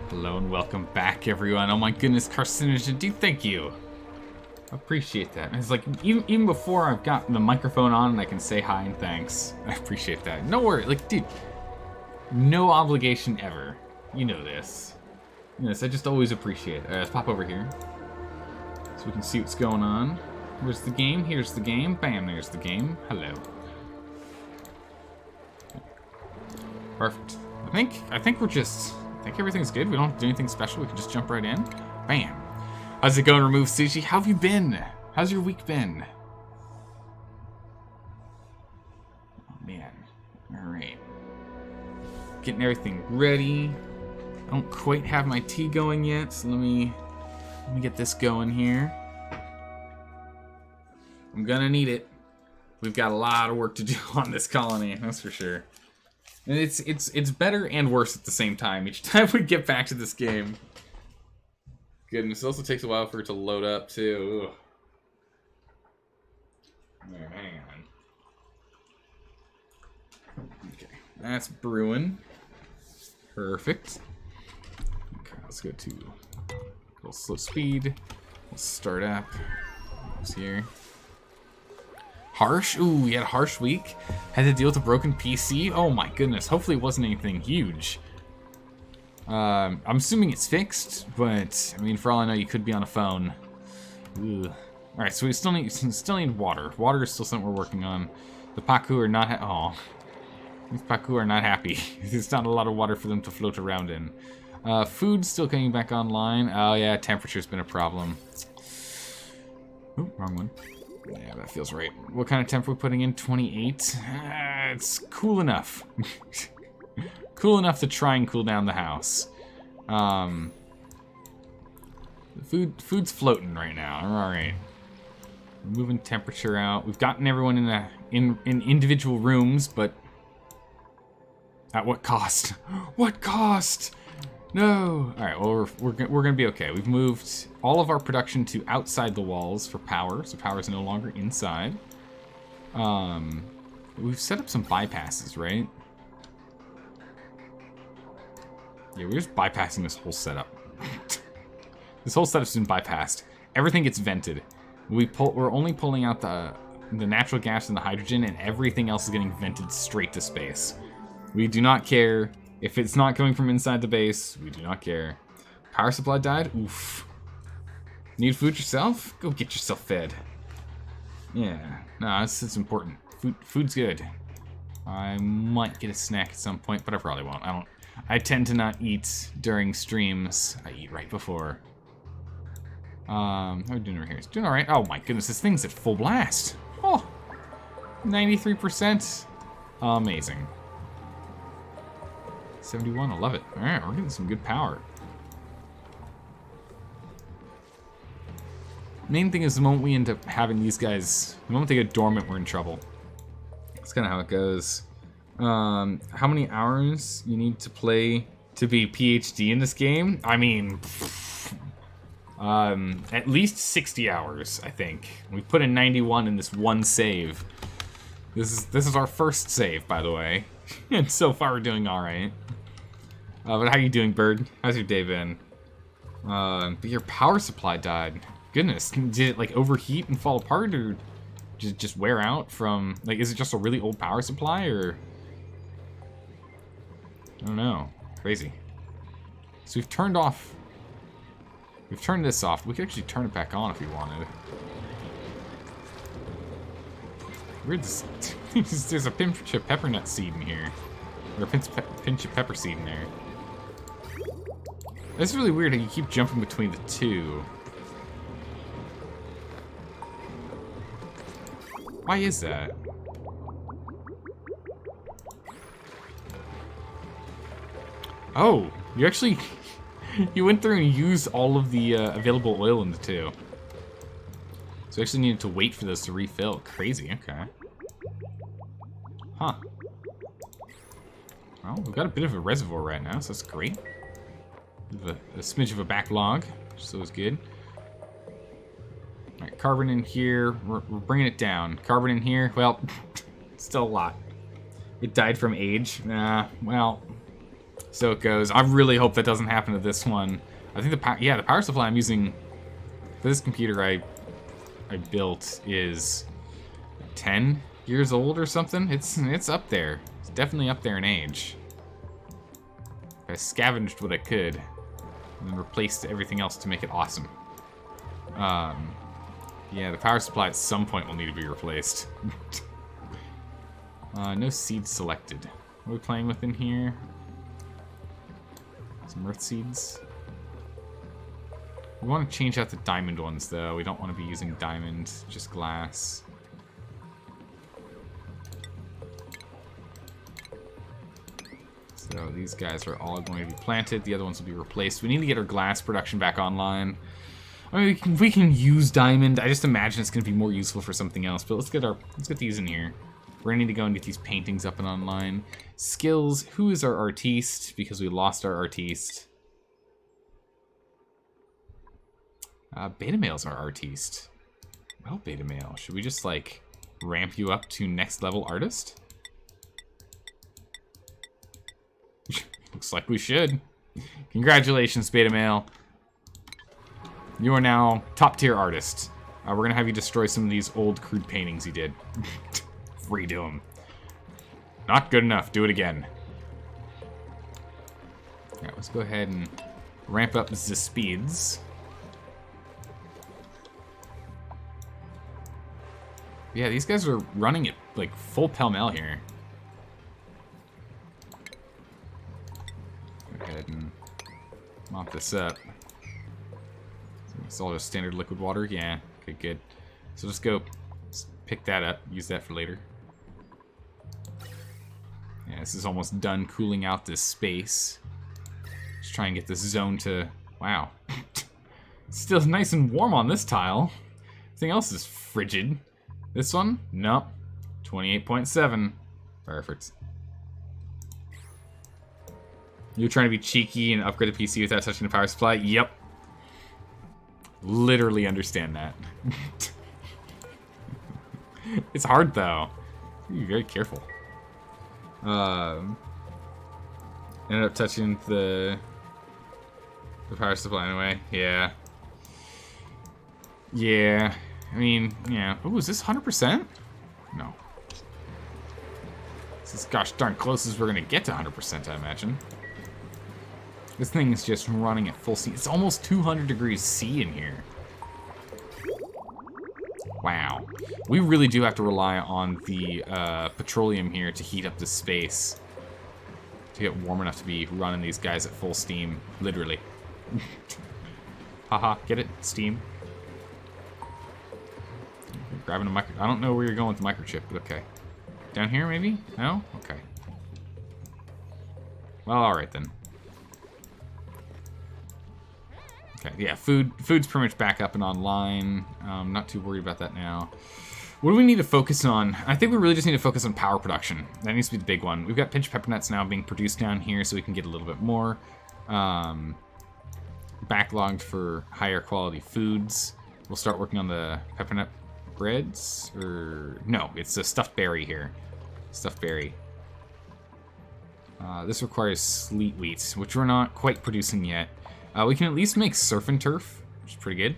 Hello and welcome back, everyone. Oh my goodness, Carcinogen, dude, thank you. Appreciate that. It's like, even before I've got the microphone on and I can say hi and thanks. I appreciate that. No worry, like, dude, no obligation ever. You know this. Yes, I just always appreciate it. Let's pop over here so we can see what's going on. Where's the game? Here's the game. Bam, there's the game. Hello. Perfect. I think we're just... I think everything's good. We don't have to do anything special. We can just jump right in. Bam. How's it going, Remove Sushi? How have you been? How's your week been? Oh, man. Alright. Getting everything ready. I don't quite have my tea going yet, so let me get this going here. I'm gonna need it. We've got a lot of work to do on this colony, that's for sure. And it's better and worse at the same time each time we get back to this game. Goodness, it also takes a while for it to load up too. There, hang on. Okay, that's brewing. Perfect. Okay, let's go to a little slow speed. We'll start up. What's here? Harsh? Ooh, we had a harsh week. Had to deal with a broken PC. Oh my goodness. Hopefully it wasn't anything huge. I'm assuming it's fixed, but I mean, for all I know, you could be on a phone. All right, so we still need water. Water is still something we're working on. The Paku are not. These Paku are not happy. There's not a lot of water for them to float around in. Food still coming back online. Oh yeah, temperature's been a problem. Ooh, wrong one. Yeah, that feels right. What kind of temp are we putting in? 28? It's cool enough. Cool enough to try and cool down the house. Food's floating right now. Alright. Moving temperature out. We've gotten everyone in individual rooms, but at what cost? What cost? No! Alright, well, we're gonna be okay. We've moved all of our production to outside the walls for power, so power is no longer inside. We've set up some bypasses, right? Yeah, we're just bypassing this whole setup. This whole setup's been bypassed. Everything gets vented. We're only pulling out the natural gas and the hydrogen, and everything else is getting vented straight to space. We do not care. If it's not coming from inside the base, we do not care. Power supply died? Oof. Need food yourself? Go get yourself fed. Yeah, no, it's important. Food's good. I might get a snack at some point, but I probably won't. I tend to not eat during streams. I eat right before. How are we doing over here? It's doing alright. Oh my goodness, this thing's at full blast. Oh, 93%. Amazing. 71, I love it. Alright, we're getting some good power. Main thing is the moment we end up having these guys, the moment they get dormant, we're in trouble. That's kind of how it goes. How many hours you need to play to be PhD in this game? I mean, at least 60 hours, I think. We put in 91 in this one save. This is our first save, by the way. And so far we're doing alright. But how you doing, Bird? How's your day been? But your power supply died. Goodness, did it like overheat and fall apart, or just wear out from, like, is it just a really old power supply, or? I don't know. Crazy. So we've turned this off. We could actually turn it back on if we wanted. Weird, there's a pinch of pepper seed in here. Or a pinch of pepper seed in there. That's really weird how you keep jumping between the two. Why is that? Oh, you actually... you went through and used all of the available oil in the two. So you actually needed to wait for those to refill. Crazy, okay. Huh. Well, we've got a bit of a reservoir right now, so that's great. A smidge of a backlog, so it's good. Alright, carbon in here. We're bringing it down. Carbon in here. Well, still a lot. It died from age. Well, So it goes. I really hope that doesn't happen to this one. I think the power supply I'm using for this computer I built is 10 years old or something. It's up there. It's definitely up there in age. I scavenged what I could and then replaced everything else to make it awesome. Yeah, the power supply at some point will need to be replaced. No seeds selected. What are we playing with in here? Some earth seeds. We want to change out the diamond ones, though. We don't want to be using diamond, just glass. So these guys are all going to be planted. The other ones will be replaced. We need to get our glass production back online. I mean, we can use diamond. I just imagine it's going to be more useful for something else. But let's get these in here. We're going to need to go and get these paintings up and online. Skills. Who is our artiste? Because we lost our artiste. Beta male's our artiste. Well, beta male. Should we just, like, ramp you up to next level artist? Looks like we should. Congratulations, beta male. You are now top tier artist. We're gonna have you destroy some of these old crude paintings you did. Redo them. Not good enough. Do it again. Alright, let's go ahead and ramp up the speeds. Yeah, these guys are running it like full pell-mell here. Go ahead and mop this up. It's all just standard liquid water? Yeah. Okay, good. So just go pick that up. Use that for later. Yeah, this is almost done cooling out this space. Just try and get this zone to... Wow. It's still nice and warm on this tile. Everything else is frigid. This one? Nope. 28.7. Perfect. You're trying to be cheeky and upgrade the PC without touching the power supply? Yep. Literally understand that. It's hard, though. Be very careful. Ended up touching the power supply anyway. Yeah. Yeah. I mean, yeah. Oh, is this 100%? No. This is gosh darn close as we're gonna get to 100%, I imagine. This thing is just running at full speed. It's almost 200 degrees C in here. Wow. We really do have to rely on the petroleum here to heat up this space. To get warm enough to be running these guys at full steam. Literally. Haha, get it? Steam. Grabbing a micro... I don't know where you're going with the microchip, but okay. Down here, maybe? No? Okay. Well, alright then. Okay, yeah, food's pretty much back up and online. Not too worried about that now. What do we need to focus on? I think we really just need to focus on power production. That needs to be the big one. We've got pinch pepper nuts now being produced down here, so we can get a little bit more. Backlogged for higher quality foods. We'll start working on the peppermint breads, or... No, it's a stuffed berry here. Stuffed berry. This requires sleet wheat, which we're not quite producing yet. We can at least make surf and turf, which is pretty good.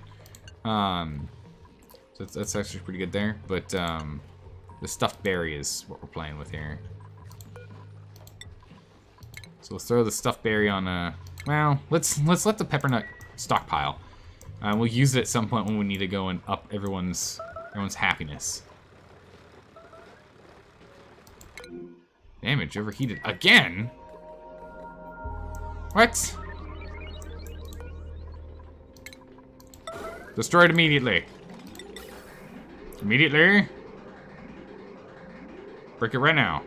So that's actually pretty good there. But the stuffed berry is what we're playing with here. So let's throw the stuffed berry on. Well, let's let the peppernut stockpile. We'll use it at some point when we need to go and up everyone's happiness. Damage overheated again. What? Destroyed immediately. Immediately. Break it right now.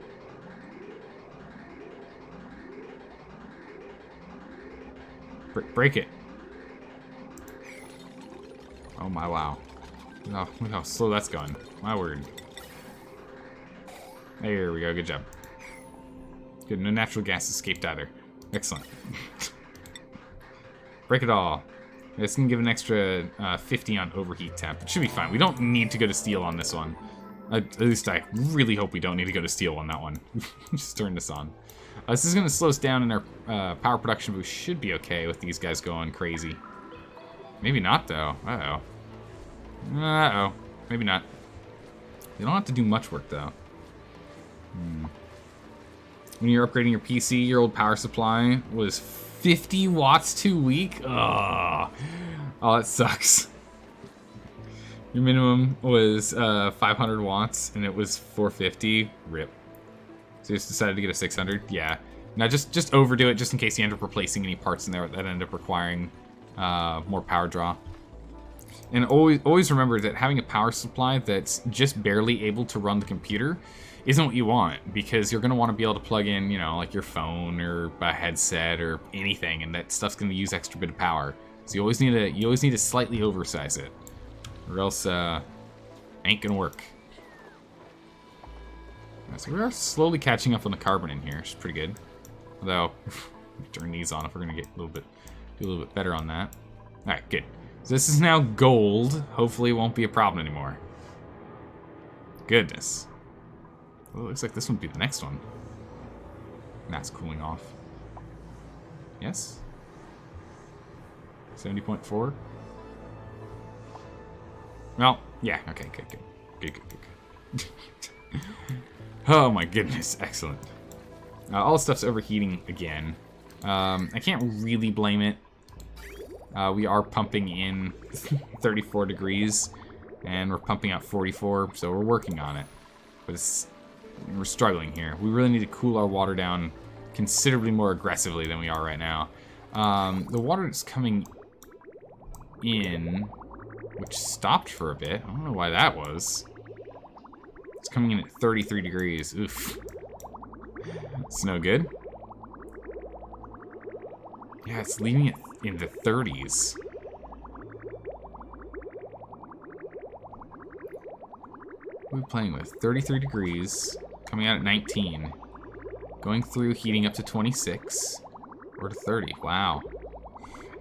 Break it. Oh my wow. Oh, look how slow that's going. My word. There we go. Good job. Good. No natural gas escaped either. Excellent. Break it all. This can give an extra 50 on overheat temp. It should be fine. We don't need to go to steel on this one. At least I really hope we don't need to go to steel on that one. Just turn this on. This is going to slow us down in our power production, but we should be okay with these guys going crazy. Maybe not, though. Uh-oh. Uh-oh. Maybe not. They don't have to do much work, though. When you're upgrading your PC, your old power supply was 50 watts too weak? Oh, that sucks. Your minimum was 500 watts, and it was 450. Rip. So you just decided to get a 600? Yeah. Now just overdo it, just in case you end up replacing any parts in there that end up requiring more power draw. And always remember that having a power supply that's just barely able to run the computer isn't what you want, because you're going to want to be able to plug in, you know, like your phone or a headset or anything, and that stuff's going to use extra bit of power. So you always need to slightly oversize it, or else ain't gonna work. So we are slowly catching up on the carbon in here, which is pretty good. Although, turn these on if we're gonna get do a little bit better on that. All right, good. So this is now gold. Hopefully, it won't be a problem anymore. Goodness. Well, it looks like this would be the next one. And that's cooling off. Yes? 70.4? Well, yeah, okay, good. Oh my goodness, excellent. All the stuff's overheating again. I can't really blame it. We are pumping in 34 degrees, and we're pumping out 44, so we're working on it. But we're struggling here. We really need to cool our water down considerably more aggressively than we are right now. The water that's coming in, which stopped for a bit. I don't know why that was. It's coming in at 33 degrees. Oof. It's no good. Yeah, it's leaving it in the 30s. What are we playing with? 33 degrees, coming out at 19. Going through, heating up to 26. Or to 30. Wow.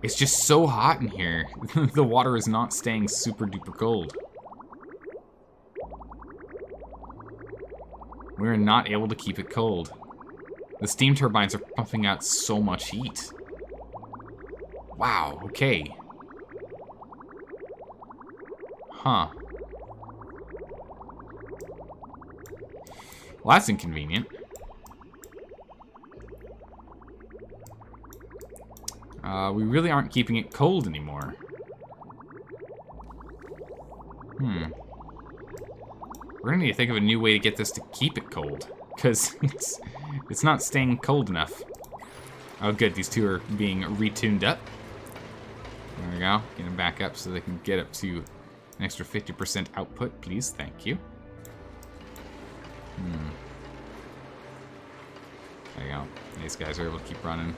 It's just so hot in here. The water is not staying super duper cold. We're not able to keep it cold. The steam turbines are pumping out so much heat. Wow, okay. Huh. Well, that's inconvenient. We really aren't keeping it cold anymore. We're gonna need to think of a new way to get this to keep it cold, because it's not staying cold enough. Oh good, these two are being retuned up. There we go, get them back up so they can get up to an extra 50% output, please, thank you. There you go, these guys are able to keep running.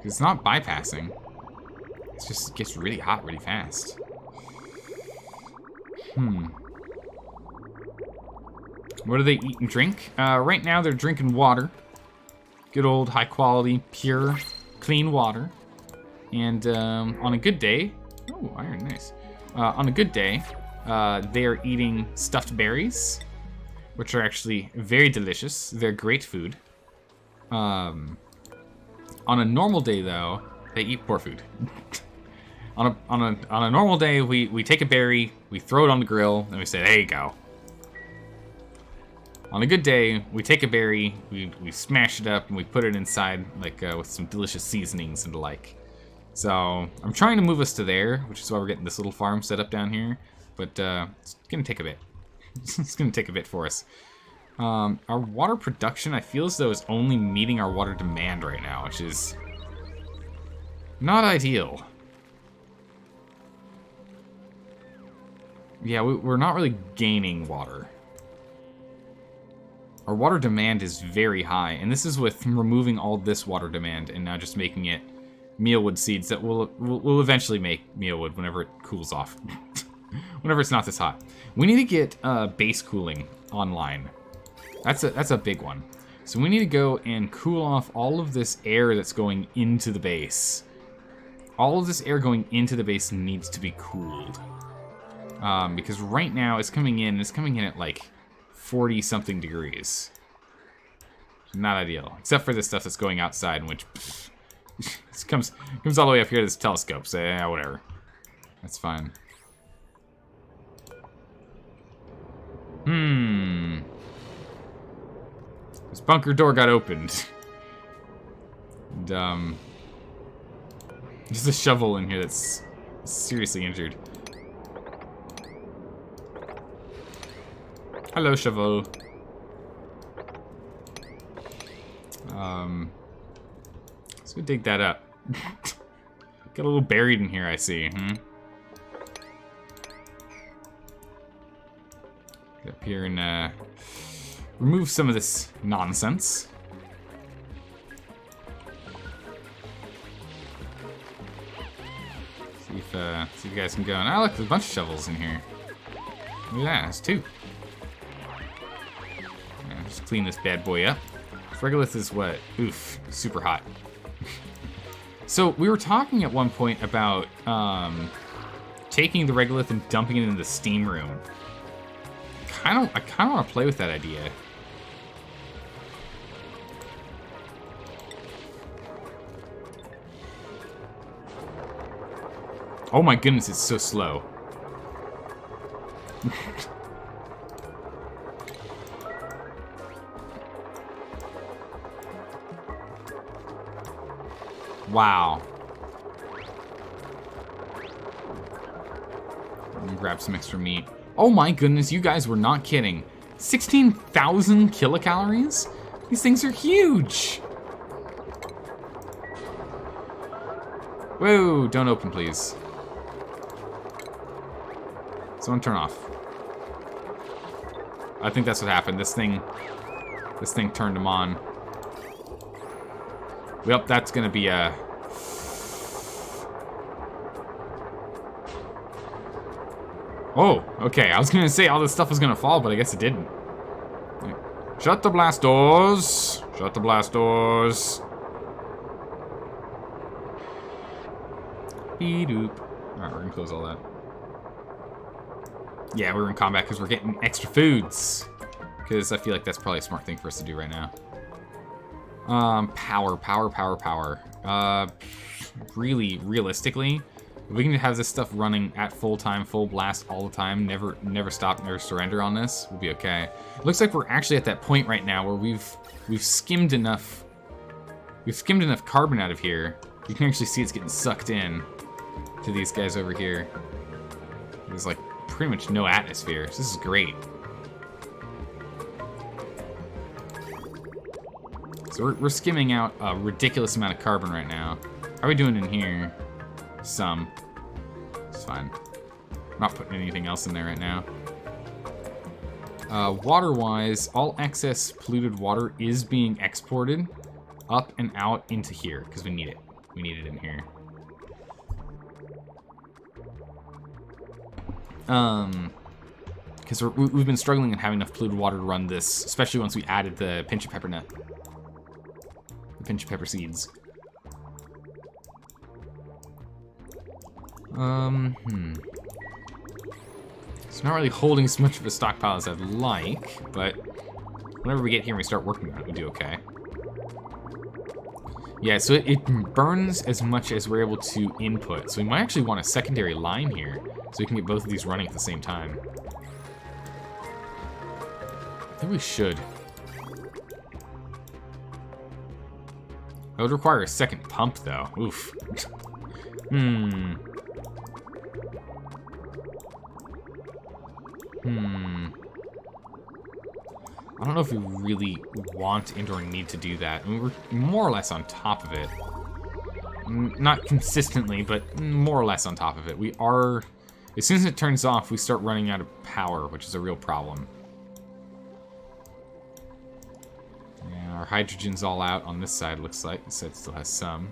It's not bypassing. It just gets really hot really fast. What do they eat and drink? Right now they're drinking water. Good old high quality, pure, clean water. And on a good day, oh, iron, nice. On a good day, they are eating stuffed berries, which are actually very delicious. They're great food. On a normal day, though, they eat poor food. on a normal day, we take a berry, we throw it on the grill, and we say, there you go. On a good day, we take a berry, we smash it up, and we put it inside, like, with some delicious seasonings and the like. So, I'm trying to move us to there, which is why we're getting this little farm set up down here. But, it's gonna take a bit. It's gonna take a bit for us. Our water production, I feel as though, is only meeting our water demand right now, which is not ideal. Yeah, we're not really gaining water. Our water demand is very high, and this is with removing all this water demand and now just making it mealwood seeds that will eventually make mealwood whenever it cools off. Whenever it's not this hot. We need to get base cooling online. That's a big one. So we need to go and cool off all of this air that's going into the base. All of this air going into the base needs to be cooled. Because right now it's coming in at like 40-something degrees. Not ideal. Except for this stuff that's going outside, which it comes all the way up here to this telescope, so yeah, whatever. That's fine. This bunker door got opened. And, there's a shovel in here that's seriously injured. Hello, shovel. Let's go dig that up. Got a little buried in here, I see. Get up here and remove some of this nonsense. See if you guys can go. Oh, look, there's a bunch of shovels in here. Look at that, there's 2. Yeah, just clean this bad boy up. Regolith is what? Oof, super hot. So we were talking at one point about taking the regolith and dumping it into the steam room. I kind of want to play with that idea. Oh my goodness, it's so slow. Wow. Let me grab some extra meat. Oh my goodness, you guys were not kidding. 16,000 kilocalories? These things are huge. Whoa, don't open, please. Someone turn off. I think that's what happened. This thing turned them on. Yep, that's gonna be a... Oh, okay. I was gonna say all this stuff was gonna fall, but I guess it didn't. Shut the blast doors. Shut the blast doors. Beep-doop. Alright, we're gonna close all that. Yeah, we're in combat because we're getting extra foods. Because I feel like that's probably a smart thing for us to do right now. Power. Really, realistically, if we can have this stuff running at full time, full blast all the time, never stop, never surrender on this, we'll be okay. It looks like we're actually at that point right now where we've skimmed enough carbon out of here. You can actually see it's getting sucked in to these guys over here. There's like pretty much no atmosphere, so this is great. So we're skimming out a ridiculous amount of carbon right now. How are we doing in here? Some. It's fine. I'm not putting anything else in there right now. Water-wise, all excess polluted water is being exported up and out into here, because we need it. We need it in here. Because we've been struggling and having enough polluted water to run this, especially once we added the pinch of pepper nut. The pinch of pepper seeds. It's not really holding as much of a stockpile as I'd like, but whenever we get here and we start working on it, we do okay. Yeah, so it burns as much as we're able to input. So we might actually want a secondary line here, so we can get both of these running at the same time. I think we should. That would require a second pump, though. Oof. I don't know if we really want or need to do that. I mean, we're more or less on top of it. Not consistently, but more or less on top of it. We are... As soon as it turns off, we start running out of power, which is a real problem. Yeah, our hydrogen's all out on this side, looks like. This side still has some.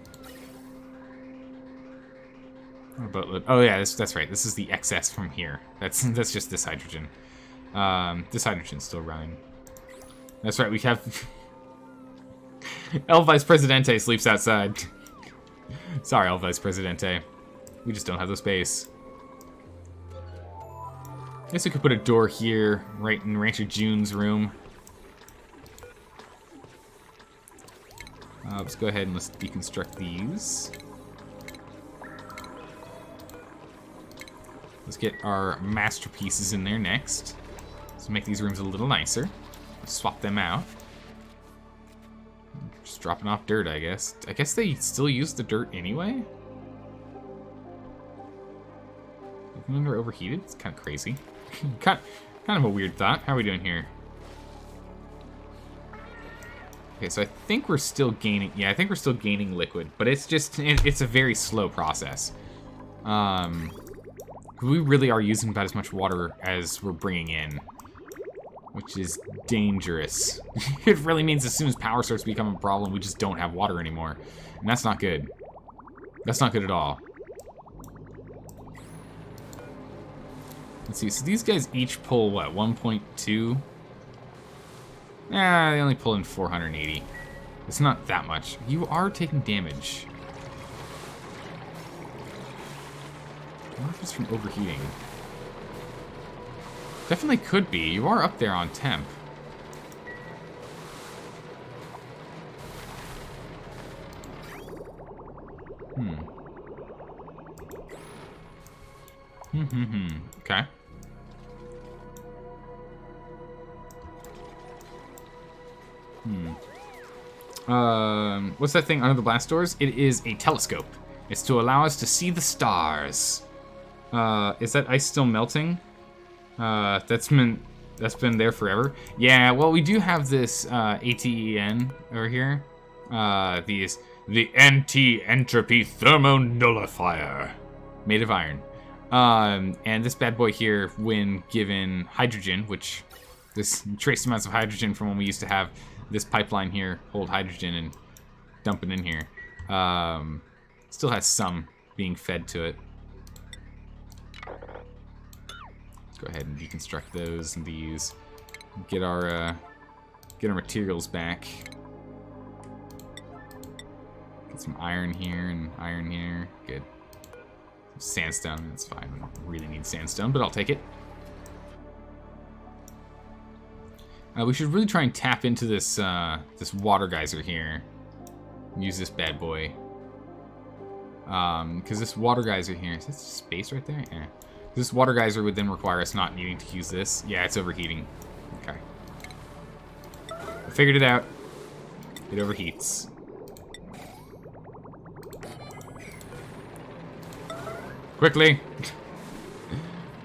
But, oh yeah, that's right. This is the excess from here. That's just this hydrogen. This hydrogen's still running. That's right, we have... El Vice Presidente sleeps outside. Sorry, El Vice Presidente. We just don't have the space. Guess we could put a door here, right in Rancher June's room. Let's go ahead and let's deconstruct these. Let's get our masterpieces in there next. So make these rooms a little nicer. Swap them out. Just dropping off dirt, I guess. I guess they still use the dirt anyway? Even when they're overheated? It's kind of crazy. kind of a weird thought. How are we doing here? Okay, so I think we're still gaining... Yeah, I think we're still gaining liquid. But it's just... It's a very slow process. We really are using about as much water as we're bringing in. Which is dangerous. It really means as soon as power starts to become a problem, we just don't have water anymore. And that's not good. That's not good at all. Let's see, so these guys each pull, what, 1.2? They only pull in 480. It's not that much. You are taking damage. I wonder if it's from overheating. Definitely could be. You are up there on temp. Okay. What's that thing under the blast doors? It is a telescope. It's to allow us to see the stars. Is that ice still melting? That's been there forever. Yeah, well, we do have this ATEN over here. The anti-entropy thermonullifier, made of iron. And this bad boy here, when given hydrogen, which this trace amounts of hydrogen from when we used to have this pipeline here hold hydrogen and dump it in here, still has some being fed to it. Let's go ahead and deconstruct those and these. Get our materials back. Get some iron here and iron here. Good. Sandstone, that's fine. We don't really need sandstone, but I'll take it. We should really try and tap into this this water geyser here. Use this bad boy. Because this water geyser here, is that space right there? Yeah. This water geyser would then require us not needing to use this. Yeah, it's overheating. Okay. I figured it out. It overheats. Quickly!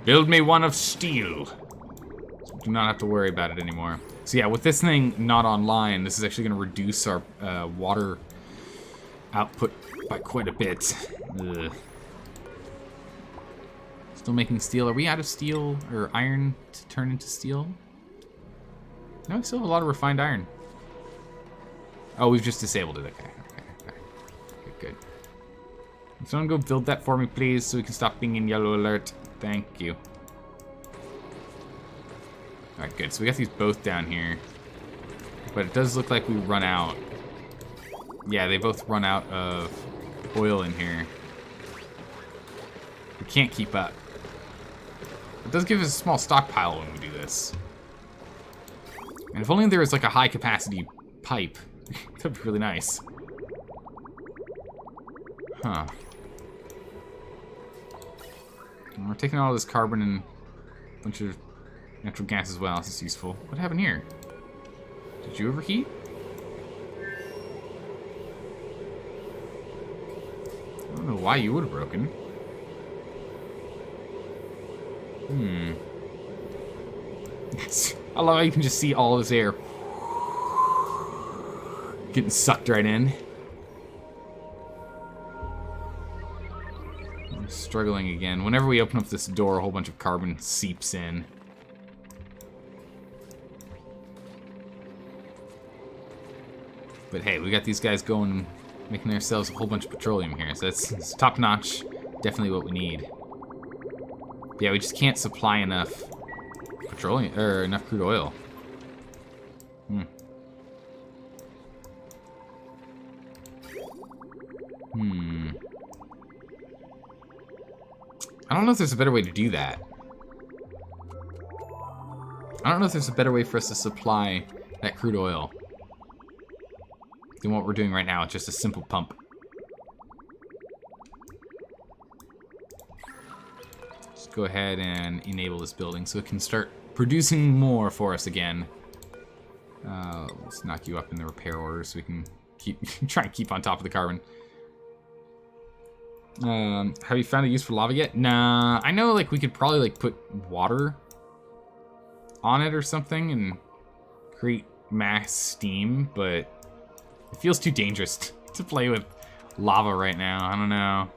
Build me one of steel. So do not have to worry about it anymore. So yeah, with this thing not online, this is actually going to reduce our water output by quite a bit. Ugh. Still making steel. Are we out of steel or iron to turn into steel? No, we still have a lot of refined iron. Oh, we've just disabled it. Okay. Good. Can someone go build that for me, please, so we can stop being in yellow alert? Thank you. Alright, good. So we got these both down here. But it does look like we run out. Yeah, they both run out of oil in here. We can't keep up. It does give us a small stockpile when we do this. And if only there was like a high capacity pipe. That'd be really nice. Huh. And we're taking all this carbon and a bunch of natural gas as well. This is useful. What happened here? Did you overheat? I don't know why you would have broken. I love how you can just see all this air getting sucked right in. I'm struggling again. Whenever we open up this door, a whole bunch of carbon seeps in. But hey, we got these guys going, making ourselves a whole bunch of petroleum here. So that's top notch. Definitely what we need. But yeah, we just can't supply enough petroleum, or enough crude oil. I don't know if there's a better way to do that. I don't know if there's a better way for us to supply that crude oil than what we're doing right now. It's just a simple pump. Just go ahead and enable this building so it can start producing more for us again. Let's knock you up in the repair order so we can try and keep on top of the carbon. Have you found a use for lava yet? Nah, I know like we could probably like put water on it or something and create mass steam, but it feels too dangerous to play with lava right now. I don't know.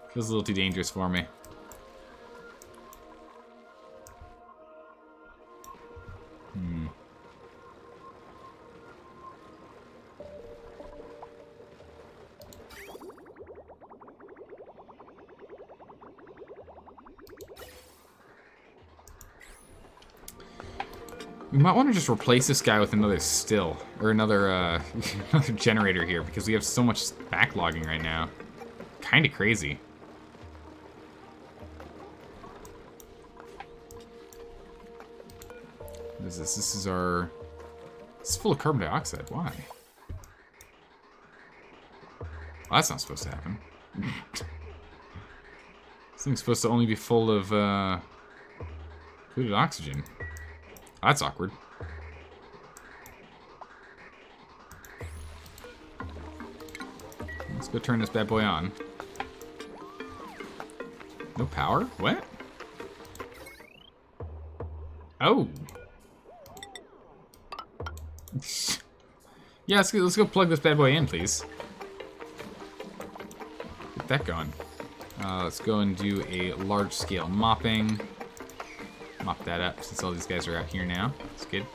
It feels a little too dangerous for me. We might want to just replace this guy with another still, or another, another generator here, because we have so much backlogging right now. Kinda crazy. What is this? This is our... It's full of carbon dioxide. Why? Well, that's not supposed to happen. This thing's supposed to only be full of, included oxygen. That's awkward. Let's go turn this bad boy on. No power? What? Oh. Yeah, let's go plug this bad boy in, please. Get that going. Let's go and do a large-scale mopping. Mop that up since all these guys are out here now. That's good.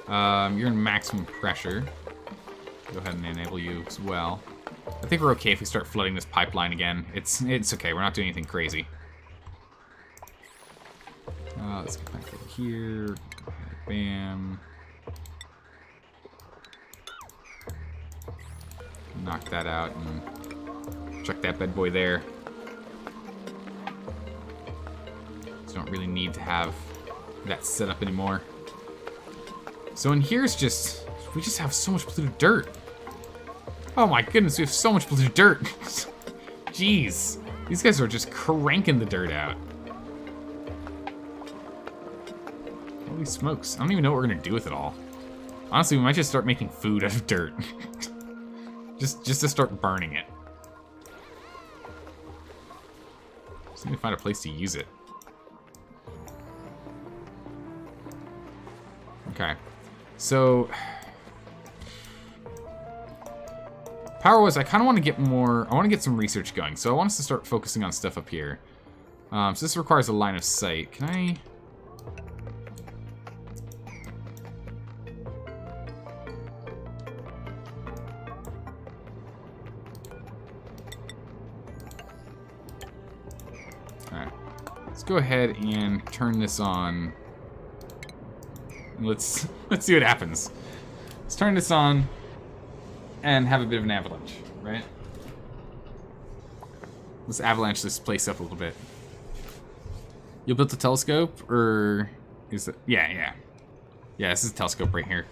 You're in maximum pressure. Go ahead and enable you as well. I think we're okay if we start flooding this pipeline again. It's okay. We're not doing anything crazy. Let's get back over here. Bam. Knock that out and chuck that bad boy there. So don't really need to have that set up anymore. So in here it's just, we just have so much polluted dirt. Oh my goodness, we have so much polluted dirt. Jeez, these guys are just cranking the dirt out. Holy smokes, I don't even know what we're gonna do with it all. Honestly, we might just start making food out of dirt. just to start burning it. Just need to find a place to use it. Okay, so power-wise, I kind of want to get more. I want to get some research going, so I want us to start focusing on stuff up here. So this requires a line of sight. Can I? All right, let's go ahead and turn this on. Let's see what happens. Let's turn this on and have a bit of an avalanche, right? Let's avalanche this place up a little bit. You built a telescope, or is it? Yeah. Yeah, this is a telescope right here.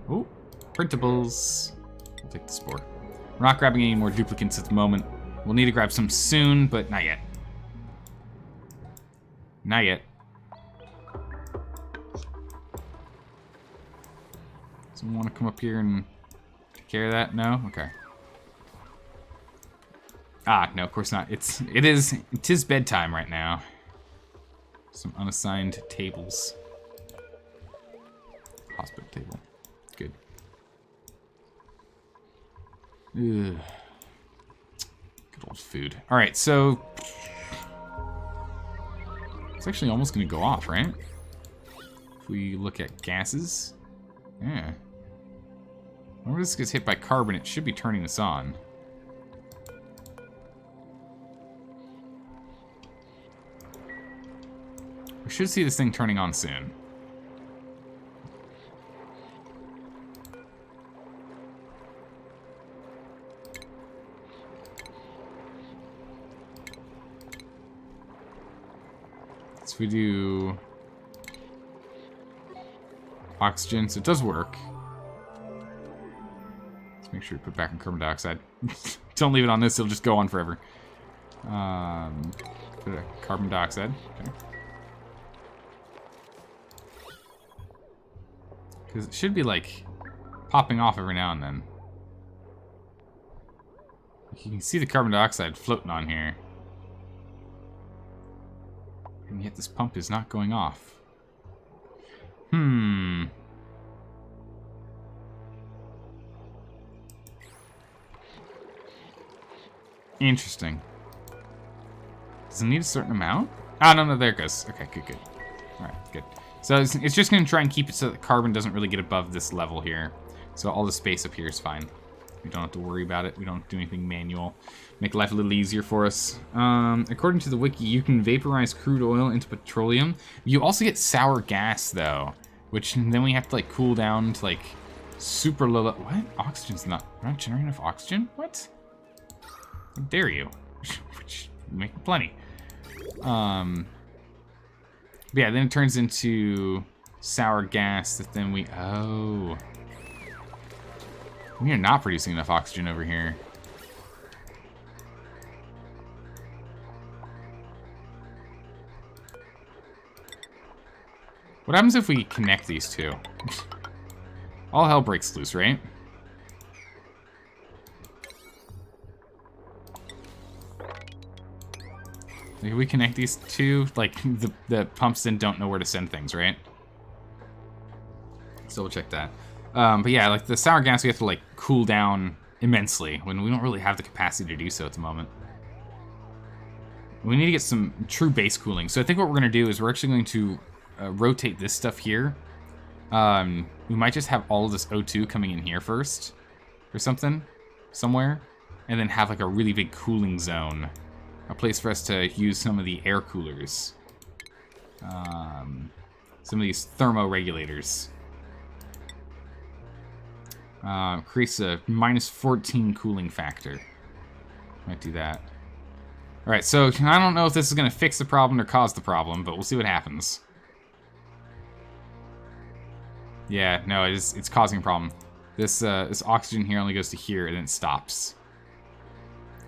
Oh, printables. I'll take the spore. We're not grabbing any more duplicates at the moment. We'll need to grab some soon, but not yet. Not yet. Someone want to come up here and take care of that? No? Okay. Ah, no, of course not. It is bedtime right now. Some unassigned tables. Hospital table. Good. Ugh. Good old food. Alright, so it's actually almost gonna go off, right? If we look at gases. Yeah. Whenever this gets hit by carbon, it should be turning this on. We should see this thing turning on soon. So we do oxygen, so it does work. Let's make sure we put back in carbon dioxide. Don't leave it on this, it'll just go on forever. Put a carbon dioxide. Okay. Because it should be, like, popping off every now and then. You can see the carbon dioxide floating on here. And yet this pump is not going off. Interesting. Does it need a certain amount? Ah, no, there it goes. Okay, good. Alright, good. So it's just going to try and keep it so that carbon doesn't really get above this level here. So all the space up here is fine. We don't have to worry about it. We don't do anything manual. Make life a little easier for us. According to the wiki, you can vaporize crude oil into petroleum. You also get sour gas, though. Which then we have to, like, cool down to, like, super low... What? Oxygen's not... We're not generating enough oxygen? What? How dare you? Which make plenty. But yeah, then it turns into sour gas that then we... Oh. We are not producing enough oxygen over here. What happens if we connect these two? All hell breaks loose, right? If we connect these two, like, the pumps then don't know where to send things, right? So we'll check that. But yeah, like, the sour gas we have to, like, cool down immensely when we don't really have the capacity to do so at the moment. We need to get some true base cooling. So I think what we're going to do is we're actually going to rotate this stuff here. We might just have all of this O2 coming in here first or something, somewhere, and then have, like, a really big cooling zone. A place for us to use some of the air coolers. Some of these thermoregulators. Creates a -14 cooling factor. Might do that. Alright, so I don't know if this is going to fix the problem or cause the problem, but we'll see what happens. Yeah, no, it's causing a problem. This oxygen here only goes to here and then it stops.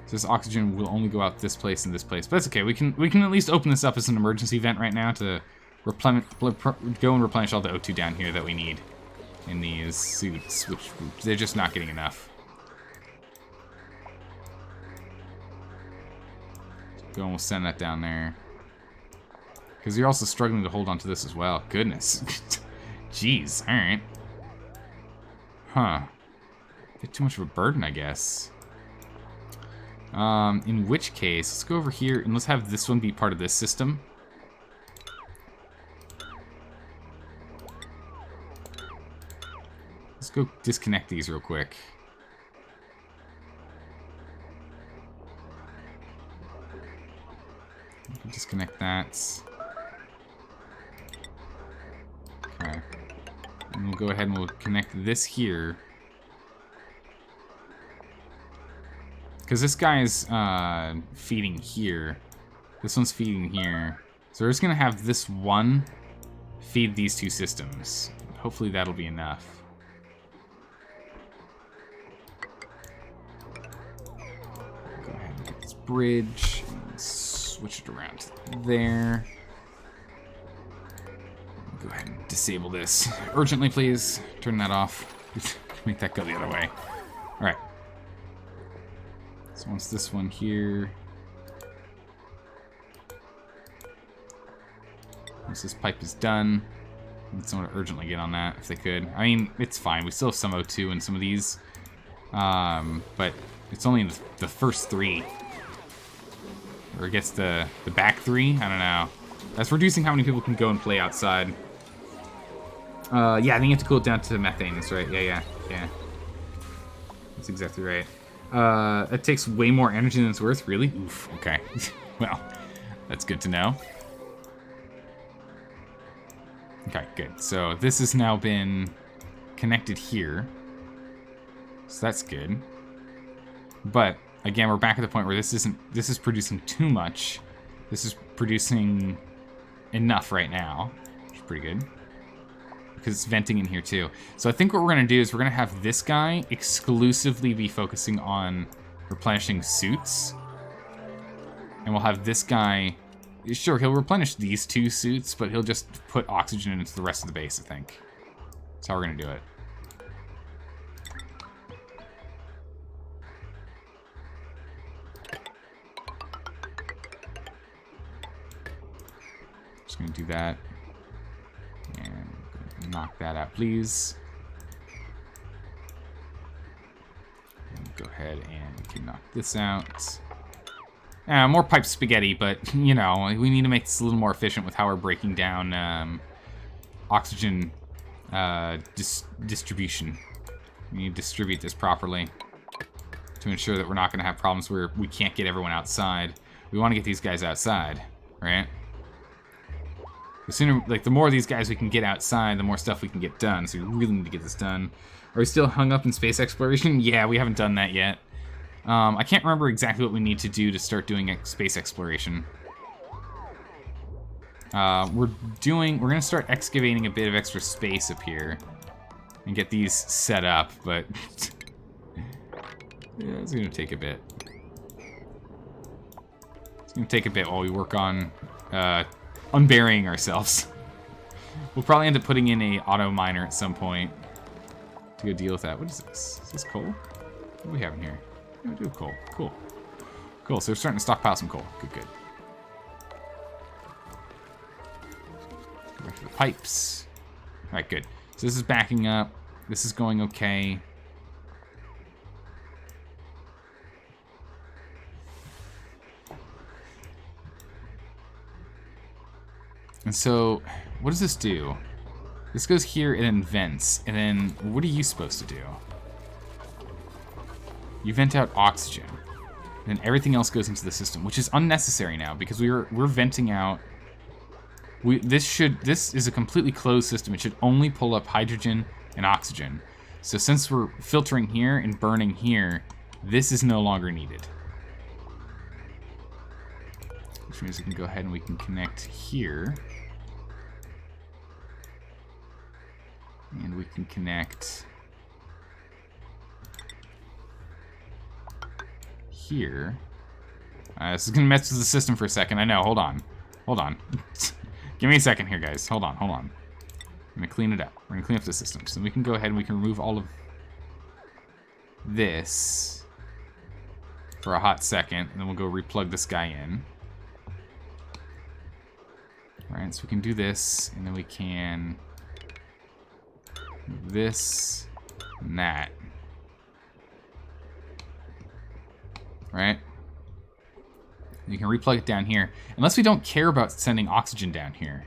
So this oxygen will only go out this place and this place. But that's okay. We can at least open this up as an emergency vent right now to go and replenish all the O2 down here that we need in these suits, which they're just not getting enough. Go and we'll send that down there. Because you're also struggling to hold on to this as well. Goodness. Jeez, alright. Huh. Bit too much of a burden, I guess. In which case, let's go over here and let's have this one be part of this system. Let's go disconnect these real quick. Disconnect that. Okay. And we'll go ahead and we'll connect this here. Because this guy's feeding here. This one's feeding here. So we're just going to have this one feed these two systems. Hopefully that'll be enough. Go ahead and get this bridge and switch it around there. Go ahead and disable this urgently, please. Turn that off. Make that go the other way. All right. So once this one here, once this pipe is done, I need someone to urgently get on that if they could. I mean, it's fine. We still have some O2 in some of these, but it's only in the first three, or it gets the back three. I don't know. That's reducing how many people can go and play outside. Yeah, I think you have to cool it down to methane. That's right. Yeah. That's exactly right. It takes way more energy than it's worth, really? Oof, okay. Well, that's good to know. Okay, good. So this has now been connected here. So that's good. But, again, we're back at the point where this is producing too much. This is producing enough right now, which is pretty good. because it's venting in here too. So I think what we're gonna do is we're gonna have this guy exclusively be focusing on replenishing suits. And we'll have this guy, sure, he'll replenish these 2 suits, but he'll just put oxygen into the rest of the base, I think. That's how we're gonna do it. Just gonna do that. And knock that out, please. And go ahead and we can knock this out. More pipe spaghetti, but, you know, we need to make this a little more efficient with how we're breaking down oxygen distribution. We need to distribute this properly to ensure that we're not going to have problems where we can't get everyone outside. We want to get these guys outside, right? The sooner, like, the more of these guys we can get outside, the more stuff we can get done. So we really need to get this done. Are we still hung up in space exploration? Yeah, we haven't done that yet. I can't remember exactly what we need to do to start doing space exploration. We're gonna start excavating a bit of extra space up here and get these set up, but yeah, it's gonna take a bit. It's gonna take a bit while we work on unburying ourselves. We'll probably end up putting in a auto miner at some point to go deal with that. What is this? Is this coal? What do we have in here? We do coal. Cool. Cool, so we're starting to stockpile some coal. Good, good. Go back to the pipes. Alright, good. So this is backing up. This is going okay. And so, what does this do? This goes here and then vents. And then, what are you supposed to do? You vent out oxygen, and everything else goes into the system, which is unnecessary now because we're venting out. This is a completely closed system. It should only pull up hydrogen and oxygen. So since we're filtering here and burning here, this is no longer needed. Which means we can go ahead and we can connect here, and we can connect here. This is gonna mess with the system for a second. I know. Hold on. Hold on. Give me a second here, guys. Hold on. Hold on. I'm gonna clean it up. We're gonna clean up the system. So we can go ahead and we can remove all of this for a hot second. And then we'll go replug this guy in. Alright, so we can do this. And then we can move this and that. Right? You can replug it down here. Unless we don't care about sending oxygen down here.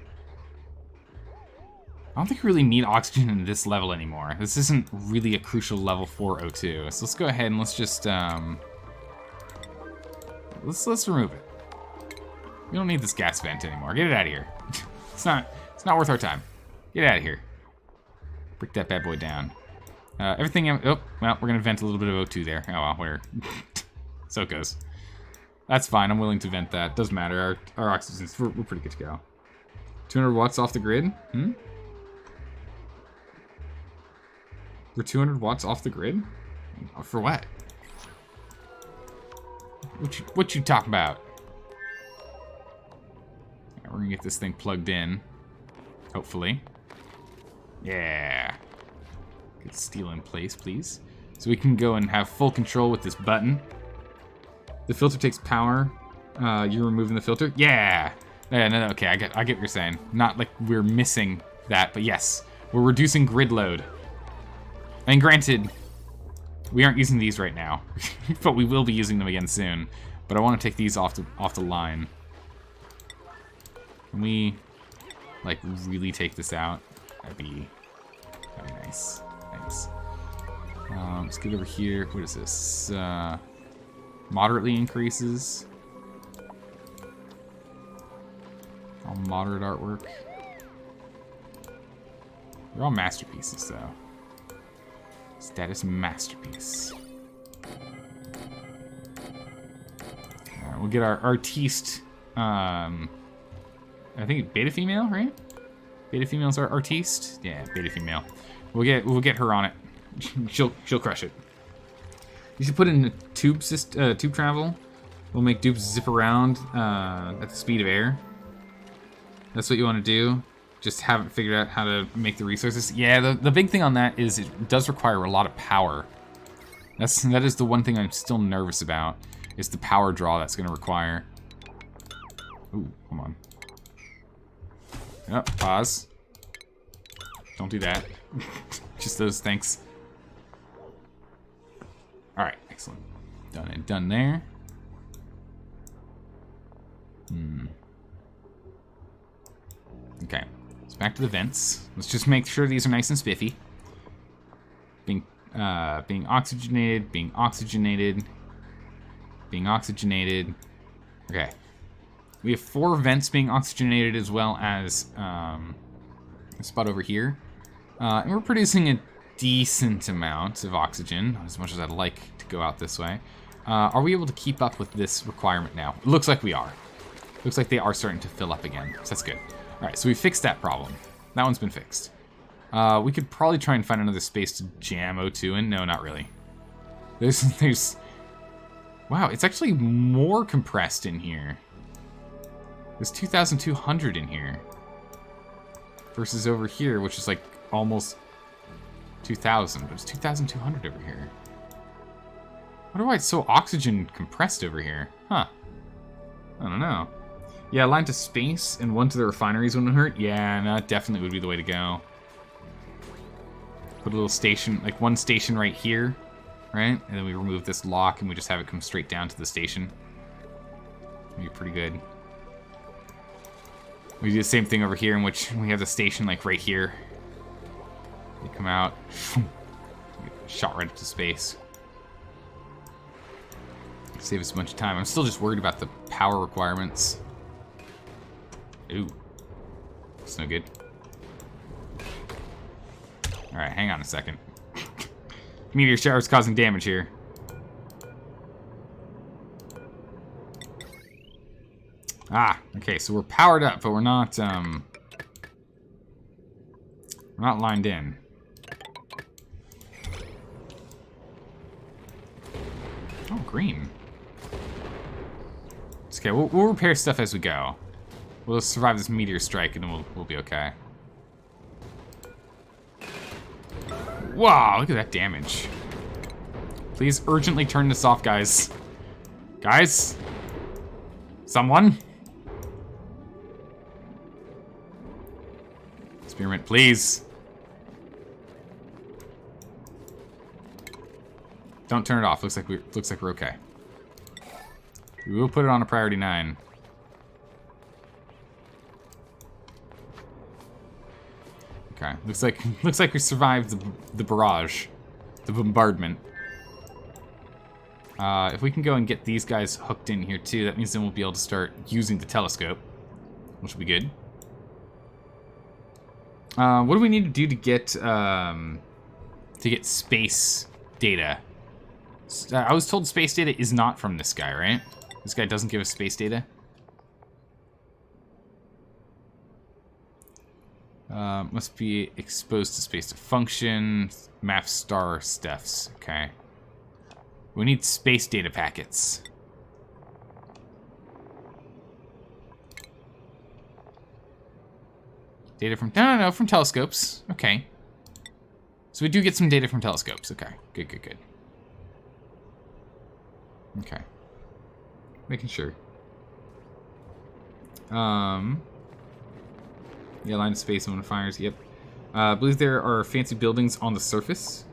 I don't think we really need oxygen in this level anymore. This isn't really a crucial level for O2. So let's go ahead and let's just let's remove it. We don't need this gas vent anymore. Get it out of here. It's not worth our time. Get it out of here. Break that bad boy down. Everything. Oh, well, we're gonna vent a little bit of O2 there. Oh well, where. So it goes. That's fine. I'm willing to vent that. Doesn't matter. Our oxygen's we're pretty good to go. 200 watts off the grid. We're 200 watts off the grid. For what? What you talking about? Yeah, we're gonna get this thing plugged in. Hopefully. Yeah. Get steel in place, please. So we can go and have full control with this button. The filter takes power. You're removing the filter? Yeah! Yeah, no, okay, I get what you're saying. Not like we're missing that, but yes. We're reducing grid load. And granted, we aren't using these right now. But we will be using them again soon. But I want to take these off the line. Can we, like, really take this out? That'd be nice. Thanks. Let's get over here. What is this? Moderately increases. All moderate artwork. They're all masterpieces, though. Status masterpiece. Alright, we'll get our artiste. I think beta female, right? Beta female's our artiste? Yeah, beta female. We'll get her on it. She'll crush it. You should put in a tube travel. We'll make dupes zip around at the speed of air. That's what you want to do. Just haven't figured out how to make the resources. Yeah, the big thing on that is it does require a lot of power. That is the one thing I'm still nervous about, is the power draw that's going to require. Ooh, come on. Oh, pause. Don't do that. Just those, thanks. Alright, excellent. Done and done there. Okay, so back to the vents. Let's just make sure these are nice and spiffy. Being oxygenated, being oxygenated, being oxygenated. Okay. We have 4 vents being oxygenated as well as a spot over here. And we're producing a decent amount of oxygen, as much as I'd like to go out this way. Are we able to keep up with this requirement now? It looks like we are. Looks like they are starting to fill up again, so that's good. Alright, so we fixed that problem. That one's been fixed. We could probably try and find another space to jam O2 in. No, not really. There's... Wow, it's actually more compressed in here. There's 2,200 in here. Versus over here, which is like almost 2,000. But it's 2,200 over here. I wonder why it's so oxygen compressed over here. Huh. I don't know. Yeah, line to space and one to the refineries wouldn't hurt. Yeah, no, that definitely would be the way to go. Put a little station, like one station right here, right? And then we remove this lock and we just have it come straight down to the station. That'd be pretty good. We do the same thing over here in which we have the station like right here. They come out, shot right into space. Save us a bunch of time. I'm still just worried about the power requirements. Ooh. That's no good. Alright, hang on a second. Meteor shower's causing damage here. Ah, okay, so we're powered up, but we're not lined in. Oh, green. It's okay, we'll repair stuff as we go. We'll survive this meteor strike and then we'll be okay. Wow, look at that damage. Please urgently turn this off, guys. Guys? Someone? Experiment, please. Don't turn it off. Looks like we're okay. We will put it on a priority 9. Okay, looks like we survived the barrage, the bombardment. If we can go and get these guys hooked in here too, that means then we'll be able to start using the telescope, which will be good. What do we need to do to get space data? I was told space data is not from this guy, right? This guy doesn't give us space data. Must be exposed to space to function. Map star stuffs. Okay. We need space data packets. Data from... No, from telescopes. Okay. So we do get some data from telescopes. Okay. Good. Okay. Making sure. Yeah, line of space and fires. Yep. I believe there are fancy buildings on the surface.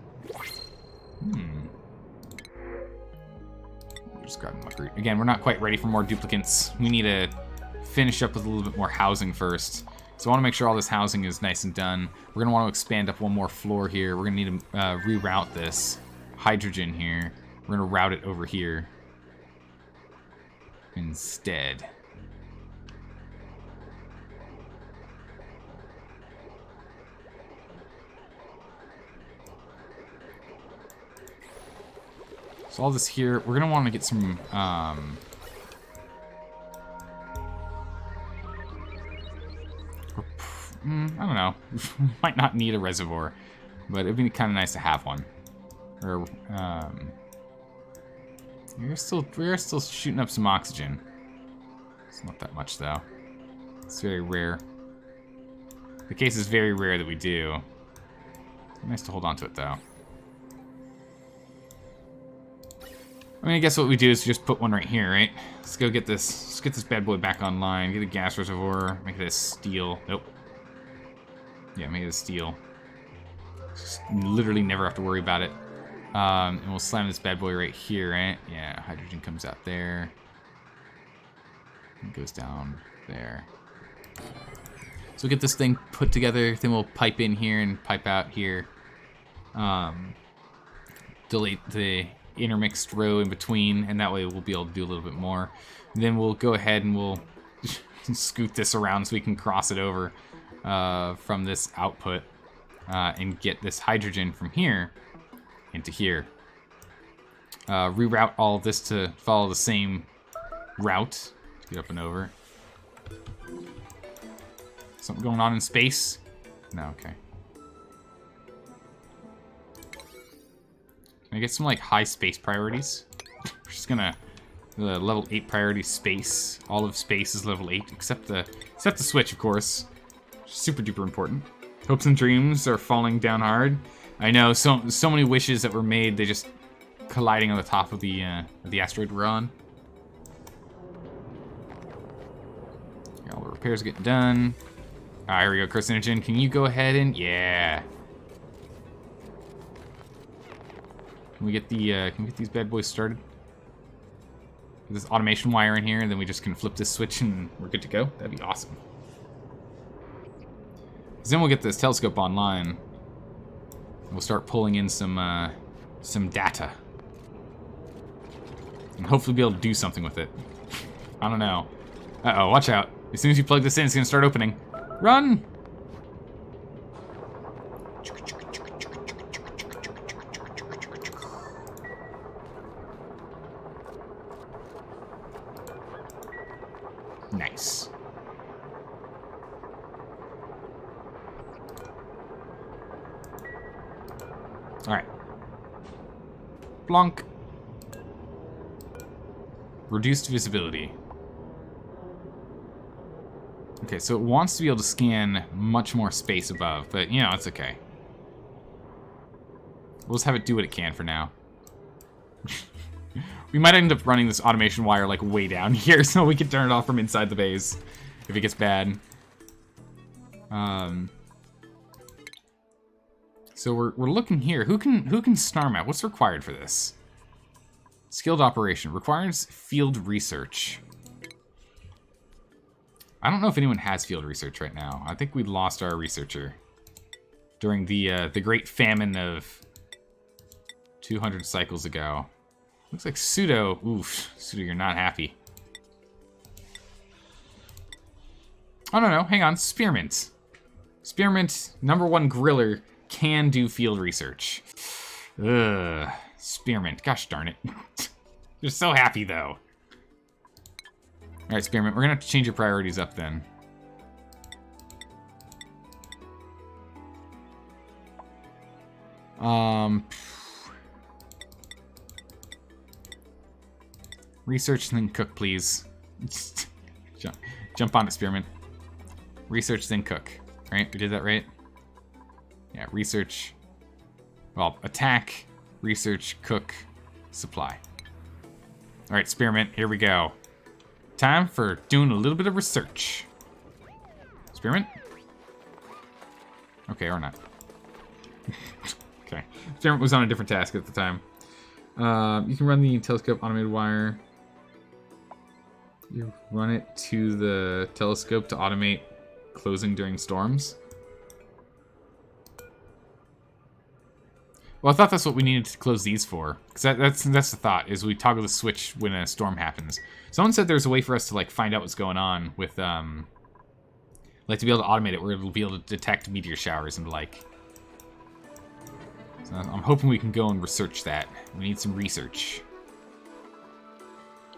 Just grabbing my fruit. Again, we're not quite ready for more duplicants. We need to finish up with a little bit more housing first. So I want to make sure all this housing is nice and done. We're going to want to expand up one more floor here. We're going to need to reroute this hydrogen here. We're going to route it over here instead. So all this here, we're gonna want to get some, I don't Might not need a reservoir, but it'd be kind of nice to have one. Or, we're still shooting up some oxygen. It's not that much, though. It's very rare. The case is very rare that we do. Nice to hold on to it, though. I mean, I guess what we do is just put one right here, right? Let's go get this. Let's get this bad boy back online. Get a gas reservoir. Make it a steel. Nope. Yeah, make it a steel. Just literally never have to worry about it. And we'll slam this bad boy right here, right? Yeah, hydrogen comes out there. It goes down there. So we'll get this thing put together. Then we'll pipe in here and pipe out here. Delete the intermixed row in between, and that way we'll be able to do a little bit more. And then we'll go ahead and we'll scoot this around so we can cross it over from this output and get this hydrogen from here into here. Reroute all of this to follow the same route. Get up and over. Something going on in space? No, okay. Can I get some, like, high space priorities? We're just gonna... level 8 priority space. All of space is level 8, except the switch, of course. Super duper important. Hopes and dreams are falling down hard. I know, so many wishes that were made, they just colliding on the top of the asteroid we're on. All the repairs are getting done. Alright, here we go, carcinogen. Can you go ahead and... Yeah. Can we get these bad boys started? Get this automation wire in here, and then we just can flip this switch and we're good to go. That'd be awesome. Then we'll get this telescope online. We'll start pulling in some data. And hopefully be able to do something with it. I don't know. Uh-oh, watch out. As soon as you plug this in, it's gonna start opening. Run! Nice. Alright. Blonk. Reduced visibility. Okay, so it wants to be able to scan much more space above, but, you know, it's okay. We'll just have it do what it can for now. We might end up running this automation wire, like, way down here, so we can turn it off from inside the base if it gets bad. So we're looking here. Who can star map? What's required for this? Skilled operation. Requires field research. I don't know if anyone has field research right now. I think we lost our researcher during the great famine of 200 cycles ago. Looks like Pseudo. Oof, Pseudo, you're not happy. Oh, no, hang on. Spearmint. Spearmint, #1 griller, can do field research. Ugh, Spearmint. Gosh darn it. You're so happy, though. Alright, Spearmint, we're gonna have to change your priorities up then. Research then cook, please. Jump on it, Spearmint. Research then cook. Right? We did that right? Yeah, research. Well, attack, research, cook, supply. Alright, Spearmint, here we go. Time for doing a little bit of research. Spearmint? Okay, or not. Okay. Spearmint was on a different task at the time. You can run the telescope automated wire. You run it to the telescope to automate closing during storms. Well, I thought that's what we needed to close these for. Because that's the thought, is we toggle the switch when a storm happens. Someone said there's a way for us to, like, find out what's going on with, like, to be able to automate it, where we'll be able to detect meteor showers and the like. So I'm hoping we can go and research that. We need some research.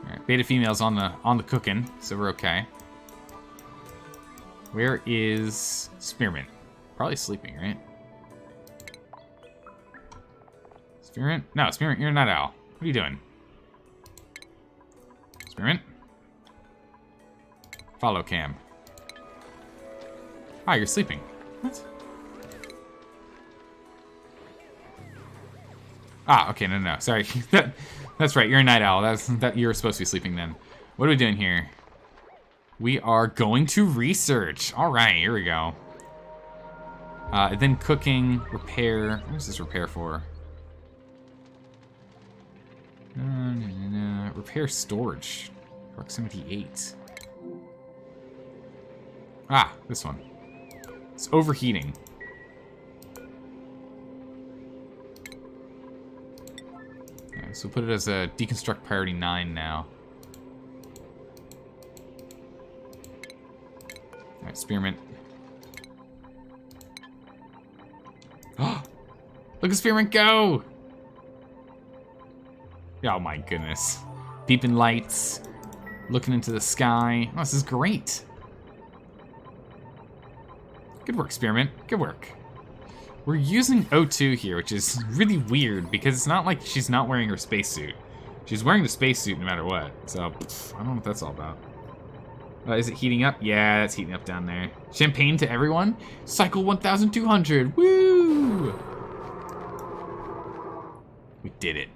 Alright, beta female's on the cooking, so we're okay. Where is Spearmint? Probably sleeping, right? Spearmint? No, Spearmint, you're not owl. What are you doing? Spearmint? Follow cam. Ah, you're sleeping. What? Ah, okay, no. Sorry. That's right, you're a night owl. That you were supposed to be sleeping then. What are we doing here? We are going to research. All right, here we go. Then cooking, repair. What is this repair for? Repair storage. Proximity 8. Ah, this one. It's overheating. Okay, so we'll put it as a deconstruct priority 9 now. Alright, Spearmint. Look at Spearmint go! Oh my goodness. Beeping lights. Looking into the sky. Oh, this is great. Good work, Spearmint. Good work. We're using O2 here, which is really weird because it's not like she's not wearing her spacesuit. She's wearing the spacesuit no matter what. So, I don't know what that's all about. Is it heating up? Yeah, it's heating up down there. Champagne to everyone? Cycle 1200. Woo! We did it.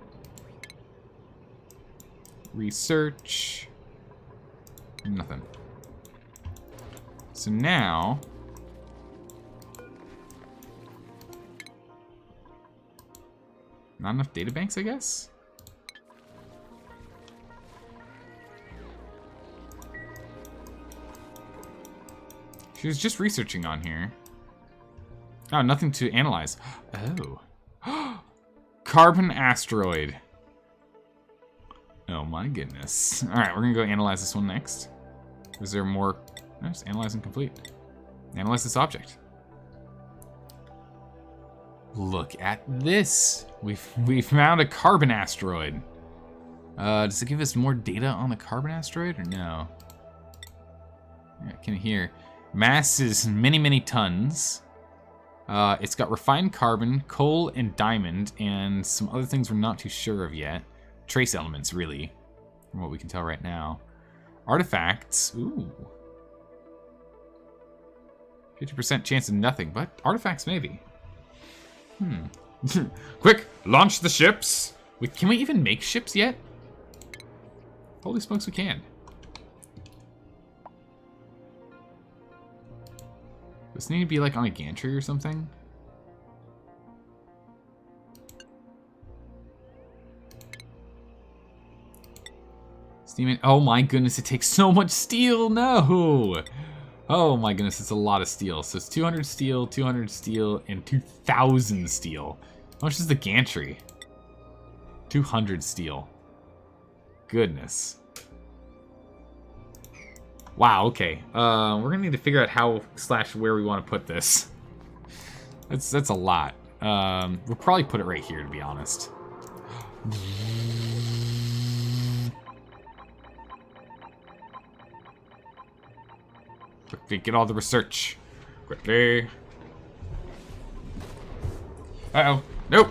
Research. Nothing. So now... not enough databanks, I guess? She was just researching on here. Oh, nothing to analyze. Oh. Carbon asteroid. Oh my goodness. Alright, we're gonna go analyze this one next. Is there more? No, just analyze and complete. Analyze this object. Look at this. We've found a carbon asteroid. Does it give us more data on the carbon asteroid or no? Yeah, I can hear. Mass is many tons. It's got refined carbon, coal, and diamond, and some other things we're not too sure of yet. Trace elements, really, from what we can tell right now. Artifacts. Ooh. 50% chance of nothing, but artifacts maybe. Quick, launch the ships! Wait, can we even make ships yet? Holy smokes, we can. Does this need to be like on a gantry or something? Steaming. Oh my goodness, it takes so much steel. No! Oh my goodness, it's a lot of steel. So it's 200 steel, and 2,000 steel. How much is the gantry? 200 steel. Goodness. Wow, okay. We're gonna need to figure out how / where we want to put this. That's a lot. We'll probably put it right here, to be honest. Quickly, get all the research. Quickly. Uh-oh. Nope.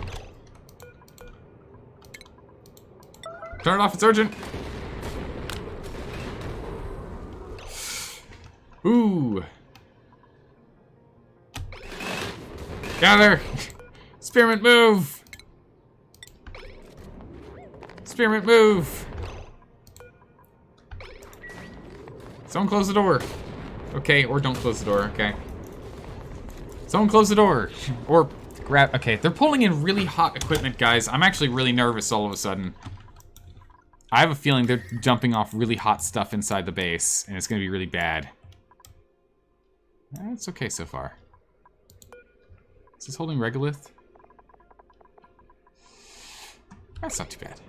Turn it off, it's urgent. Ooh. Gather. Spearmint, move. Spearmint, move. Someone close the door. Okay, or don't close the door, okay. Someone close the door. Or grab, okay. They're pulling in really hot equipment, guys. I'm actually really nervous all of a sudden. I have a feeling they're jumping off really hot stuff inside the base, and it's gonna be really bad. It's okay so far. Is this holding regolith? That's not too bad.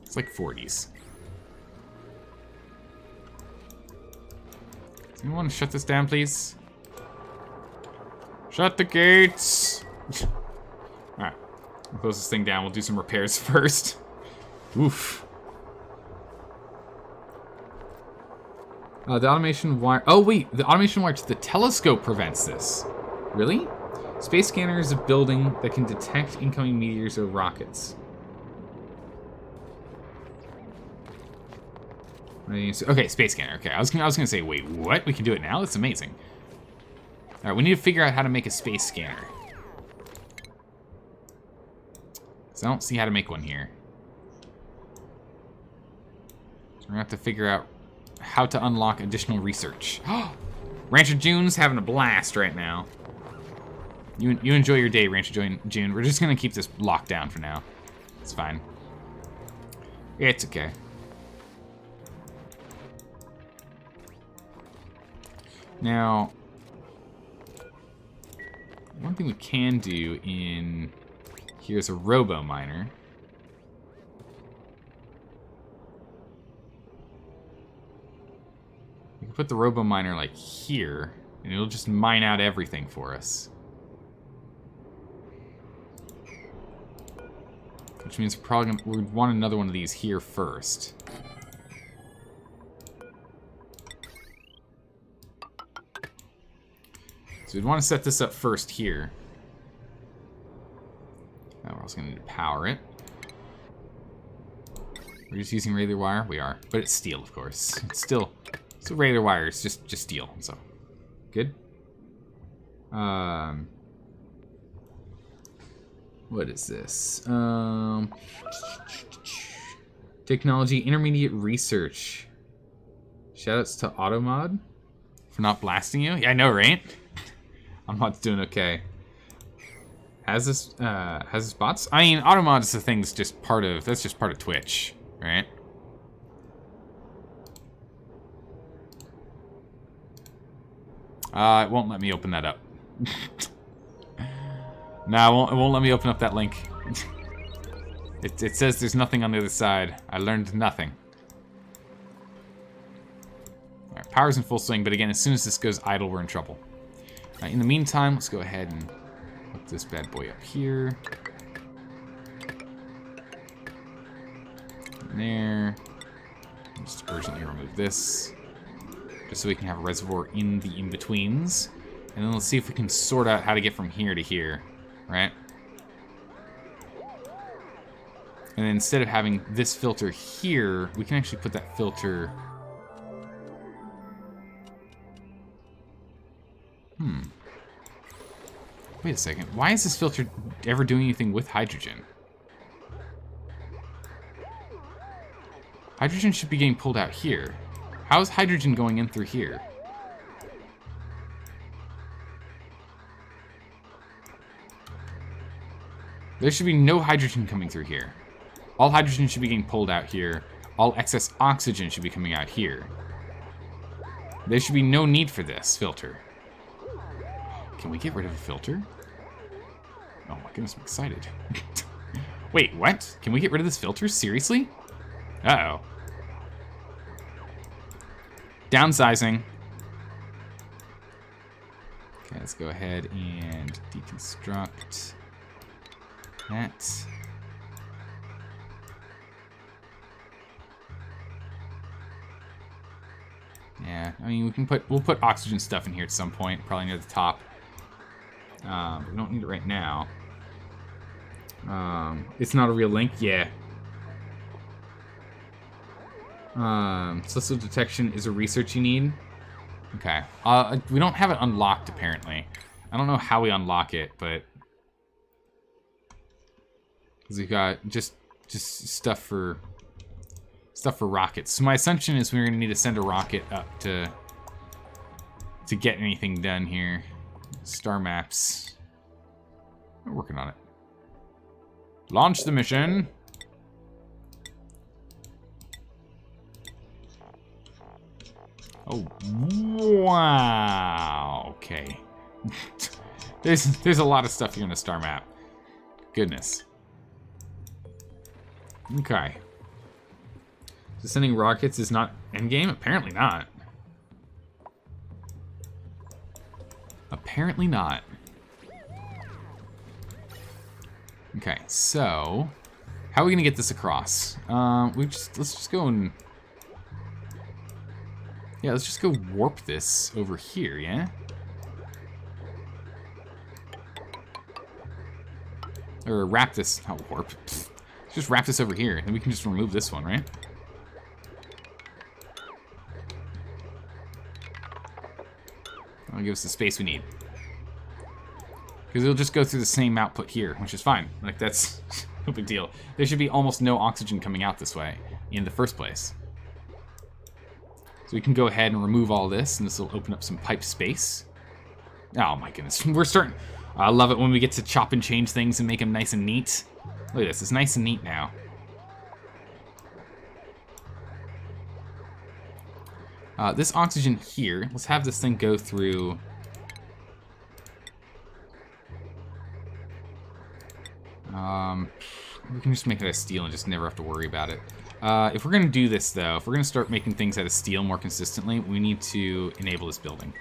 It's like 40s. Does anyone want to shut this down, please? Shut the gates! Alright. We'll close this thing down. We'll do some repairs first. Oof. The automation wire... Oh, wait. The automation wire to the telescope prevents this. Really? Space scanner is a building that can detect incoming meteors or rockets. Okay, space scanner. Okay, I was gonna say, wait, what? We can do it now? That's amazing. All right, we need to figure out how to make a space scanner. So I don't see how to make one here. So we're gonna have to figure out how to unlock additional research. Rancher June's having a blast right now. You enjoy your day, Rancher June. We're just gonna keep this locked down for now. It's fine. It's okay. Now, one thing we can do in here's a robo miner. We can put the robo miner like here, and it'll just mine out everything for us. Which means we'd want another one of these here first. So we'd want to set this up first here. Now we're also going to need to power it. We're just using regular wire? We are. But it's steel, of course. It's still regular wire. It's just steel. So, good. What is this? Technology Intermediate Research. Shoutouts to Automod for not blasting you. Yeah, I know, right? Automod's doing okay. Has this bots? I mean, Automod is the thing that's just part of Twitch, right? It won't let me open that up. No, it won't let me open up that link. It says there's nothing on the other side. I learned nothing. Alright, power's in full swing, but again, as soon as this goes idle, we're in trouble. Alright, in the meantime, let's go ahead and put this bad boy up here. And there. Just urgently remove this. Just so we can have a reservoir in the in-betweens. And then let's see if we can sort out how to get from here to here. Right? And then instead of having this filter here, we can actually put that filter... Wait a second. Why is this filter ever doing anything with hydrogen? Hydrogen should be getting pulled out here. How is hydrogen going in through here? There should be no hydrogen coming through here. All hydrogen should be getting pulled out here. All excess oxygen should be coming out here. There should be no need for this filter. Can we get rid of the filter? Oh my goodness, I'm excited. Wait, what? Can we get rid of this filter? Seriously? Uh-oh. Downsizing. Okay, let's go ahead and deconstruct that. Yeah, I mean, we'll put oxygen stuff in here at some point, probably near the top. We don't need it right now. It's not a real link, yeah. Celestial detection is a research you need. Okay. We don't have it unlocked apparently. I don't know how we unlock it, but because we've got just stuff for rockets. So my assumption is we're gonna need to send a rocket up to get anything done here. Star maps. We're working on it. Launch the mission. Oh, wow. Okay. There's a lot of stuff here in the star map. Goodness. Okay. So sending rockets is not endgame? Apparently not. Apparently not. Okay, so how are we gonna get this across? Let's just go and Yeah, let's just go warp this over here, yeah? Or wrap this, not warp. Pfft. Just wrap this over here, and we can just remove this one, right? That'll give us the space we need. Because it'll just go through the same output here, which is fine. Like, that's no big deal. There should be almost no oxygen coming out this way in the first place. So we can go ahead and remove all this, and this will open up some pipe space. Oh my goodness, we're starting. I love it when we get to chop and change things and make them nice and neat. Look at this, it's nice and neat now. This oxygen here, let's have this thing go through. We can just make it out of steel and just never have to worry about it. If we're gonna do this though, if we're gonna start making things out of steel more consistently, we need to enable this building.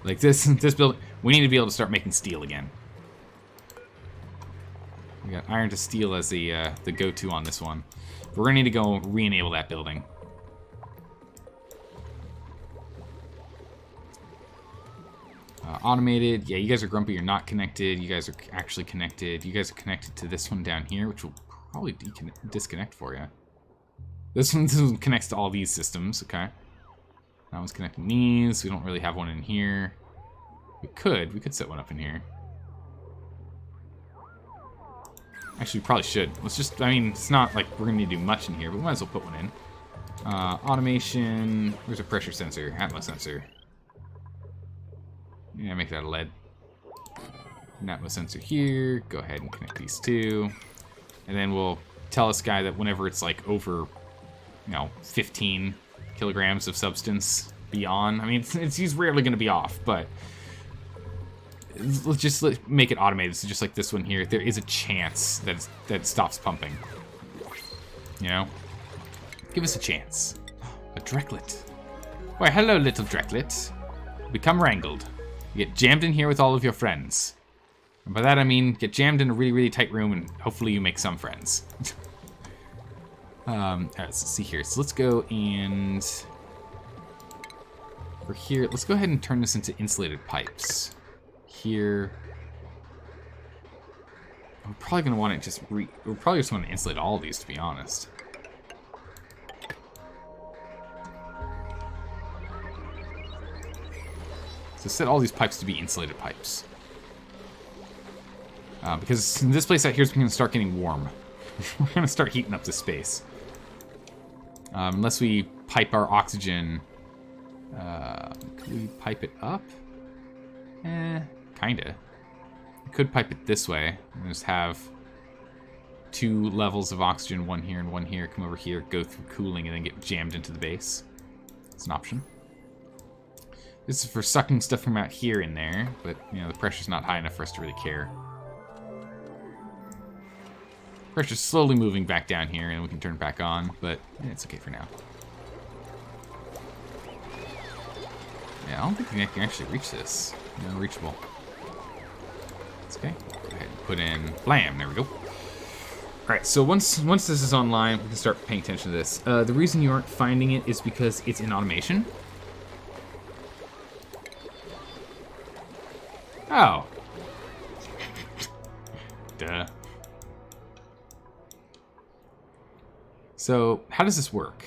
Like this building, we need to be able to start making steel again. We got iron to steel as the go-to on this one. But we're gonna need to go re-enable that building. Automated, yeah, you guys are grumpy, you're not connected. You guys are actually connected. You guys are connected to this one down here, which will probably disconnect for you. This one connects to all these systems, okay. That one's connecting these. We don't really have one in here. We could set one up in here. Actually, we probably should. Let's just, I mean, it's not like we're gonna need to do much in here, but we might as well put one in. Automation, where's a pressure sensor? Atmos sensor. Yeah, make that a lead. An atmos sensor here. Go ahead and connect these two. And then we'll tell this guy that whenever it's like over, 15 kilograms of substance beyond. I mean, he's rarely going to be off, but let's make it automated. So just like this one here, there is a chance that it stops pumping. Give us a chance. A Drecklet. Why, hello, little Drecklet. Become wrangled. You get jammed in here with all of your friends. And by that I mean get jammed in a really, really tight room and hopefully you make some friends. Alright, let's see here. So let's go and for here, let's go ahead and turn this into insulated pipes. Here. We're probably gonna want to we're probably just want to insulate all of these, to be honest. So set all these pipes to be insulated pipes. Because this place out here is going to start getting warm. We're going to start heating up this space. Unless we pipe our oxygen. Could we pipe it up? Kinda. We could pipe it this way. And just have 2 levels of oxygen, one here and one here. Come over here, go through cooling, and then get jammed into the base. It's an option. This is for sucking stuff from out here in there, but, the pressure's not high enough for us to really care. Pressure's slowly moving back down here, and we can turn it back on, but it's okay for now. Yeah, I don't think we can actually reach this. Unreachable. It's okay. Go ahead and put in... Blam! There we go. Alright, so once this is online, we can start paying attention to this. The reason you aren't finding it is because it's in automation. Oh. Duh. So, how does this work?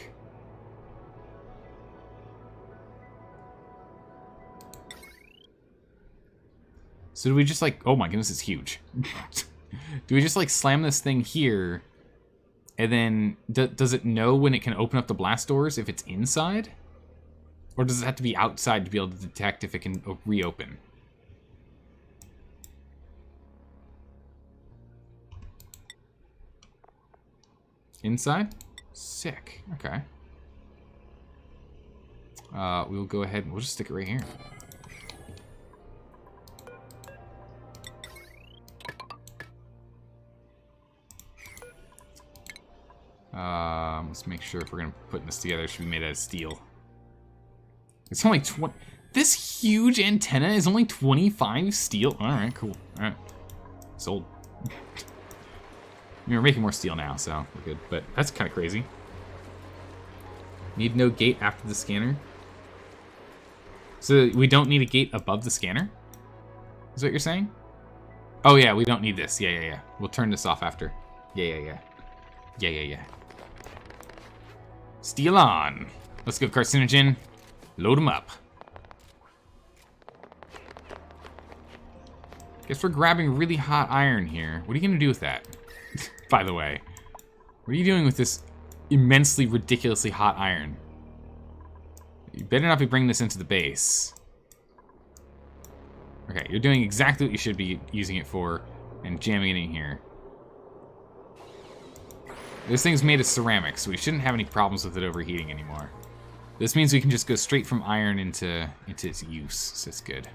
So do we just oh my goodness, it's huge. Do we just slam this thing here, and then does it know when it can open up the blast doors if it's inside? Or does it have to be outside to be able to detect if it can reopen? Inside? Sick. Okay. We'll go ahead and we'll just stick it right here. Let's make sure if we're gonna put this together, it should be made out of steel. It's only 20. This huge antenna is only 25 steel. All right, cool. All right, sold. I mean, we're making more steel now, so we're good. But that's kind of crazy. Need no gate after the scanner. So we don't need a gate above the scanner? Is what you're saying? Oh yeah, we don't need this. Yeah. We'll turn this off after. Yeah. Steel on. Let's go, carcinogen. Load them up. Guess we're grabbing really hot iron here. What are you gonna do with that? By the way. What are you doing with this immensely, ridiculously hot iron? You better not be bringing this into the base. Okay, you're doing exactly what you should be using it for and jamming it in here. This thing's made of ceramic, so we shouldn't have any problems with it overheating anymore. This means we can just go straight from iron into its use, so it's good.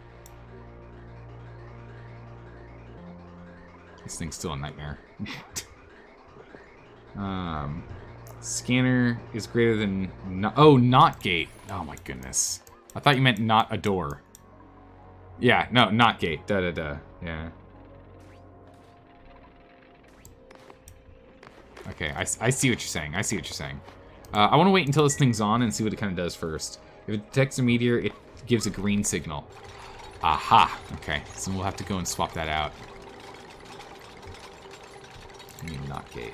This thing's still a nightmare. Scanner is greater than... not gate. Oh my goodness. I thought you meant not a door. Yeah, no, not gate. Yeah. Okay, I see what you're saying. I want to wait until this thing's on and see what it kind of does first. If it detects a meteor, it gives a green signal. Aha. Okay, so we'll have to go and swap that out. I mean, not gate.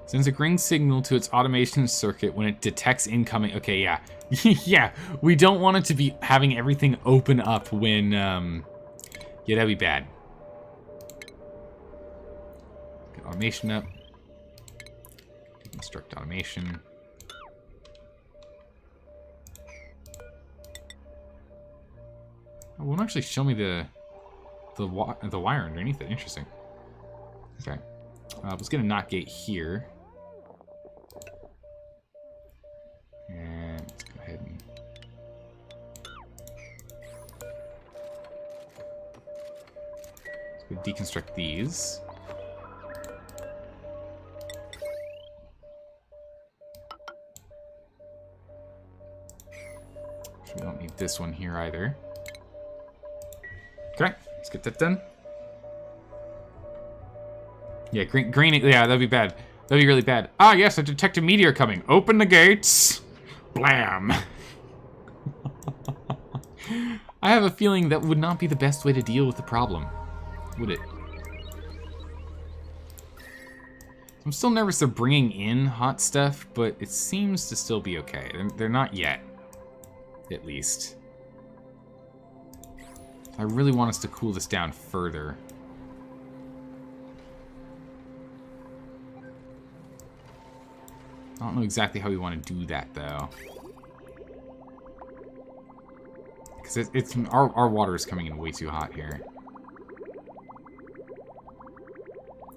Sends a green signal to its automation circuit when it detects incoming... Okay, yeah. Yeah, we don't want it to be having everything open up when... Yeah, that'd be bad. Get automation up. Deconstruct automation. Oh, it won't actually show me the wire underneath it. Interesting. Okay. Let's get a not gate here. And let's go ahead and... Let's go deconstruct these. We don't need this one here either. Okay, let's get that done. Yeah, green, yeah, that'd be bad. That'd be really bad. Ah, yes, I detect a meteor coming. Open the gates. Blam. I have a feeling that would not be the best way to deal with the problem, would it? I'm still nervous they're bringing in hot stuff, but it seems to still be okay. They're not yet, at least. I really want us to cool this down further. I don't know exactly how we want to do that, though. Because our water is coming in way too hot here.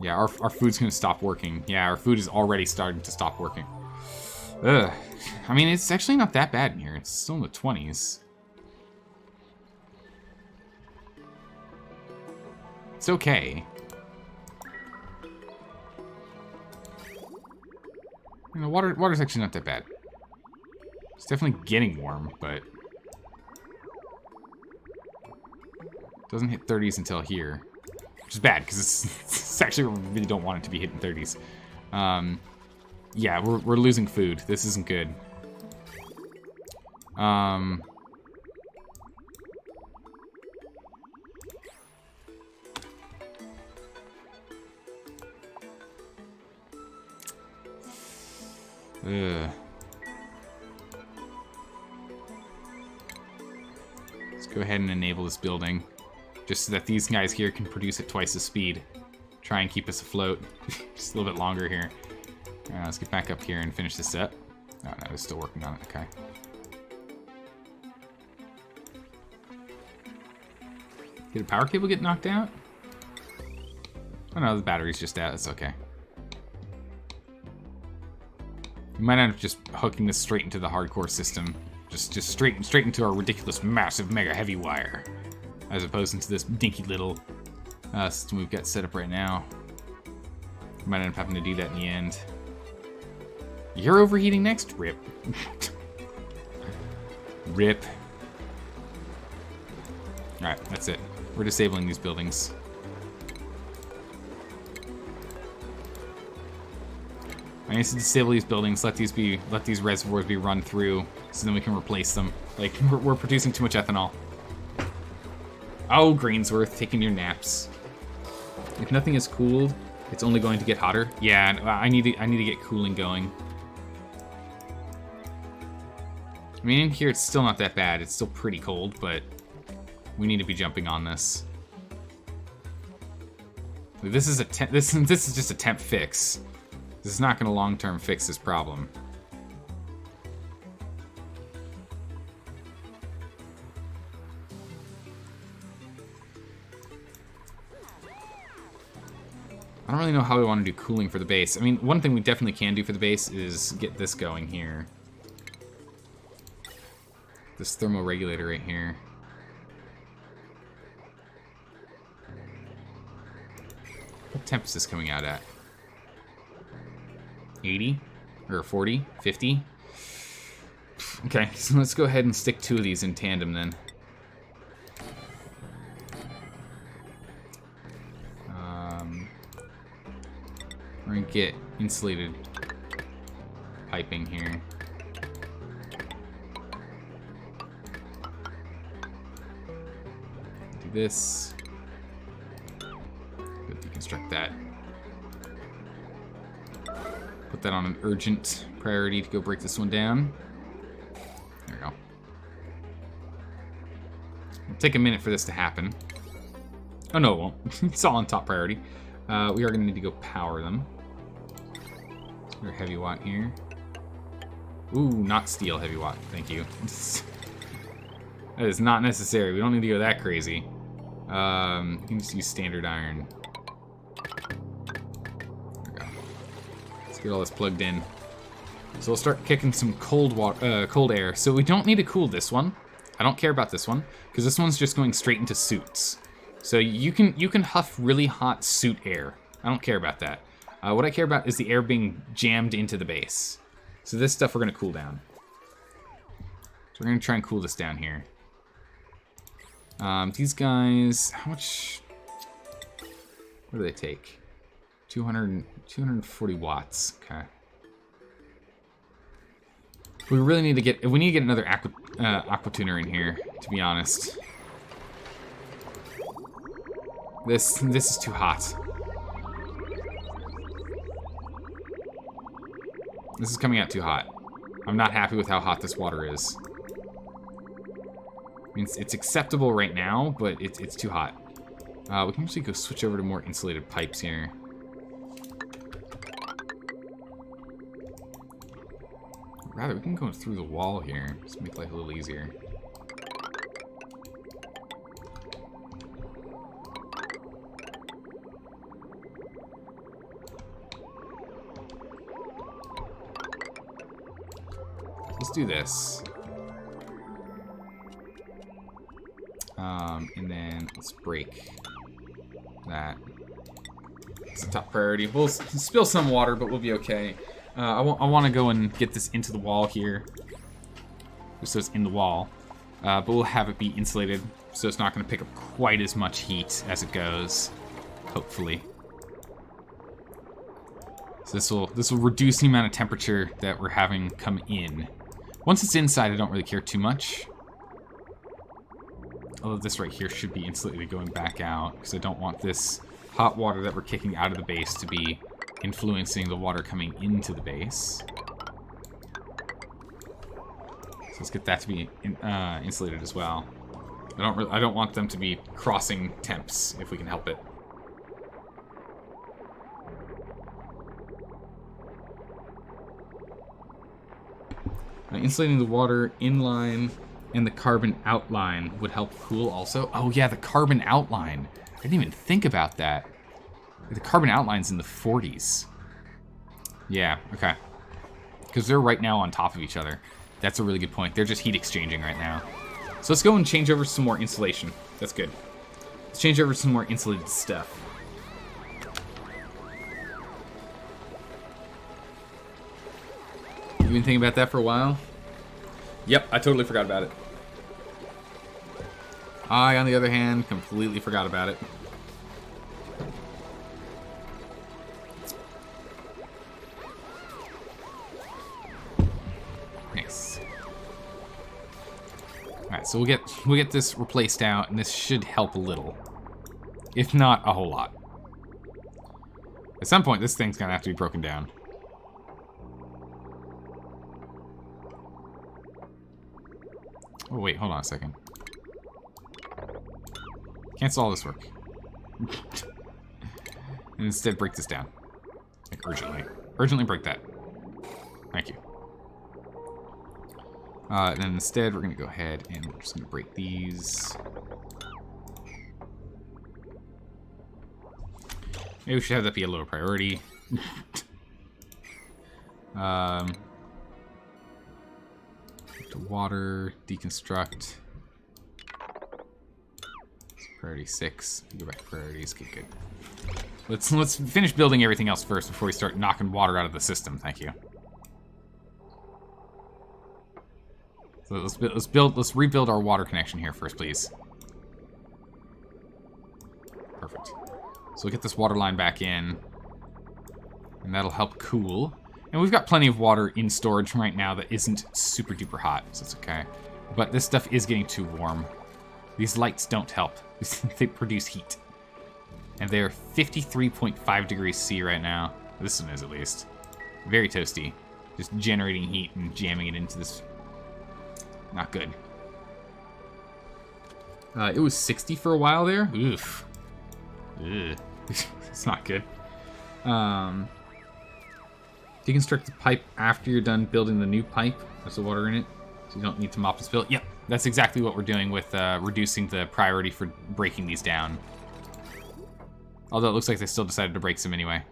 Yeah, our food's going to stop working. Yeah, our food is already starting to stop working. Ugh. I mean, it's actually not that bad in here. It's still in the 20s. It's okay. You know, water's actually not that bad. It's definitely getting warm, but it doesn't hit 30s until here, which is bad because it's actually we really don't want it to be hitting 30s. Yeah, we're losing food. This isn't good. Let's go ahead and enable this building, just so that these guys here can produce at twice the speed. Try and keep us afloat. Just a little bit longer here. Let's get back up here and finish this up. Oh, no, they're still working on it. Okay. Did a power cable get knocked out? Oh no, the battery's just out. That's okay. We might end up just hooking this straight into the hardcore system. Just straight into our ridiculous, massive, mega heavy wire. As opposed to this dinky little system we've got set up right now. We might end up having to do that in the end. You're overheating next? Rip. Rip. Alright, that's it. We're disabling these buildings. I need to disable these buildings, let these reservoirs be run through, so then we can replace them. Like, we're producing too much ethanol. Oh, Greensworth, taking your naps. If nothing is cooled, it's only going to get hotter. Yeah, I need to get cooling going. I mean, in here it's still not that bad. It's still pretty cold, but we need to be jumping on this. This is just a temp fix. This is not going to long-term fix this problem. I don't really know how we want to do cooling for the base. I mean, one thing we definitely can do for the base is get this going here. This thermoregulator right here. What temp is this coming out at? 80? Or 40? 50? Okay, so let's go ahead and stick 2 of these in tandem then. We're gonna get insulated piping here. Do this. Go deconstruct that. Put that on an urgent priority to go break this one down. There we go. It'll take a minute for this to happen. Oh no, it won't. It's all on top priority. We are going to need to go power them. Our heavy watt here. Ooh, not steel heavy watt. Thank you. That is not necessary. We don't need to go that crazy. You can just use standard iron. There we go. Let's get all this plugged in. So we'll start kicking some cold air. So we don't need to cool this one. I don't care about this one because this one's just going straight into suits. So you can huff really hot suit air. I don't care about that. What I care about is the air being jammed into the base. So this stuff we're going to cool down. So we're going to try and cool this down here. These guys, how much... What do they take? 240 watts. Okay. We really need to get... We need to get another aqua tuner in here, to be honest. This is too hot. This is coming out too hot. I'm not happy with how hot this water is. I mean, it's acceptable right now, but it's too hot. We can actually go switch over to more insulated pipes here. Rather, we can go through the wall here. Just make life a little easier. Let's do this. And then let's break that. It's a top priority. We'll spill some water, but we'll be okay. I want to go and get this into the wall here. Just so it's in the wall. But we'll have it be insulated, so it's not going to pick up quite as much heat as it goes. Hopefully. So this will reduce the amount of temperature that we're having come in. Once it's inside, I don't really care too much. Although this right here should be insulated going back out, because I don't want this hot water that we're kicking out of the base to be influencing the water coming into the base. So let's get that to be insulated as well. I don't want them to be crossing temps if we can help it. Insulating the water inline and the carbon outline would help cool also. Oh yeah, the carbon outline. I didn't even think about that. The carbon outline's in the 40s. Yeah, okay. Because they're right now on top of each other. That's a really good point. They're just heat exchanging right now. So let's go and change over some more insulation. That's good. Let's change over some more insulated stuff. You been thinking about that for a while? Yep, I totally forgot about it. I, on the other hand, completely forgot about it. so we'll get this replaced out, and this should help a little, if not a whole lot. At some point, this thing's gonna have to be broken down. Oh wait, hold on a second. Cancel all this work. And instead break this down. Like, urgently. Urgently break that. Thank you. And then instead, we're going to go ahead and we're just going to break these. Maybe we should have that be a low priority. To water, deconstruct. Priority 6. Go back to priorities. Okay, good. Let's finish building everything else first before we start knocking water out of the system. Thank you. So let's rebuild our water connection here first, please. Perfect. So we'll get this water line back in, and that'll help cool. And we've got plenty of water in storage right now that isn't super duper hot, so it's okay. But this stuff is getting too warm. These lights don't help. They produce heat. And they're 53.5 degrees C right now. This one is, at least. Very toasty. Just generating heat and jamming it into this. Not good. It was 60 for a while there. Oof. Ugh. It's not good. Deconstruct the pipe after you're done building the new pipe. There's the water in it, so you don't need to mop and spill. Yep, that's exactly what we're doing with reducing the priority for breaking these down. Although it looks like they still decided to break some anyway.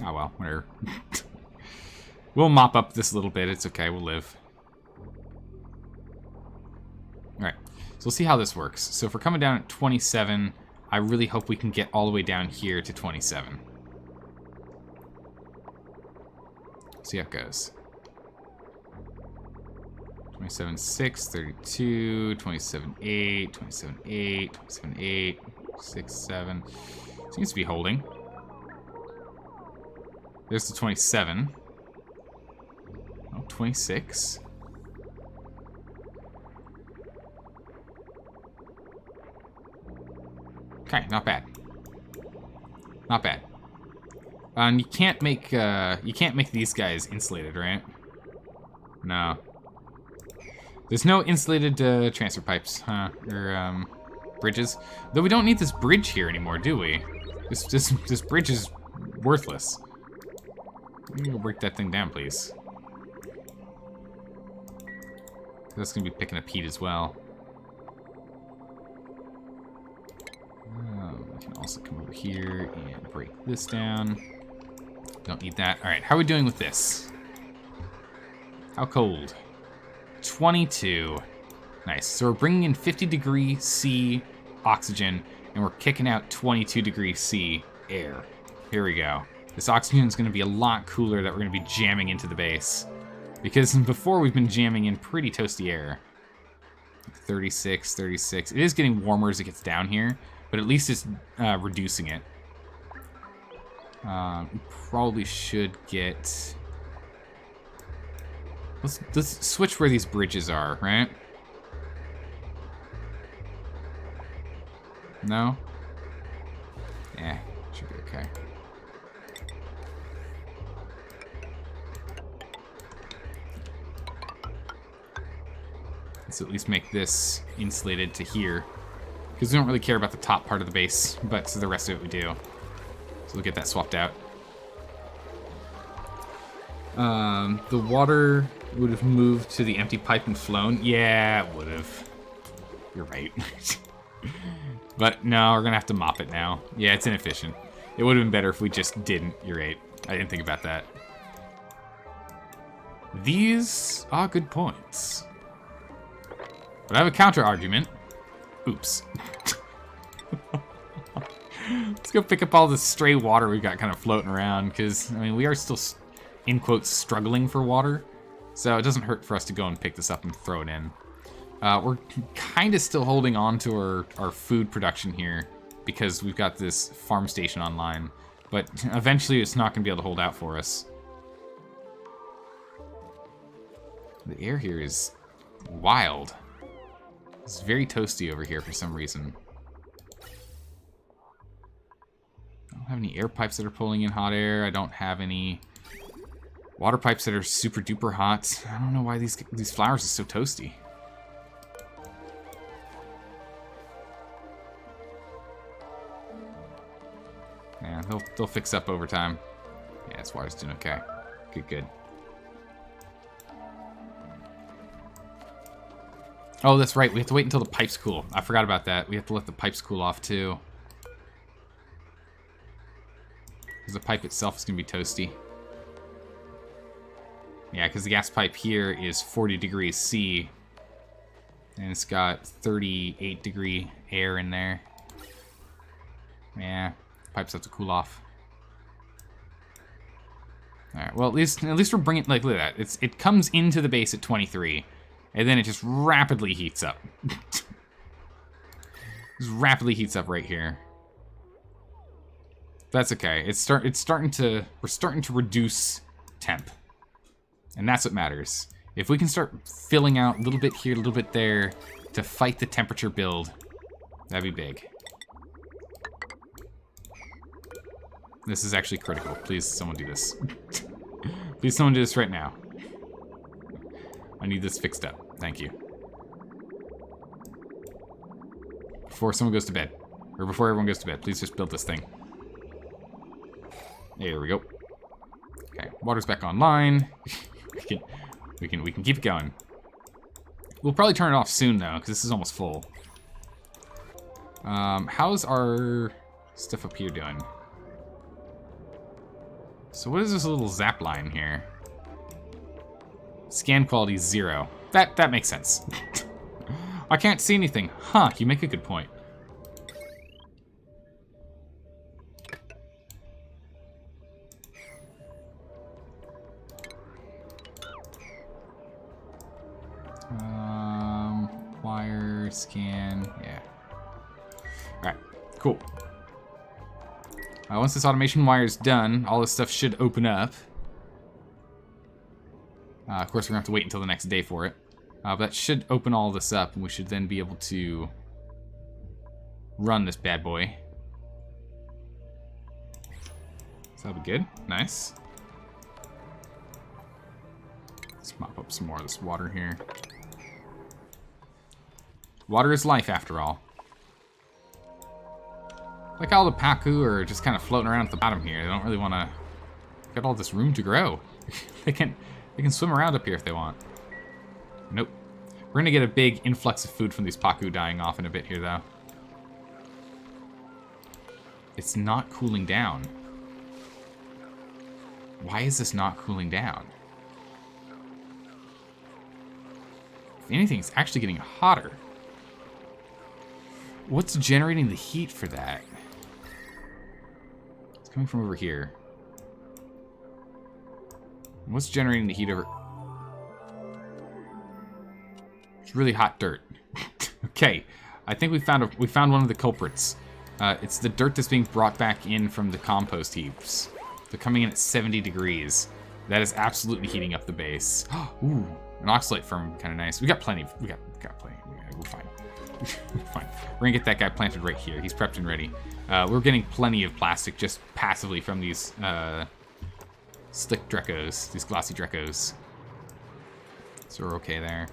Oh well, whatever. We'll mop up this a little bit. It's okay, we'll live. Alright, so we'll see how this works. So if we're coming down at 27, I really hope we can get all the way down here to 27. See how it goes. 27.6, 32, 27.8, 27.8, 27.8, 6, 7. Seems to be holding. There's the 27. Oh, 26. Okay, not bad. Not bad. And you can't make these guys insulated, right? No. There's no insulated transfer pipes, huh? Or bridges. Though we don't need this bridge here anymore, do we? This bridge is worthless. I'm gonna break that thing down, please. That's gonna be picking up heat as well. We can also come over here and break this down. Don't need that. All right, how are we doing with this? How cold? 22. Nice. So we're bringing in 50 degrees C oxygen, and we're kicking out 22 degrees C air. Here we go. This oxygen is going to be a lot cooler that we're going to be jamming into the base. Because before we've been jamming in pretty toasty air. 36, 36. It is getting warmer as it gets down here, but at least it's reducing it. We probably should get... Let's switch where these bridges are, right? No? Yeah, should be okay. Let's at least make this insulated to here. Because we don't really care about the top part of the base, but the rest of it we do. So we'll get that swapped out. The water would have moved to the empty pipe and flown. Yeah, it would have. You're right. But no, we're gonna have to mop it now. Yeah, it's inefficient. It would have been better if we just didn't. You're right. I didn't think about that. These are good points. But I have a counter argument. Oops. Let's go pick up all this stray water we've got kind of floating around, because, I mean, we are still, in quotes, struggling for water. So it doesn't hurt for us to go and pick this up and throw it in. We're kind of still holding on to our food production here, because we've got this farm station online. But eventually it's not going to be able to hold out for us. The air here is wild. It's very toasty over here for some reason. I don't have any air pipes that are pulling in hot air. I don't have any water pipes that are super duper hot. I don't know why these flowers are so toasty. Yeah, they'll fix up over time. Yeah, this water's doing okay. Good. Oh, that's right. We have to wait until the pipes cool. I forgot about that. We have to let the pipes cool off, too. Because the pipe itself is going to be toasty. Yeah, because the gas pipe here is 40 degrees C. And it's got 38 degree air in there. Yeah, the pipes have to cool off. Alright, well, at least we're bringing... Like, look at that. It comes into the base at 23. And then it just rapidly heats up. Just rapidly heats up right here. That's okay. We're starting to reduce temp. And that's what matters. If we can start filling out a little bit here, a little bit there to fight the temperature build, that'd be big. This is actually critical. Please, someone do this. Please, someone do this right now. I need this fixed up. Thank you. Before someone goes to bed. Or before everyone goes to bed, please just build this thing. There we go. Okay, water's back online. we can keep it going. We'll probably turn it off soon though, because this is almost full. How's our stuff up here doing? So what is this little zap line here? Scan quality is 0. That makes sense. I can't see anything. Huh, you make a good point. Wire, scan, yeah. Alright, cool. Once this automation wire is done, all this stuff should open up. Of course, we're going to have to wait until the next day for it. But that should open all this up, and we should then be able to run this bad boy. So that'll be good. Nice. Let's mop up some more of this water here. Water is life, after all. Like all the Paku are just kind of floating around at the bottom here. They don't really want to get all this room to grow. They can swim around up here if they want. Nope. We're going to get a big influx of food from these Paku dying off in a bit here, though. It's not cooling down. Why is this not cooling down? If anything, it's actually getting hotter. What's generating the heat for that? It's coming from over here. What's generating the heat over... It's really hot dirt. Okay, I think we found one of the culprits. It's the dirt that's being brought back in from the compost heaps. They're coming in at 70 degrees. That is absolutely heating up the base. Ooh, an oxalate farm, kind of nice. We got plenty. We got plenty. We're fine. We're fine. We're gonna get that guy planted right here. He's prepped and ready. We're getting plenty of plastic just passively from these slick Drecos, these glossy Drecos. So we're okay there.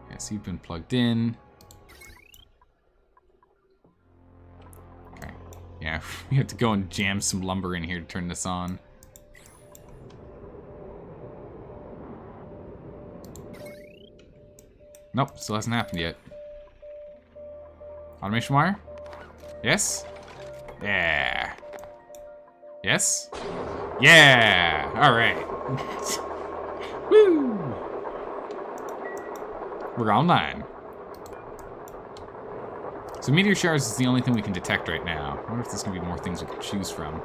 Okay, so you've been plugged in. Okay. Yeah, we have to go and jam some lumber in here to turn this on. Nope, still hasn't happened yet. Automation wire? Yes? Yeah. Yes? Yeah! Alright. Woo! We're online. So meteor showers is the only thing we can detect right now. I wonder if there's gonna be more things we can choose from.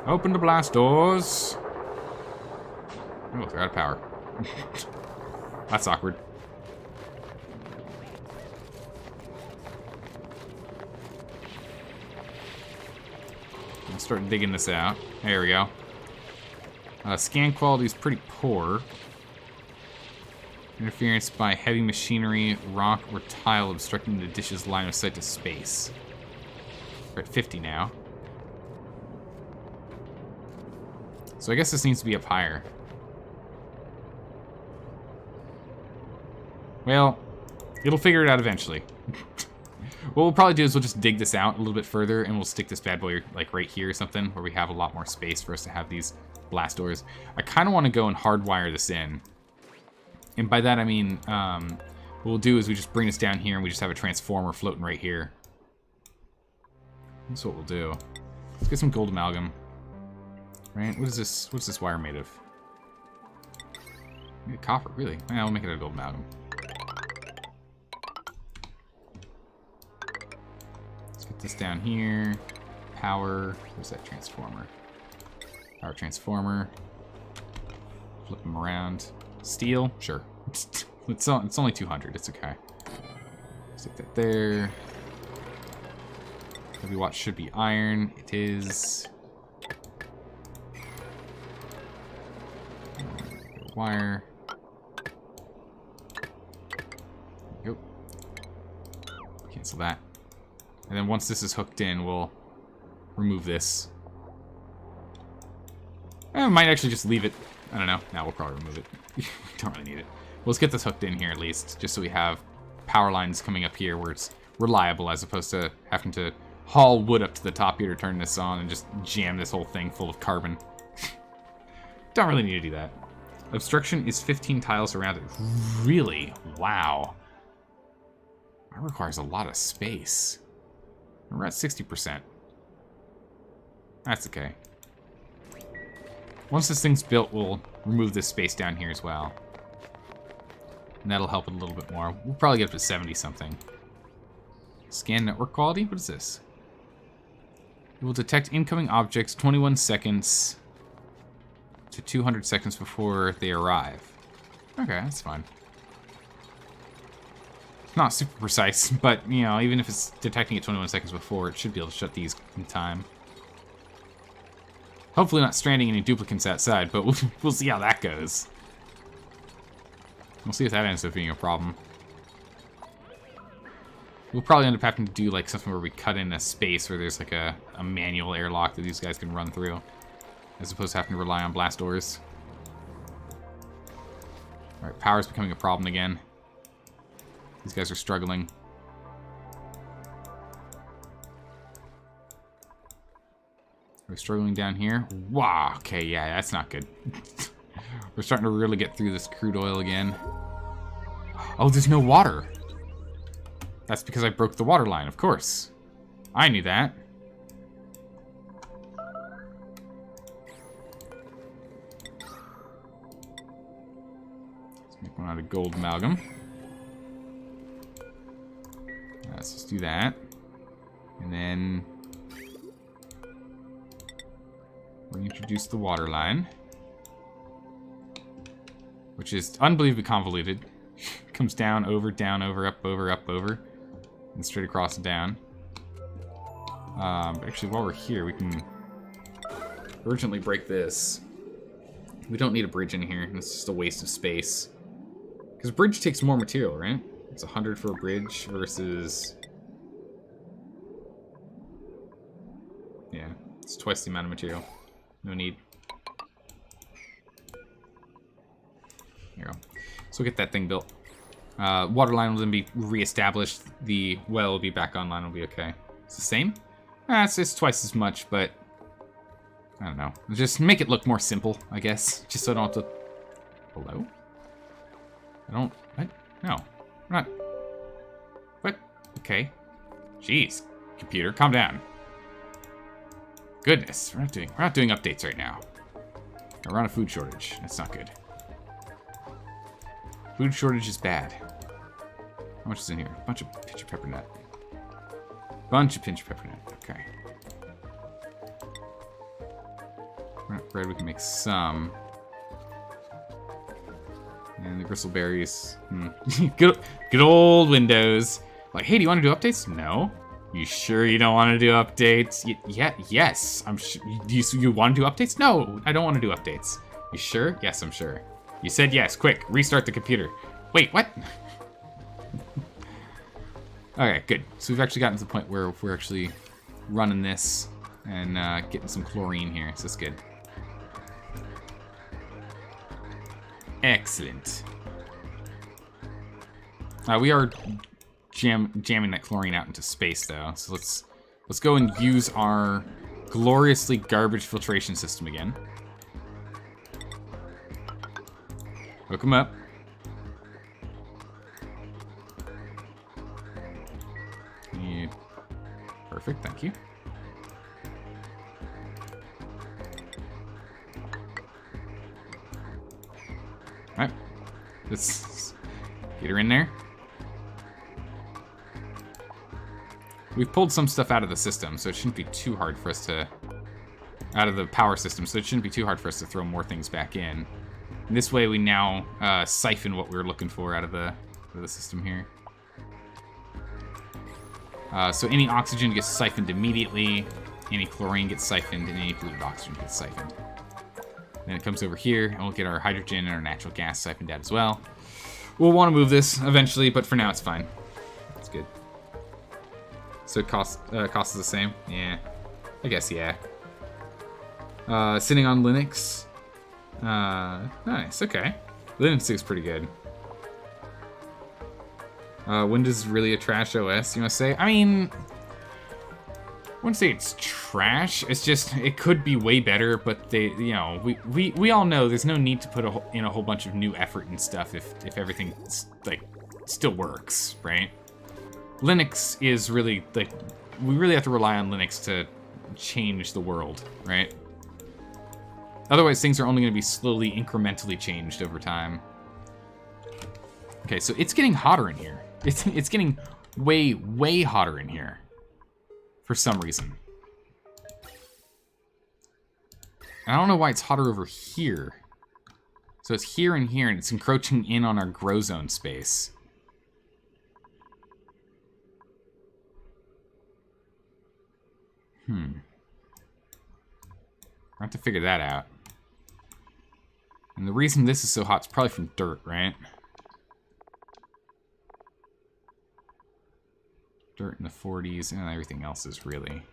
Open the blast doors. Oh, they're out of power. That's awkward. I'll start digging this out. There we go. Scan quality is pretty poor. Interference by heavy machinery, rock, or tile obstructing the dish's line of sight to space. We're at 50 now. So I guess this needs to be up higher. Well, it'll figure it out eventually. What we'll probably do is we'll just dig this out a little bit further, and we'll stick this bad boy like right here or something, where we have a lot more space for us to have these blast doors. I kind of want to go and hardwire this in. And by that I mean, what we'll do is we just bring this down here, and we just have a transformer floating right here. That's what we'll do. Let's get some gold amalgam. Right? What is this? What's this wire made of? Maybe copper, really? Yeah, we'll make it a gold amalgam. Let's get this down here. Power. Where's that transformer? Power transformer. Flip them around. Steel? Sure. It's only 200. It's okay. Stick that there. Heavy watch should be iron. It is. Wire. Yep. Cancel that. And then once this is hooked in, we'll remove this. I might actually just leave it. I don't know. Now we'll probably remove it. We don't really need it. Well, let's get this hooked in here at least, just so we have power lines coming up here where it's reliable, as opposed to having to haul wood up to the top here to turn this on and just jam this whole thing full of carbon. Don't really need to do that. Obstruction is 15 tiles around it. Really? Wow. That requires a lot of space. We're at 60%. That's okay. Once this thing's built, we'll remove this space down here as well. And that'll help it a little bit more. We'll probably get up to 70-something. Scan network quality? What is this? It will detect incoming objects 21 seconds to 200 seconds before they arrive. Okay, that's fine. Not super precise, but, you know, even if it's detecting it 21 seconds before, it should be able to shut these in time. Hopefully not stranding any duplicates outside, but we'll see how that goes. We'll see if that ends up being a problem. We'll probably end up having to do like something where we cut in a space where there's like a manual airlock that these guys can run through, as opposed to having to rely on blast doors. Alright, power's becoming a problem again. These guys are struggling. We're struggling down here. Wow, okay, yeah, that's not good. We're starting to really get through this crude oil again. Oh, there's no water. That's because I broke the water line, of course. I knew that. Let's make one out of gold amalgam. Let's just do that. And then reintroduce the water line, which is unbelievably convoluted. Comes down, over, up, over, and straight across and down. But actually, while we're here, we can urgently break this. We don't need a bridge in here. It's just a waste of space. Because a bridge takes more material, right? It's 100 for a bridge versus... yeah, it's twice the amount of material. No need. There you go. So we'll get that thing built. Water line will then be reestablished. The well will be back online. It'll be okay. It's the same? It's twice as much, but... I don't know. Just make it look more simple, I guess. Just so I don't have to... Hello? I don't... What? No. I'm not... What? Okay. Jeez. Computer, calm down. Goodness. We're not doing updates right now. We're on a food shortage. That's not good. Food shortage is bad. How much is in here? A bunch of pinch of pepper nut. Bunch of pinch of pepper nut. Okay. Bread, we can make some. And the gristleberries. Good old Windows. Like, hey, do you want to do updates? No. You sure you don't want to do updates? Yeah, yes. I'm sure. You want to do updates? No, I don't want to do updates. You sure? Yes, I'm sure. You said yes. Quick, restart the computer. Wait, what? Okay, good. So we've actually gotten to the point where we're actually running this and getting some chlorine here. So that's good. Excellent. We are jamming that chlorine out into space, though. So let's go and use our gloriously garbage filtration system again. Hook them up. Yeah. Perfect, thank you. Alright. Let's get her in there. We've pulled some stuff out of the system, so it shouldn't be too hard for us to... Out of the power system, so it shouldn't be too hard for us to throw more things back in. And this way we now siphon what we were looking for out of the system here. So any oxygen gets siphoned immediately, any chlorine gets siphoned, and any polluted oxygen gets siphoned. Then it comes over here, and we'll get our hydrogen and our natural gas siphoned out as well. We'll want to move this eventually, but for now it's fine. It's good. So cost is the same? Yeah. I guess, yeah. Sitting on Linux. Nice, okay. Linux is pretty good. Windows is really a trash OS, you want to say? I mean, I wouldn't say it's trash. It's just, it could be way better, but they, you know, we all know there's no need to put in a whole bunch of new effort and stuff if everything, like, still works, right? Linux is really, like, we really have to rely on Linux to change the world, right? Otherwise, things are only going to be slowly, incrementally changed over time. Okay, so it's getting hotter in here. It's getting way, way hotter in here. For some reason. I don't know why it's hotter over here. So it's here and here, and it's encroaching in on our grow zone space. I have to figure that out. And the reason this is so hot is probably from dirt, right? Dirt in the 40s, and everything else is really...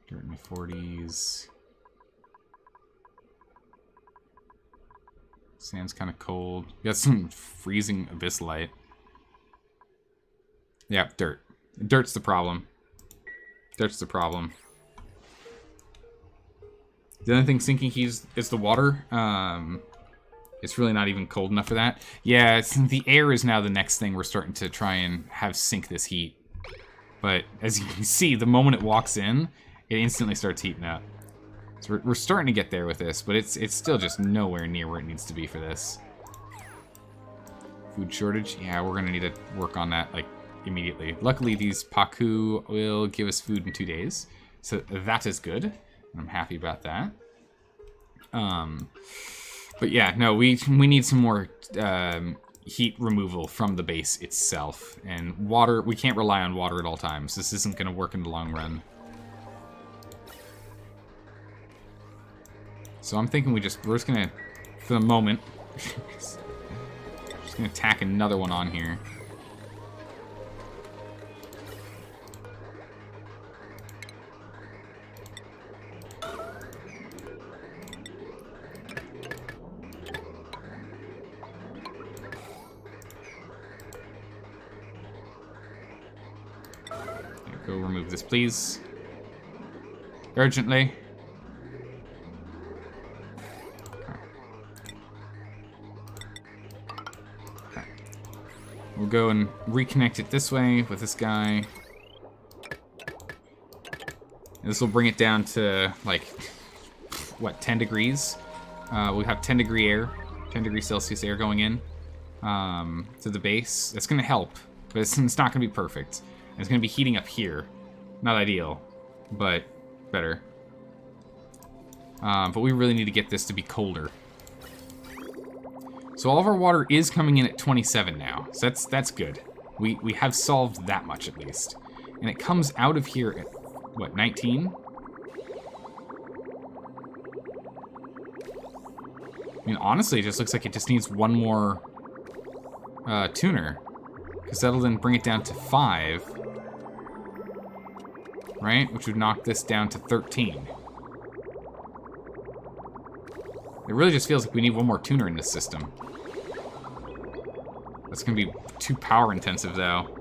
Dirt in the 40s. Sand's kind of cold. We got some freezing abyss light. Yeah, dirt. Dirt's the problem. Dirt's the problem. The only thing sinking is the water. It's really not even cold enough for that. Yeah, the air is now the next thing we're starting to try and have sink this heat. But as you can see, the moment it walks in, it instantly starts heating up. So we're starting to get there with this, but it's still just nowhere near where it needs to be for this. Food shortage? Yeah, we're gonna need to work on that, like, immediately. Luckily, these Paku will give us food in 2 days. So that is good. I'm happy about that. But yeah, no, we need some more heat removal from the base itself. And water, we can't rely on water at all times. This isn't going to work in the long run. So I'm thinking we're just going to, for the moment, just going to tack another one on here. Go remove this, please. Urgently. Okay. We'll go and reconnect it this way with this guy. This will bring it down to, like, what, 10 degrees? We have 10 degree air, 10 degrees Celsius air going in to the base. That's going to help, but it's not going to be perfect. It's going to be heating up here. Not ideal, but better. But we really need to get this to be colder. So all of our water is coming in at 27 now. So that's good. We have solved that much at least. And it comes out of here at, what, 19? mean, honestly, it just looks like it just needs one more tuner. Because that'll then bring it down to 5. Right? Which would knock this down to 13. It really just feels like we need one more tuner in this system. That's going to be too power intensive, though.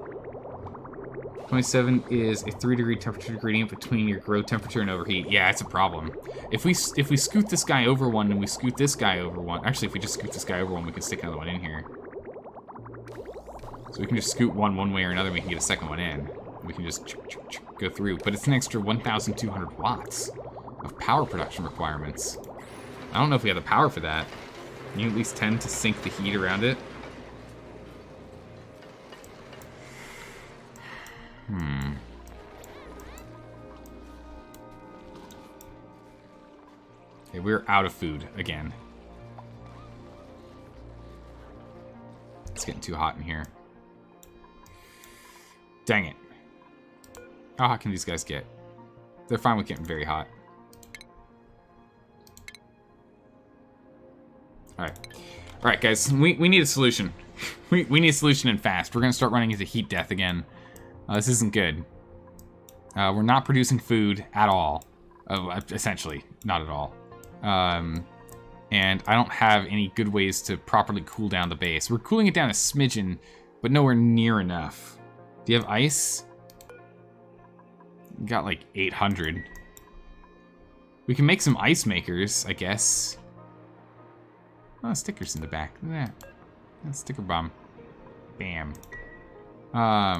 27 is a 3-degree temperature gradient between your grow temperature and overheat. Yeah, it's a problem. If we scoot this guy over one and we scoot this guy over one... Actually, if we just scoot this guy over one, we can stick another one in here. So we can just scoot one way or another, and we can get a second one in. We can just go through. But it's an extra 1,200 watts of power production requirements. I don't know if we have the power for that. Can you at least tend to sink the heat around it? Okay, we're out of food again. It's getting too hot in here. Dang it. How hot can these guys get? They're fine with getting very hot. Alright, guys. We need a solution. we need a solution and fast. We're going to start running into heat death again. This isn't good. We're not producing food at all. Essentially, not at all. And I don't have any good ways to properly cool down the base. We're cooling it down a smidgen, but nowhere near enough. Do you have ice? Got like 800. We can make some ice makers, I guess. Oh, stickers in the back. Look at that. That's sticker bomb. Bam. I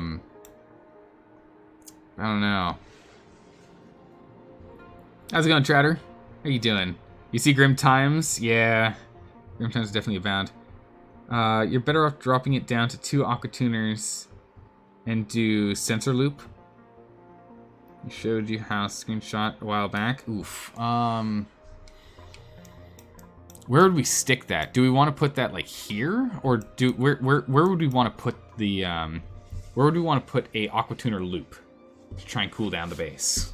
don't know. How's it going, Tratter? How you doing? You see Grim Times? Yeah. Grim Times definitely abound. You're better off dropping it down to 2 aqua tuners and do sensor loop. I showed you how screenshot a while back. Oof. Where would we stick that? Do we want to put that like here, or where would we want to put the where would we want to put a aqua tuner loop to try and cool down the base?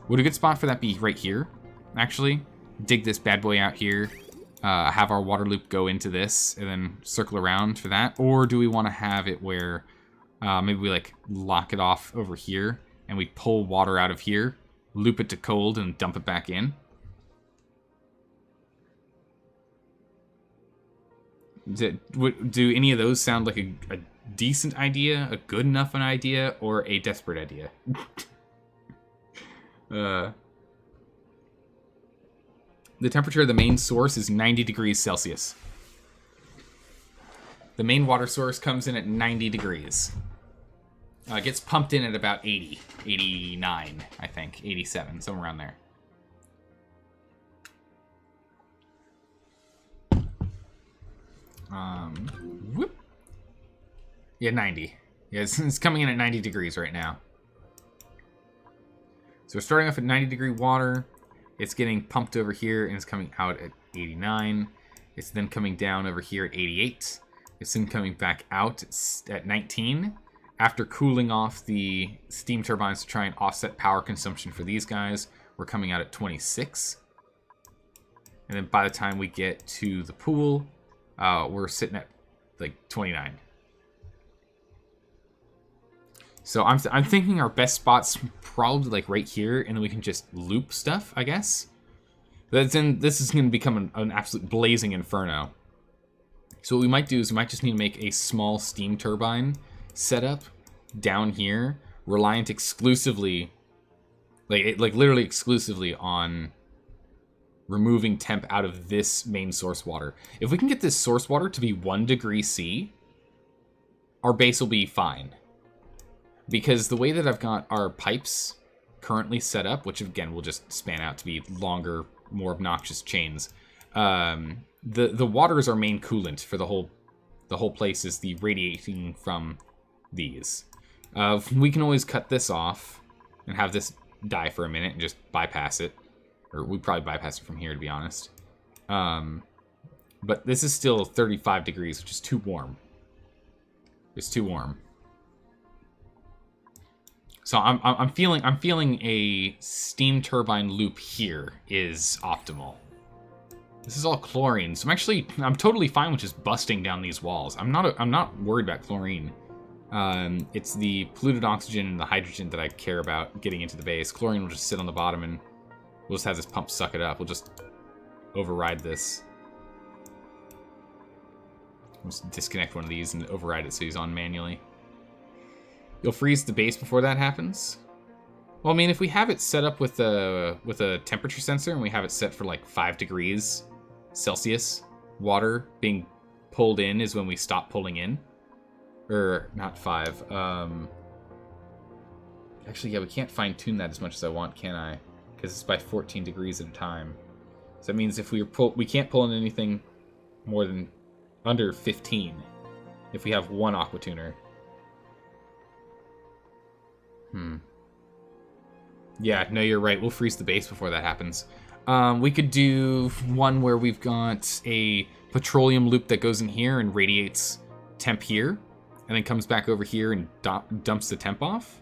Would a good spot for that be right here? Actually, dig this bad boy out here, have our water loop go into this, and then circle around for that, or do we want to have it where maybe we like lock it off over here and we pull water out of here, loop it to cold, and dump it back in? Do any of those sound like a decent idea, a good enough an idea, or a desperate idea? The temperature of the main source is 90 degrees Celsius. The main water source comes in at 90 degrees. It gets pumped in at about 80, 89, I think, 87, somewhere around there. Whoop. Yeah, 90. Yeah, it's coming in at 90 degrees right now. So we're starting off at 90 degree water. It's getting pumped over here, and it's coming out at 89. It's then coming down over here at 88. It's then coming back out at 19. After cooling off the steam turbines to try and offset power consumption for these guys, we're coming out at 26. And then by the time we get to the pool, we're sitting at like 29. So I'm thinking our best spot's probably like right here, and then we can just loop stuff, I guess. This is going to become an absolute blazing inferno. So what we might do is we might just need to make a small steam turbine setup down here, reliant exclusively, like literally exclusively on removing temp out of this main source water. If we can get this source water to be 1 degree C, our base will be fine. Because the way that I've got our pipes currently set up, which again will just span out to be longer, more obnoxious chains, the water is our main coolant for the whole place, is the radiating from these. We can always cut this off and have this die for a minute and just bypass it. Or we'd probably bypass it from here, to be honest. But this is still 35 degrees, which is too warm. It's too warm. So I'm feeling a steam turbine loop here is optimal. This is all chlorine, so I'm totally fine with just busting down these walls. I'm not worried about chlorine. It's the polluted oxygen and the hydrogen that I care about getting into the base. Chlorine will just sit on the bottom and we'll just have this pump suck it up. We'll just override this. We'll just disconnect one of these and override it so he's on manually. You'll freeze the base before that happens? Well, I mean, if we have it set up with a temperature sensor and we have it set for like 5 degrees Celsius, water being pulled in is when we stop pulling in. Or, not 5. Actually, yeah, we can't fine-tune that as much as I want, can I? Because it's by 14 degrees at a time. So that means if we can't pull in anything more than under 15 if we have one aqua tuner. Yeah, no, you're right. We'll freeze the base before that happens. We could do one where we've got a petroleum loop that goes in here and radiates temp here, and then comes back over here and dumps the temp off.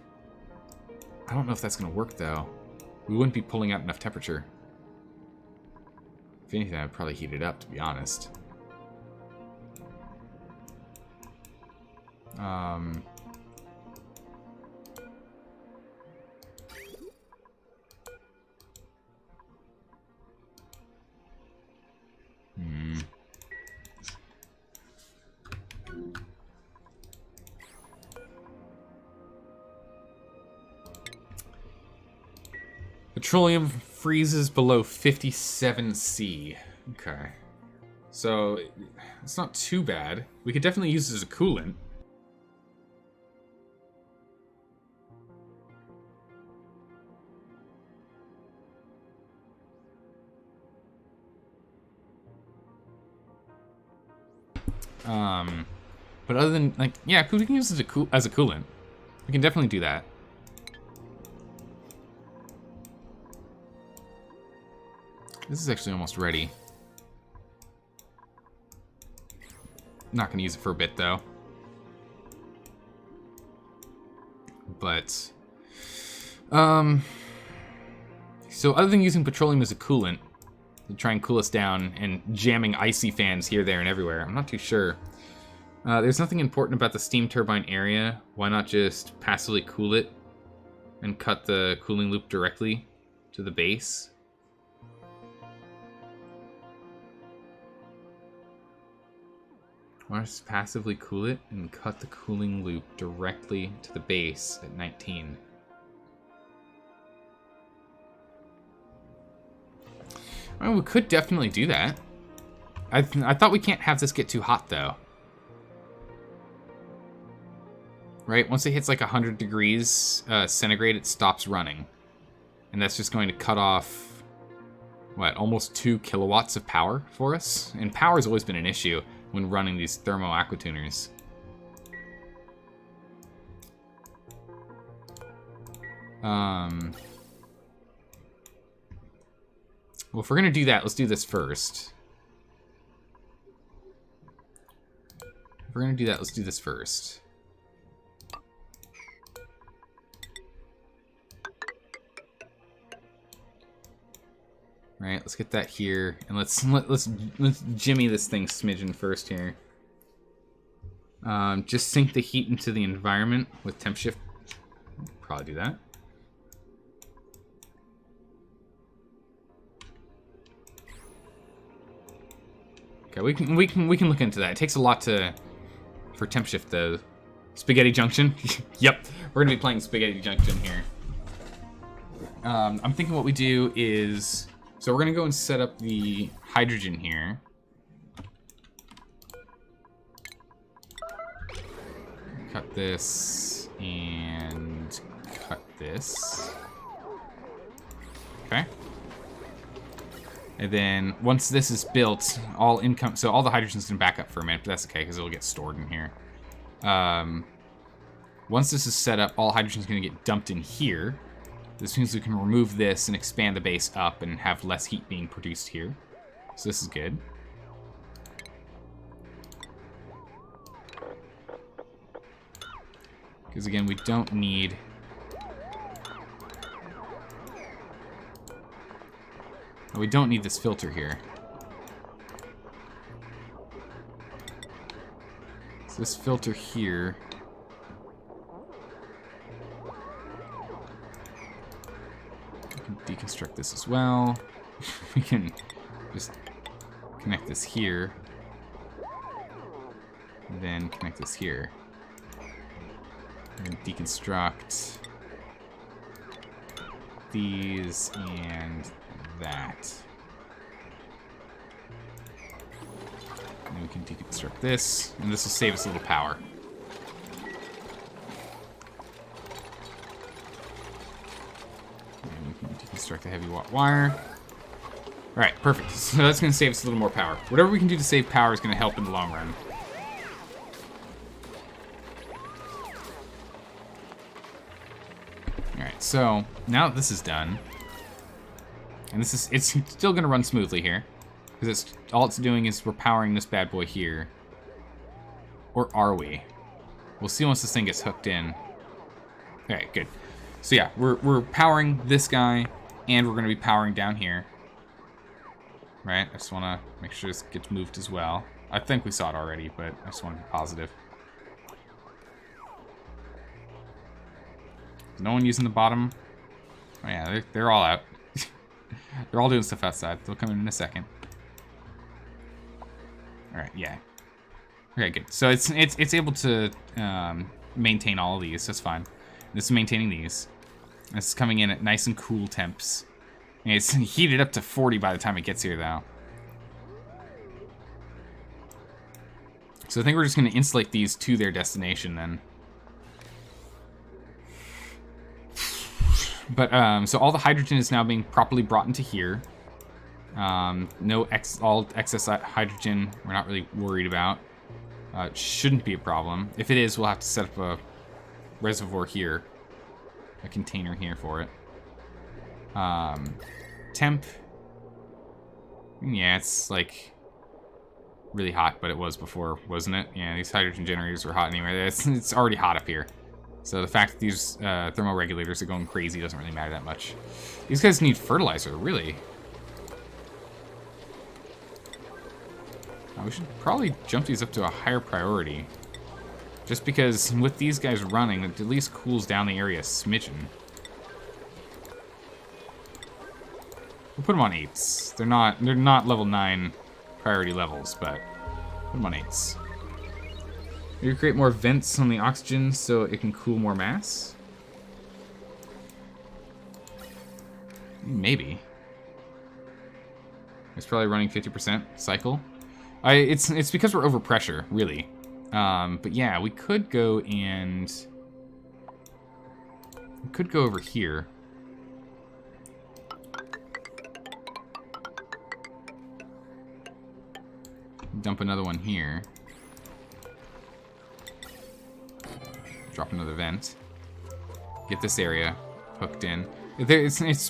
I don't know if that's going to work, though. We wouldn't be pulling out enough temperature. If anything, I'd probably heat it up, to be honest. Petroleum freezes below 57°C. Okay. So, it's not too bad. We could definitely use it as a coolant. But other than, like, yeah, we can use it as a coolant. We can definitely do that. This is actually almost ready. Not gonna use it for a bit, though. But, so other than using petroleum as a coolant to try and cool us down and jamming icy fans here, there, and everywhere, I'm not too sure. There's nothing important about the steam turbine area. Why not just passively cool it and cut the cooling loop directly to the base? Why not just passively cool it and cut the cooling loop directly to the base at 19? Well, we could definitely do that. I thought we can't have this get too hot, though. Right? Once it hits like 100 degrees centigrade, it stops running. And that's just going to cut off, what, almost 2 kilowatts of power for us? And power's always been an issue when running these thermo aquatuners. Well, if we're gonna do that, let's do this first. If we're gonna do that, let's do this first. Right, let's get that here, and let's jimmy this thing smidgen first here. Just sink the heat into the environment with temp shift. Probably do that. Okay, we can look into that. It takes a lot for temp shift though. Spaghetti Junction. Yep, we're gonna be playing Spaghetti Junction here. I'm thinking what we do is, so we're gonna go and set up the hydrogen here. Cut this and cut this. Okay. And then once this is built, all the hydrogen's gonna back up for a minute, but that's okay because it'll get stored in here. Once this is set up, all hydrogen's gonna get dumped in here. This means we can remove this and expand the base up and have less heat being produced here. So this is good. Because again, we don't need... We don't need this filter here. So this filter here. We can deconstruct this as well. We can just connect this here. And then connect this here. And deconstruct these and that. And then we can deconstruct this, and this will save us a little power. And we can deconstruct the heavy wire. Alright, perfect. So that's going to save us a little more power. Whatever we can do to save power is going to help in the long run. Alright, so now that this is done, and it's still going to run smoothly here, because all it's doing is we're powering this bad boy here. Or are we? We'll see once this thing gets hooked in. Alright, good. So yeah, we're powering this guy, and we're going to be powering down here. Right, I just want to make sure this gets moved as well. I think we saw it already, but I just want to be positive. No one using the bottom? Oh yeah, they're all out. They're all doing stuff outside. They'll come in a second. Alright, yeah. Okay, good. So it's able to maintain all of these. That's fine. This is maintaining these. This is coming in at nice and cool temps. And it's heated up to 40 by the time it gets here, though. So I think we're just going to insulate these to their destination, then. But, so all the hydrogen is now being properly brought into here. All excess hydrogen we're not really worried about. It shouldn't be a problem. If it is, we'll have to set up a reservoir here. A container here for it. Temp. Yeah, it's like really hot, but it was before, wasn't it? Yeah, these hydrogen generators were hot anyway. It's already hot up here. So the fact that these thermoregulators are going crazy doesn't really matter that much. These guys need fertilizer, really. We should probably jump these up to a higher priority. Just because with these guys running, it at least cools down the area a smidgen. We'll put them on 8s. They're not level 9 priority levels, but put them on 8s. Maybe create more vents on the oxygen so it can cool more mass? Maybe. It's probably running 50% cycle. It's because we're over pressure, really. But yeah, we could go and... We could go over here. Dump another one here. Drop another vent. Get this area hooked in.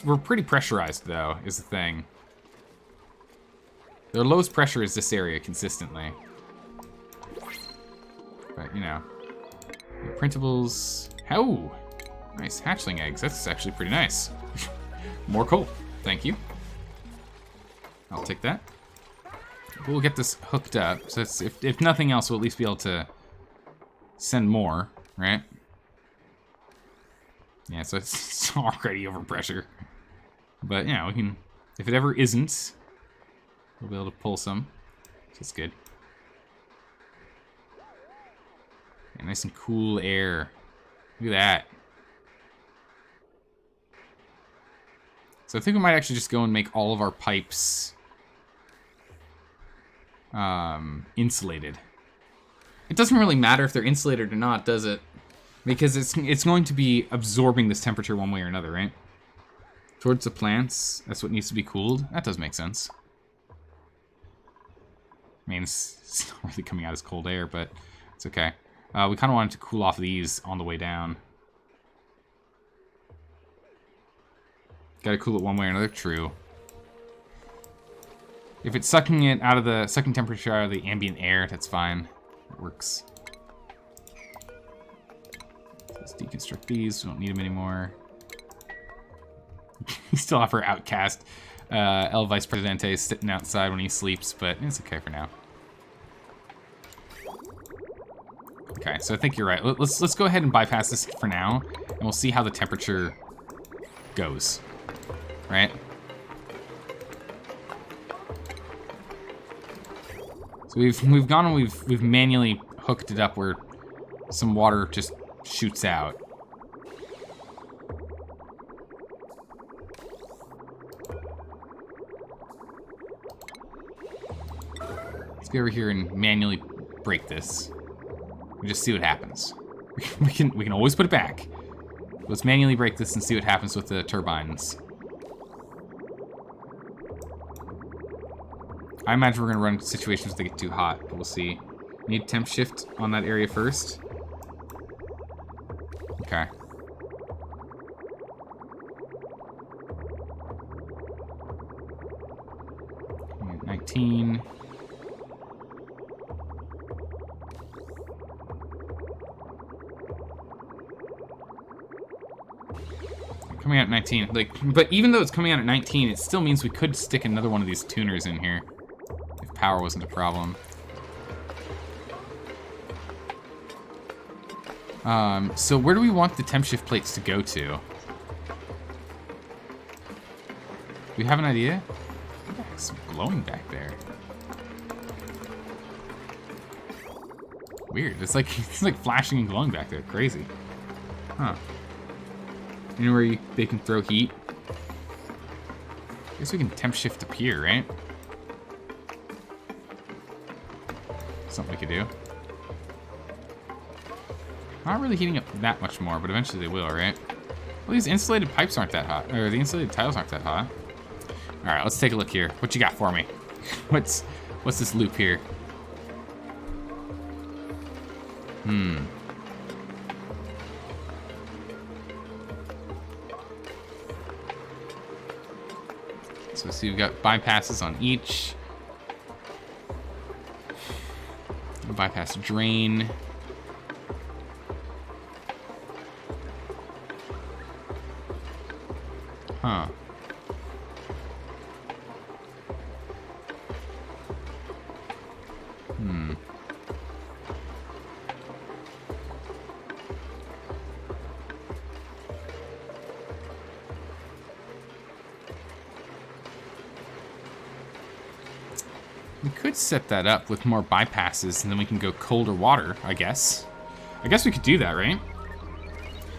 We're pretty pressurized, though, is the thing. Their lowest pressure is this area consistently. But, you know. Printables. Oh! Nice hatchling eggs. That's actually pretty nice. More coal. Thank you. I'll take that. We'll get this hooked up. So if nothing else, we'll at least be able to send more, right? Yeah, so it's already over pressure. But, yeah, we can... If it ever isn't, we'll be able to pull some. So it's good. Yeah, nice and cool air. Look at that. So I think we might actually just go and make all of our pipes insulated. It doesn't really matter if they're insulated or not, does it? Because it's going to be absorbing this temperature one way or another, right? Towards the plants, that's what needs to be cooled. That does make sense. I mean, it's not really coming out as cold air, but it's okay. We kind of wanted to cool off these on the way down. Gotta cool it one way or another, true. If it's sucking temperature out of the ambient air, that's fine. It works. Let's deconstruct these. We don't need them anymore. We still have our outcast El Vice Presidente sitting outside when he sleeps, but it's okay for now. Okay, so I think you're right. Let's go ahead and bypass this for now, and we'll see how the temperature goes. Right? So we've gone and we've manually hooked it up where some water just shoots out. Let's go over here and manually break this. And just see what happens. We can always put it back. Let's manually break this and see what happens with the turbines. I imagine we're gonna run into situations that get too hot, but we'll see. Need temp shift on that area first. Okay. 19. Coming out at 19. Like, but even though it's coming out at 19, it still means we could stick another one of these tuners in here if power wasn't a problem. So where do we want the temp shift plates to go to? Do we have an idea? It's glowing back there. Weird. It's like flashing and glowing back there. Crazy. Huh. Anywhere they can throw heat. I guess we can temp shift up here, right? Something we could do. Not really heating up that much more, but eventually they will, right? Well, these insulated pipes aren't that hot. Or the insulated tiles aren't that hot. Alright, let's take a look here. What you got for me? What's this loop here? So see, we've got bypasses on each. Bypass drain. Huh. We could set that up with more bypasses, and then we can go colder water, I guess. I guess we could do that, right?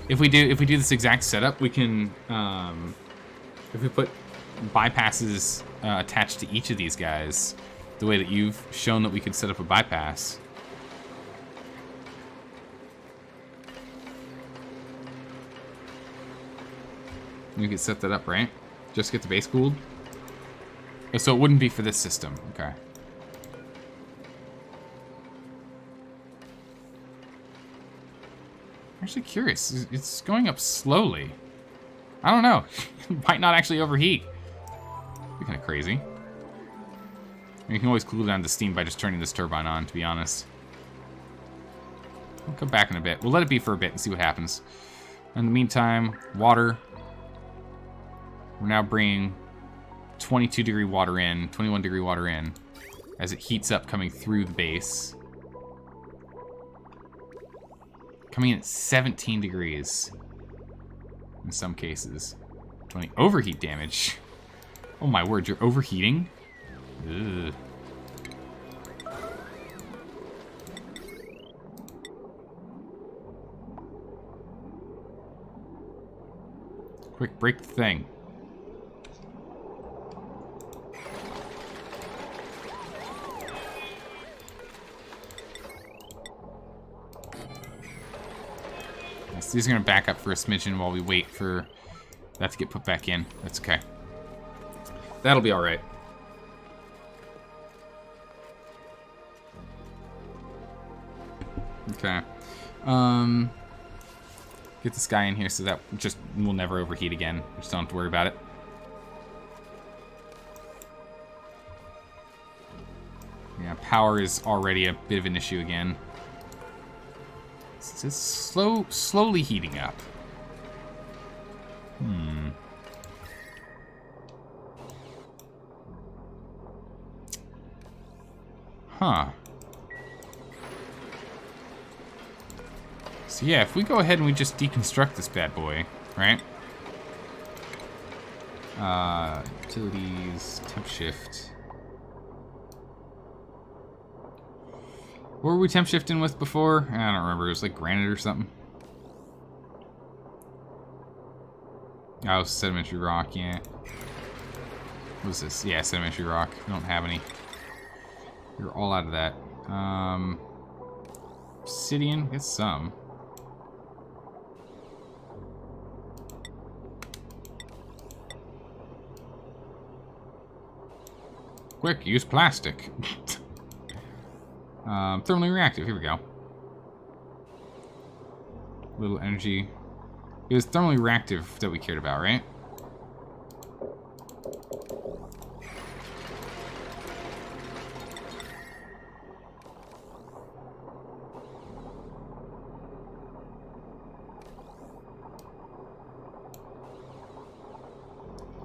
If we do this exact setup, we can, if we put bypasses attached to each of these guys, the way that you've shown that we could set up a bypass. We could set that up, right? Just get the base cooled. So it wouldn't be for this system, okay. I'm actually curious. It's going up slowly. I don't know. It might not actually overheat. It'd be kind of crazy. You can always cool down the steam by just turning this turbine on, to be honest. We'll come back in a bit. We'll let it be for a bit and see what happens. In the meantime, water. We're now bringing 22 degree water in, 21 degree water in, as it heats up coming through the base. Coming in at 17 degrees in some cases. 20 overheat damage. Oh my word, you're overheating? Ugh. Quick, break the thing. So these are going to back up for a smidgen while we wait for that to get put back in. That's okay. That'll be alright. Okay. Get this guy in here so that just will never overheat again. Just don't have to worry about it. Yeah, power is already a bit of an issue again. It's slowly heating up. Huh. So yeah, if we go ahead and we just deconstruct this bad boy, right? Utilities, temp shift. What were we temp shifting with before? I don't remember. It was like granite or something. Oh, sedimentary rock, yeah. What was this? Yeah, sedimentary rock. We don't have any. We're all out of that. Obsidian, get some. Quick, use plastic. Thermally reactive, here we go. Little energy. It was thermally reactive that we cared about, right?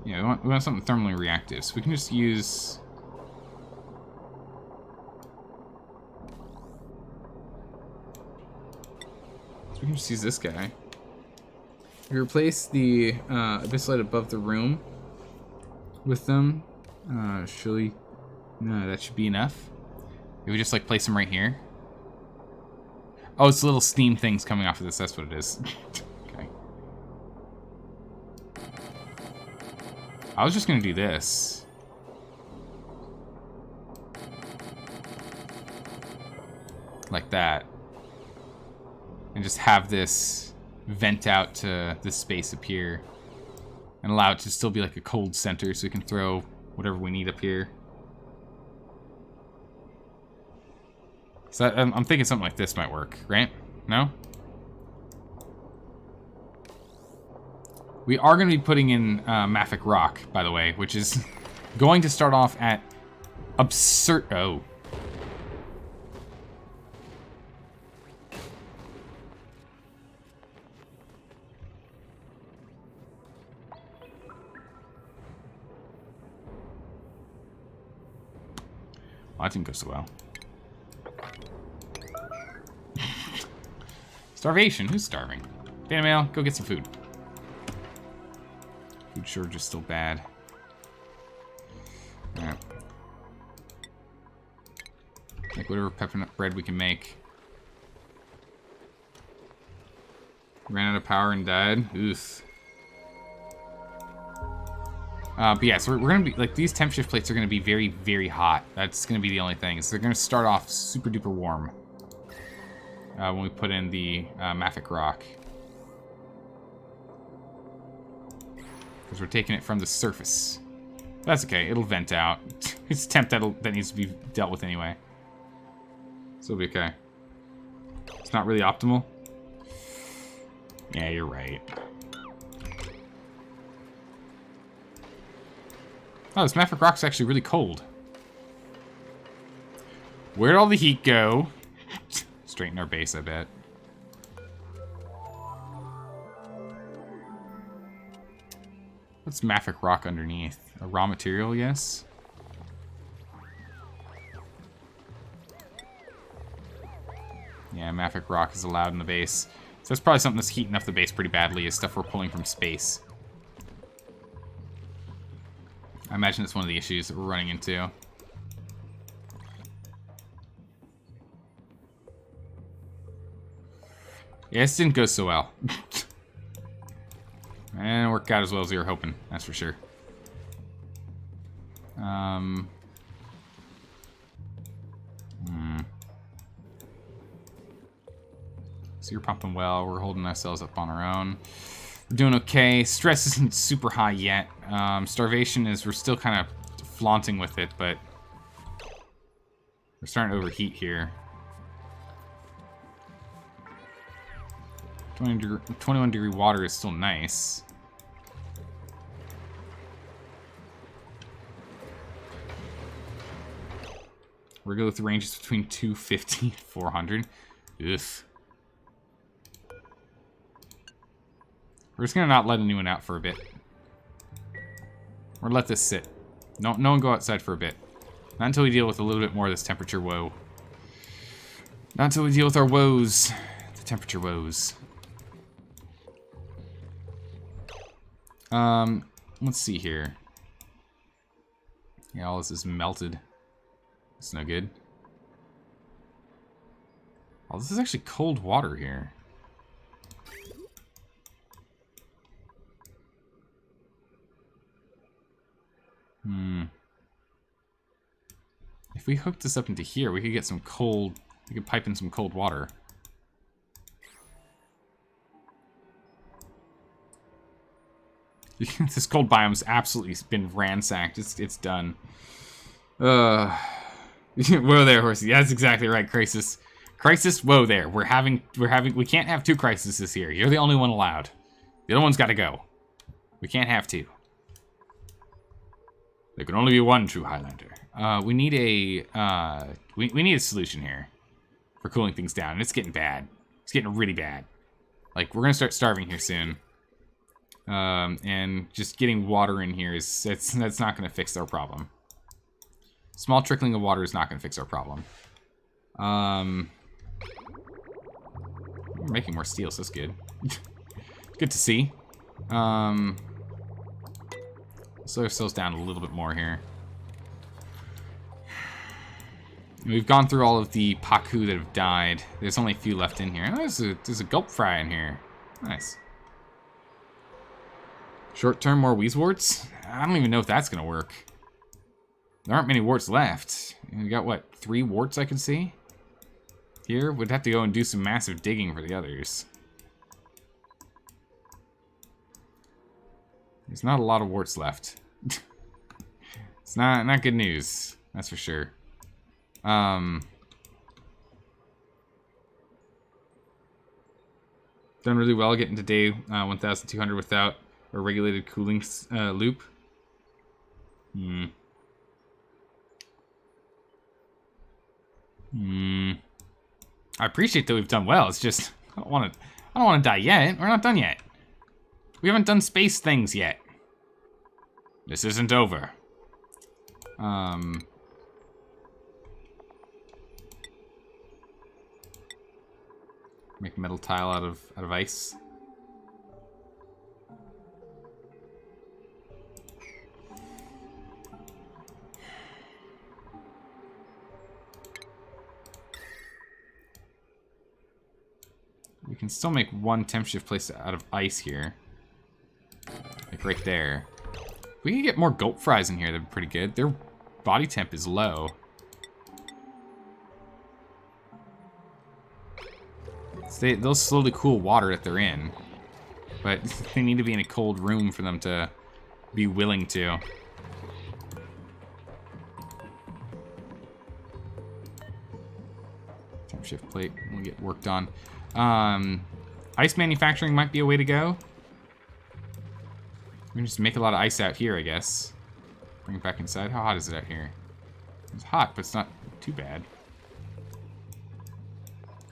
Yeah, we want something thermally reactive, so we can just use... So we can just use this guy. We replace the abyss light above the room with them. Surely, no, that should be enough. If we just like place them right here. Oh, it's little steam things coming off of this. That's what it is. Okay. I was just gonna do this. Like that. And just have this vent out to this space up here. And allow it to still be like a cold center so we can throw whatever we need up here. So I'm thinking something like this might work, right? No? We are going to be putting in mafic rock, by the way, which is going to start off at absurd... Oh. Well, that didn't go so well. Starvation? Who's starving? Mail, go get some food. Food shortage is still bad. Alright. Make whatever peppermint bread we can make. Ran out of power and died. Oof. But yeah, so we're gonna be, like, these temp shift plates are gonna be very, very hot. That's gonna be the only thing. So they're gonna start off super duper warm. When we put in the mafic rock. Because we're taking it from the surface. That's okay, it'll vent out. It's temp that needs to be dealt with anyway. So it'll be okay. It's not really optimal. Yeah, you're right. Oh, this mafic rock's actually really cold. Where'd all the heat go? Straighten our base, I bet. What's mafic rock underneath? A raw material, yes? Yeah, mafic rock is allowed in the base. So that's probably something that's heating up the base pretty badly, is stuff we're pulling from space. I imagine it's one of the issues that we're running into. Yeah, this didn't go so well. And it worked out as well as we were hoping, that's for sure. So you're pumping well, we're holding ourselves up on our own. We're doing okay. Stress isn't super high yet. Starvation is, we're still kind of flaunting with it, but we're starting to overheat here. 21 degree water is still nice. Regolith ranges between 250 and 400. Ugh. We're just gonna not let anyone out for a bit. Or let this sit. No one go outside for a bit. Not until we deal with a little bit more of this temperature woe. Not until we deal with our woes. The The temperature woes. Let's see here. Yeah, all this is melted. It's no good. Oh, this is actually cold water here. If we hook this up into here, we could get some cold... We could pipe in some cold water. This cold biome's absolutely been ransacked. It's done. Whoa there, horsey. That's exactly right, Crisis. Crisis, whoa there. We can't have two crises here. You're the only one allowed. The other one's got to go. We can't have two. There can only be one true Highlander. We need a we need a solution here for cooling things down. And it's getting bad. It's getting really bad. Like, we're gonna start starving here soon. And just getting water in here that's not gonna fix our problem. Small trickling of water is not gonna fix our problem. We're making more steel, so that's good. Good to see. Slow ourselves down a little bit more here. We've gone through all of the Paku that have died. There's only a few left in here. Oh, there's a gulp fry in here. Nice. Short term, more Wheezeworts? I don't even know if that's gonna work. There aren't many warts left. We got, what, 3 warts I can see? Here, we'd have to go and do some massive digging for the others. There's not a lot of warts left. It's not good news, that's for sure. Done really well getting to day 1,200 without a regulated cooling loop. I appreciate that we've done well. It's just I don't want to die yet. We're not done yet. We haven't done space things yet. This isn't over. Make metal tile out of ice. We can still make one temp shift place out of ice here. Like right there. If we can get more gulp fries in here, that'd be pretty good. Their body temp is low. They'll slowly cool water that they're in. But they need to be in a cold room for them to be willing to. Temp shift plate will get worked on. Ice manufacturing might be a way to go. We can just make a lot of ice out here, I guess. Bring it back inside. How hot is it out here? It's hot, but it's not too bad.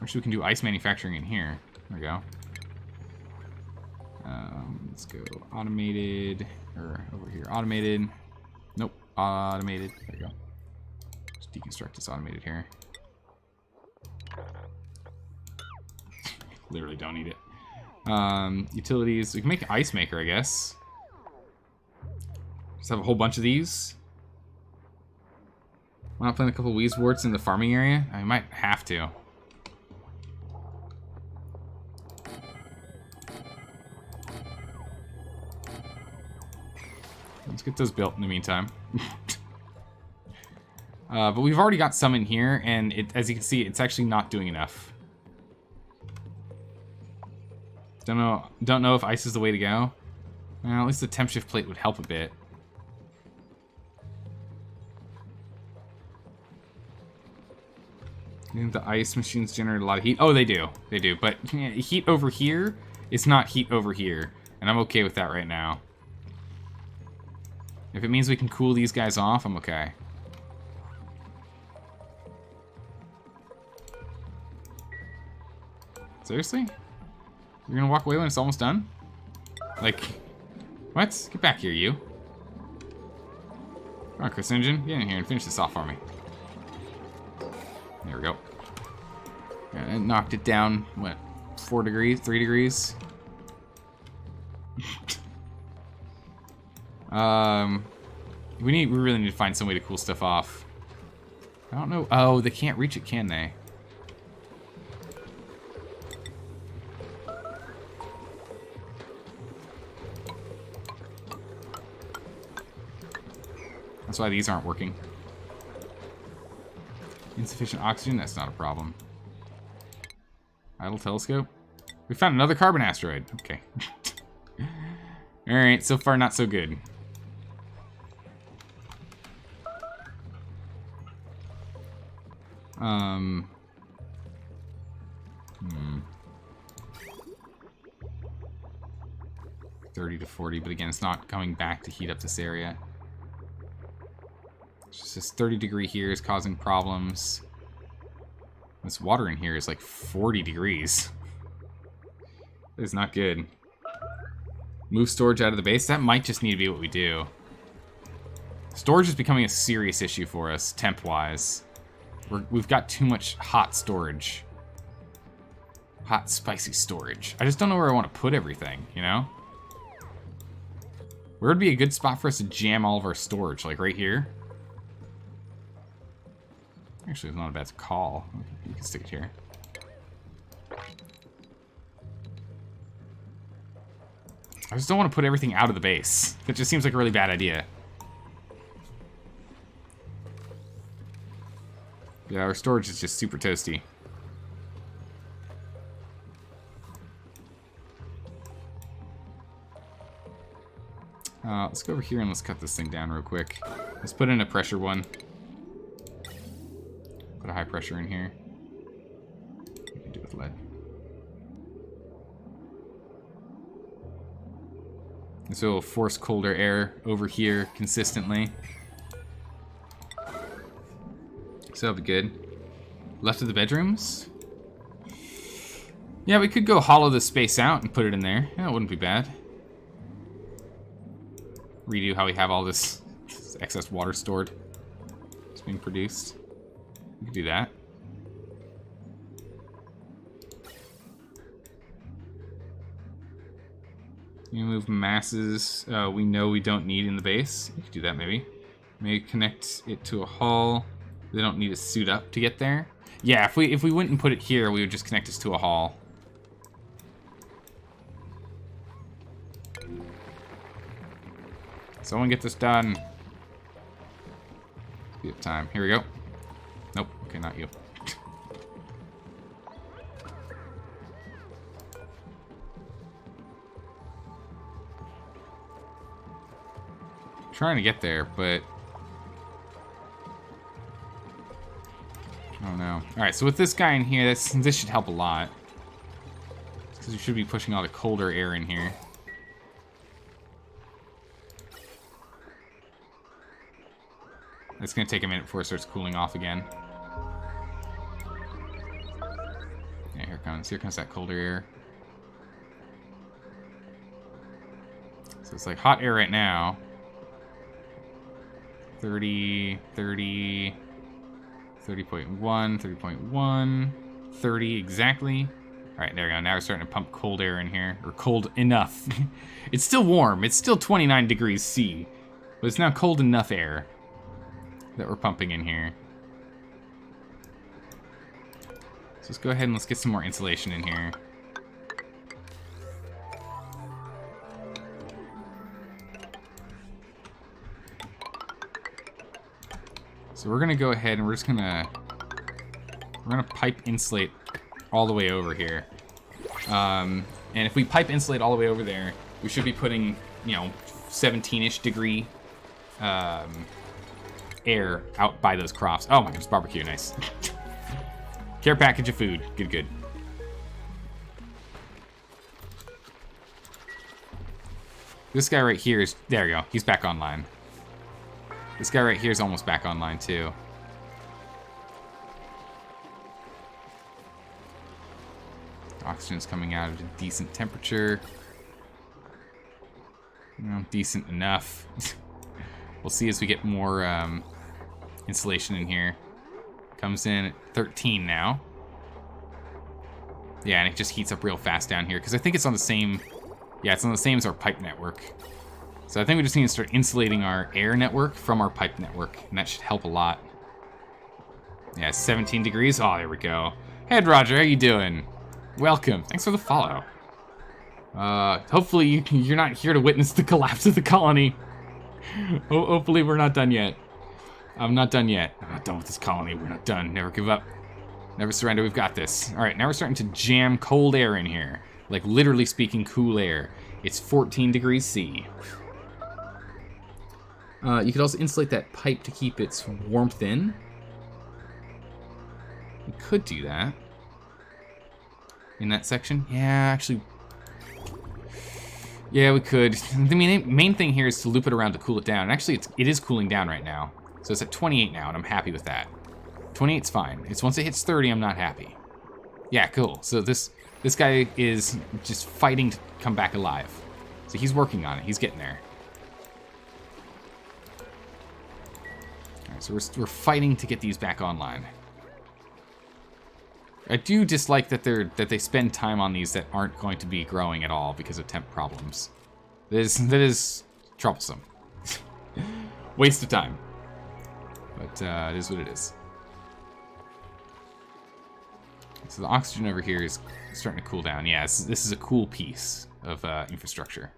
Actually, we can do ice manufacturing in here. There we go. Let's go automated, or over here, automated. Nope, automated. There we go. Just deconstruct this automated here. Literally don't need it. Utilities. We can make an ice maker, I guess. Just have a whole bunch of these. Why not plant a couple Wheezeworts in the farming area? I might have to. Let's get those built in the meantime. But we've already got some in here, and as you can see, it's actually not doing enough. Don't know if ice is the way to go. Well, at least the temp shift plate would help a bit. I think the ice machines generate a lot of heat. Oh, they do. They do. But yeah, heat over here is not heat over here. And I'm okay with that right now. If it means we can cool these guys off, I'm okay. Seriously? You're gonna walk away when it's almost done? Like, what? Get back here, you. Come on, Chris Engine. Get in here and finish this off for me. There we go. Yeah, it knocked it down, what, 4 degrees, 3 degrees. We really need to find some way to cool stuff off. I don't know. Oh, they can't reach it, can they? That's why these aren't working. Insufficient oxygen? That's not a problem. Idle telescope? We found another carbon asteroid. Okay. Alright, so far not so good. Hmm. 30 to 40, but again, it's not coming back to heat up this area. It's just this 30 degree here is causing problems. This water in here is like 40 degrees. That is not good. Move storage out of the base. That might just need to be what we do. Storage is becoming a serious issue for us, temp-wise. We've got too much hot storage. Hot, spicy storage. I just don't know where I want to put everything, you know? Where would be a good spot for us to jam all of our storage? Like right here? Actually, it's not a bad call. You can stick it here. I just don't want to put everything out of the base. That just seems like a really bad idea. Yeah, our storage is just super toasty. Let's go over here and let's cut this thing down real quick. Let's put in a pressure one. Put a high pressure in here. We can do with lead. And so it'll force colder air over here consistently. So that'll be good. Left of the bedrooms? Yeah, we could go hollow this space out and put it in there. Yeah, it wouldn't be bad. Redo how we have all this excess water stored. It's being produced. We could do that. You move masses we know we don't need in the base. We could do that maybe. Maybe connect it to a hull. They don't need to suit up to get there. Yeah, if we went and put it here, we would just connect this to a hull. Someone get this done. Give it time. Here we go. Nope. Okay, not you. Trying to get there, but oh no. Alright, so with this guy in here, this should help a lot. Because we should be pushing all the colder air in here. It's going to take a minute before it starts cooling off again. Yeah, here it comes. Here comes that colder air. So it's like hot air right now. 30, 30, 30.1, 30.1, 30 exactly. All right, there we go. Now we're starting to pump cold air in here, or cold enough. It's still warm. It's still 29 degrees C, but it's now cold enough air that we're pumping in here. So let's go ahead and let's get some more insulation in here. So we're gonna go ahead and we're gonna pipe insulate all the way over here. And if we pipe insulate all the way over there, we should be putting, you know, 17-ish degree air out by those crops. Oh my goodness, barbecue, nice. Care package of food, good, good. This guy right here is, there we go, he's back online. This guy right here is almost back online too. Oxygen's coming out at a decent temperature. You know, decent enough. We'll see as we get more insulation in here. Comes in at 13 now. Yeah, and it just heats up real fast down here, because I think it's on the same... Yeah, it's on the same as our pipe network. So I think we just need to start insulating our air network from our pipe network, and that should help a lot. Yeah, 17 degrees. Oh, there we go. Hey, Roger, how you doing? Welcome. Thanks for the follow. Hopefully you're not here to witness the collapse of the colony. Hopefully we're not done yet. I'm not done yet. I'm not done with this colony. We're not done. Never give up. Never surrender. We've got this. All right, now we're starting to jam cold air in here. Like, literally speaking, cool air. It's 14 degrees C. You could also insulate that pipe to keep its warmth in. We could do that. In that section? Yeah, actually. Yeah, we could. The main thing here is to loop it around to cool it down. And actually, it is cooling down right now. So it's at 28 now, and I'm happy with that. 28's fine. It's once it hits 30, I'm not happy. Yeah, cool. So this guy is just fighting to come back alive. So he's working on it. He's getting there. All right, so we're fighting to get these back online. I do dislike that they spend time on these that aren't going to be growing at all because of temp problems. That is troublesome. Waste of time. But it is what it is. So the oxygen over here is starting to cool down. Yeah, this is a cool piece of infrastructure.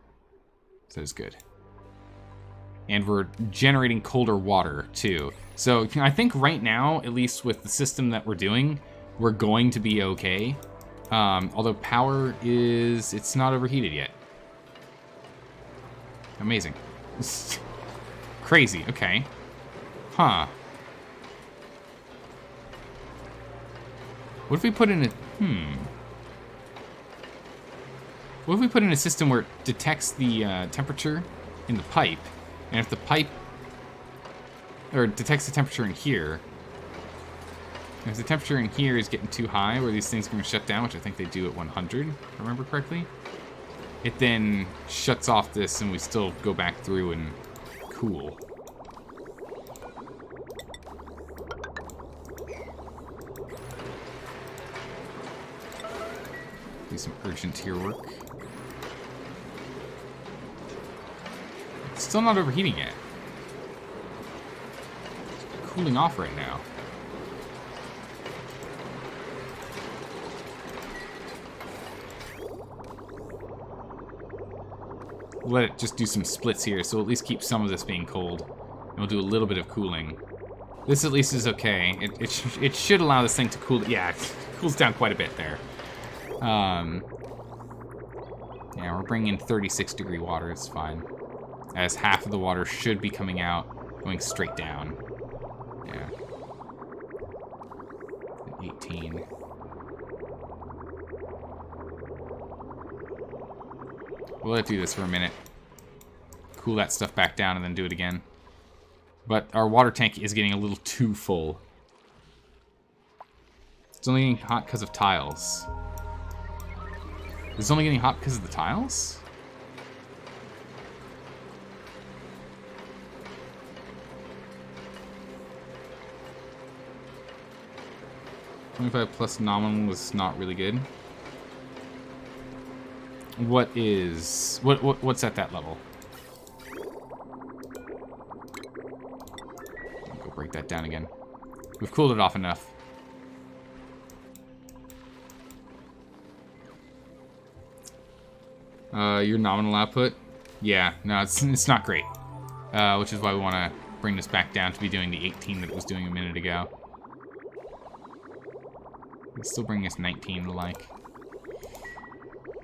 So that is good. And we're generating colder water, too. So I think right now, at least with the system that we're doing, we're going to be okay. Although power it's not overheated yet. Amazing. Crazy, okay. Huh. What if we put in a... What if we put in a system where it detects the temperature in the pipe, and if the pipe... Or detects the temperature in here, and if the temperature in here is getting too high, where these things are going to shut down, which I think they do at 100, if I remember correctly, it then shuts off this, and we still go back through and cool. Do some urgent tier work. It's still not overheating yet. It's cooling off right now. Let it just do some splits here, so at least keep some of this being cold. And we'll do a little bit of cooling. This at least is okay. It should allow this thing to cool. Yeah, it cools down quite a bit there. Yeah, we're bringing in 36 degree water. It's fine. As half of the water should be coming out, going straight down. Yeah. 18. We'll let it do this for a minute. Cool that stuff back down and then do it again. But our water tank is getting a little too full. It's only getting hot because of tiles. It's only getting hot because of the tiles? $25 plus nominal was not really good. What's at that level? Go break that down again. We've cooled it off enough. Your nominal output? Yeah, no, it's not great. Which is why we want to bring this back down to be doing the 18 that it was doing a minute ago. It's still bringing us 19 to like.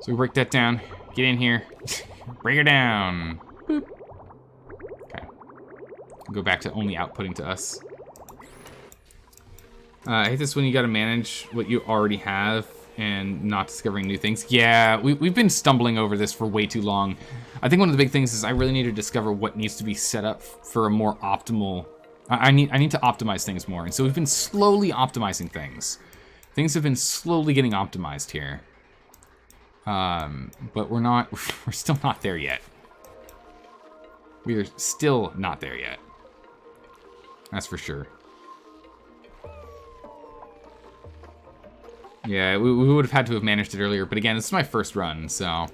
So we break that down. Get in here. Break her down. Boop. Okay. Go back to only outputting to us. I hate this when you gotta manage what you already have and not discovering new things. Yeah, we've been stumbling over this for way too long. I think one of the big things is I really need to discover what needs to be set up for a more optimal... I need to optimize things more. And so we've been slowly optimizing things. Things have been slowly getting optimized here. But we're still not there yet. We are still not there yet. That's for sure. Yeah, we would have had to have managed it earlier, but again, this is my first run, so...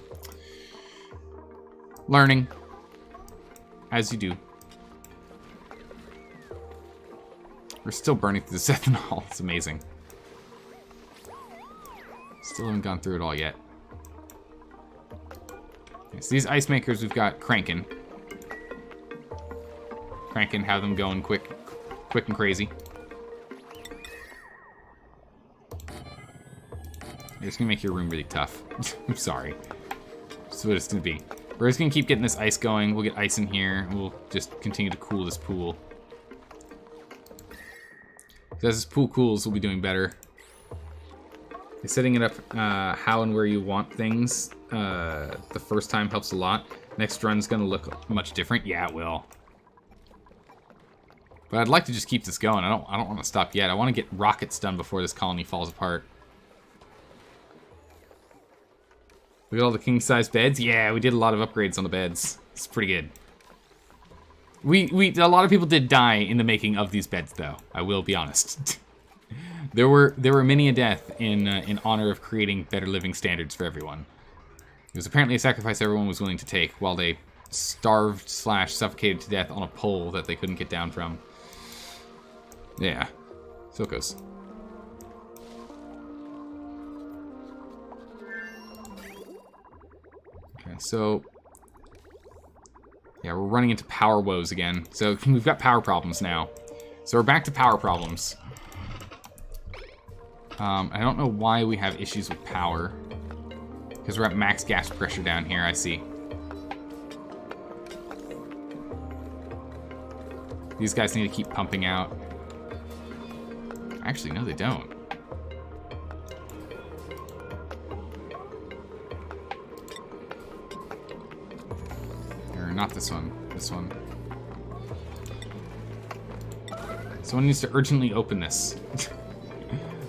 Learning. As you do. We're still burning through this ethanol. It's amazing. Still haven't gone through it all yet. Okay, so these ice makers we've got cranking. Cranking, have them going quick and crazy. It's gonna make your room really tough. I'm sorry. That's what it's gonna be. We're just gonna keep getting this ice going. We'll get ice in here. We'll just continue to cool this pool. As this pool cools, we'll be doing better. Setting it up how and where you want things the first time helps a lot. Next run's gonna look much different. Yeah, it will. But I'd like to just keep this going. I don't want to stop yet. I want to get rockets done before this colony falls apart. Look at all the king-size beds. Yeah, we did a lot of upgrades on the beds. It's pretty good. A lot of people did die in the making of these beds, though. I will be honest. there were many a death in honor of creating better living standards for everyone. It was apparently a sacrifice everyone was willing to take while they starved / suffocated to death on a pole that they couldn't get down from. Yeah, so it goes. Okay, so yeah, we're running into power woes again. So we've got power problems now. So we're back to power problems. I don't know why we have issues with power. Because we're at max gas pressure down here, I see. These guys need to keep pumping out. Actually, no, they don't. Or not this one. This one. Someone needs to urgently open this.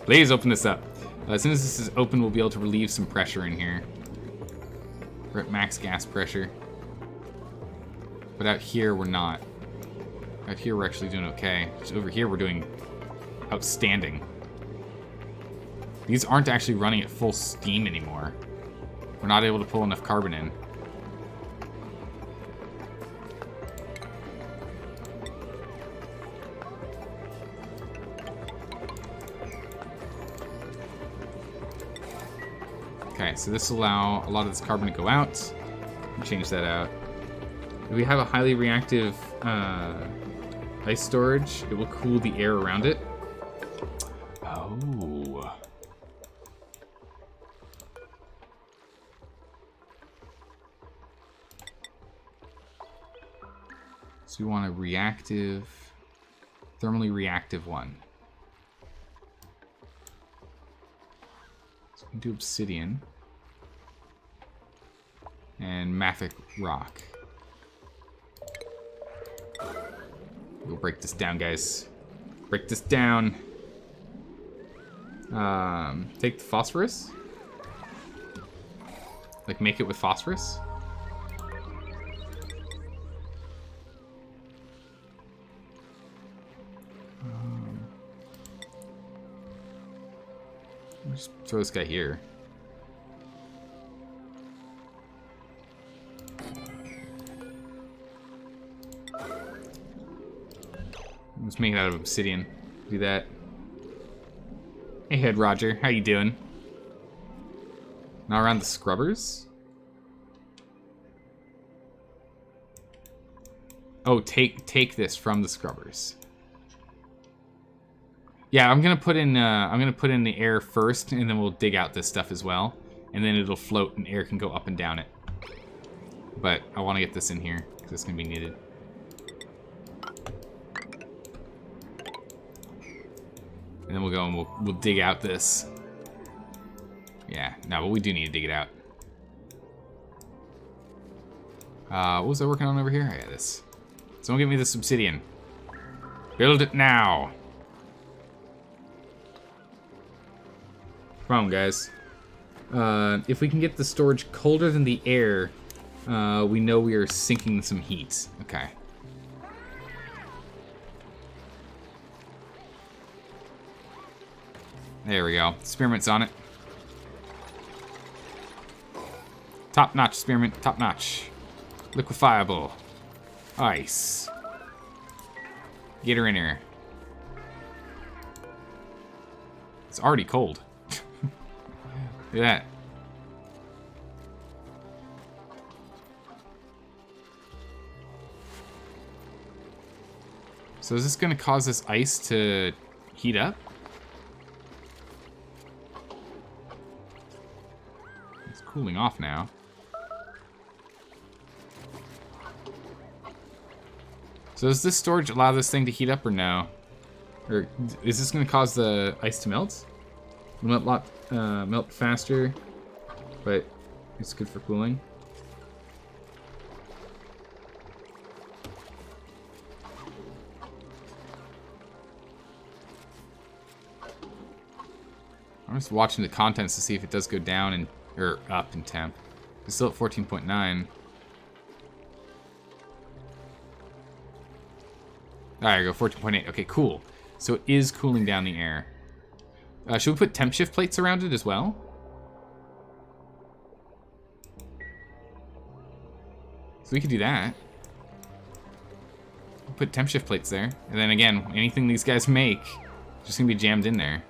Please open this up. As soon as this is open, we'll be able to relieve some pressure in here. We're at max gas pressure. But out here, we're not. Out here, we're actually doing okay. Just over here, we're doing outstanding. These aren't actually running at full steam anymore. We're not able to pull enough carbon in. Okay, so this will allow a lot of this carbon to go out. Change that out. If we have a highly reactive ice storage, it will cool the air around it. Oh. So we want a reactive, thermally reactive one. So we can do obsidian and mafic rock. We'll break this down, guys. Break this down. Take the phosphorus. Like, make it with phosphorus. Just throw this guy here. Let's make it out of obsidian. Do that. Hey, Head Roger, how you doing? Now around the scrubbers. Oh, take this from the scrubbers. Yeah, I'm gonna put in the air first, and then we'll dig out this stuff as well, and then it'll float, and air can go up and down it. But I want to get this in here because it's gonna be needed. And then we'll go and we'll dig out this. Yeah, no, but we do need to dig it out. What was I working on over here? Yeah, this. Someone give me this obsidian. Build it now. Come on, guys. If we can get the storage colder than the air, we know we are sinking some heat. Okay. There we go. Spearmint's on it. Top notch spearmint, top notch. Liquefiable. Ice. Get her in here. It's already cold. Look at that. So is this going to cause this ice to heat up? It's cooling off now. So does this storage allow this thing to heat up or no? Or is this going to cause the ice to melt? Melt faster, but it's good for cooling. I'm just watching the contents to see if it does go down and or up in temp. It's still at 14.9. There you go, 14.8. Okay, cool. So it is cooling down the air. Should we put temp shift plates around it as well? So we could do that. Put temp shift plates there. And then again, anything these guys make is just gonna be jammed in there.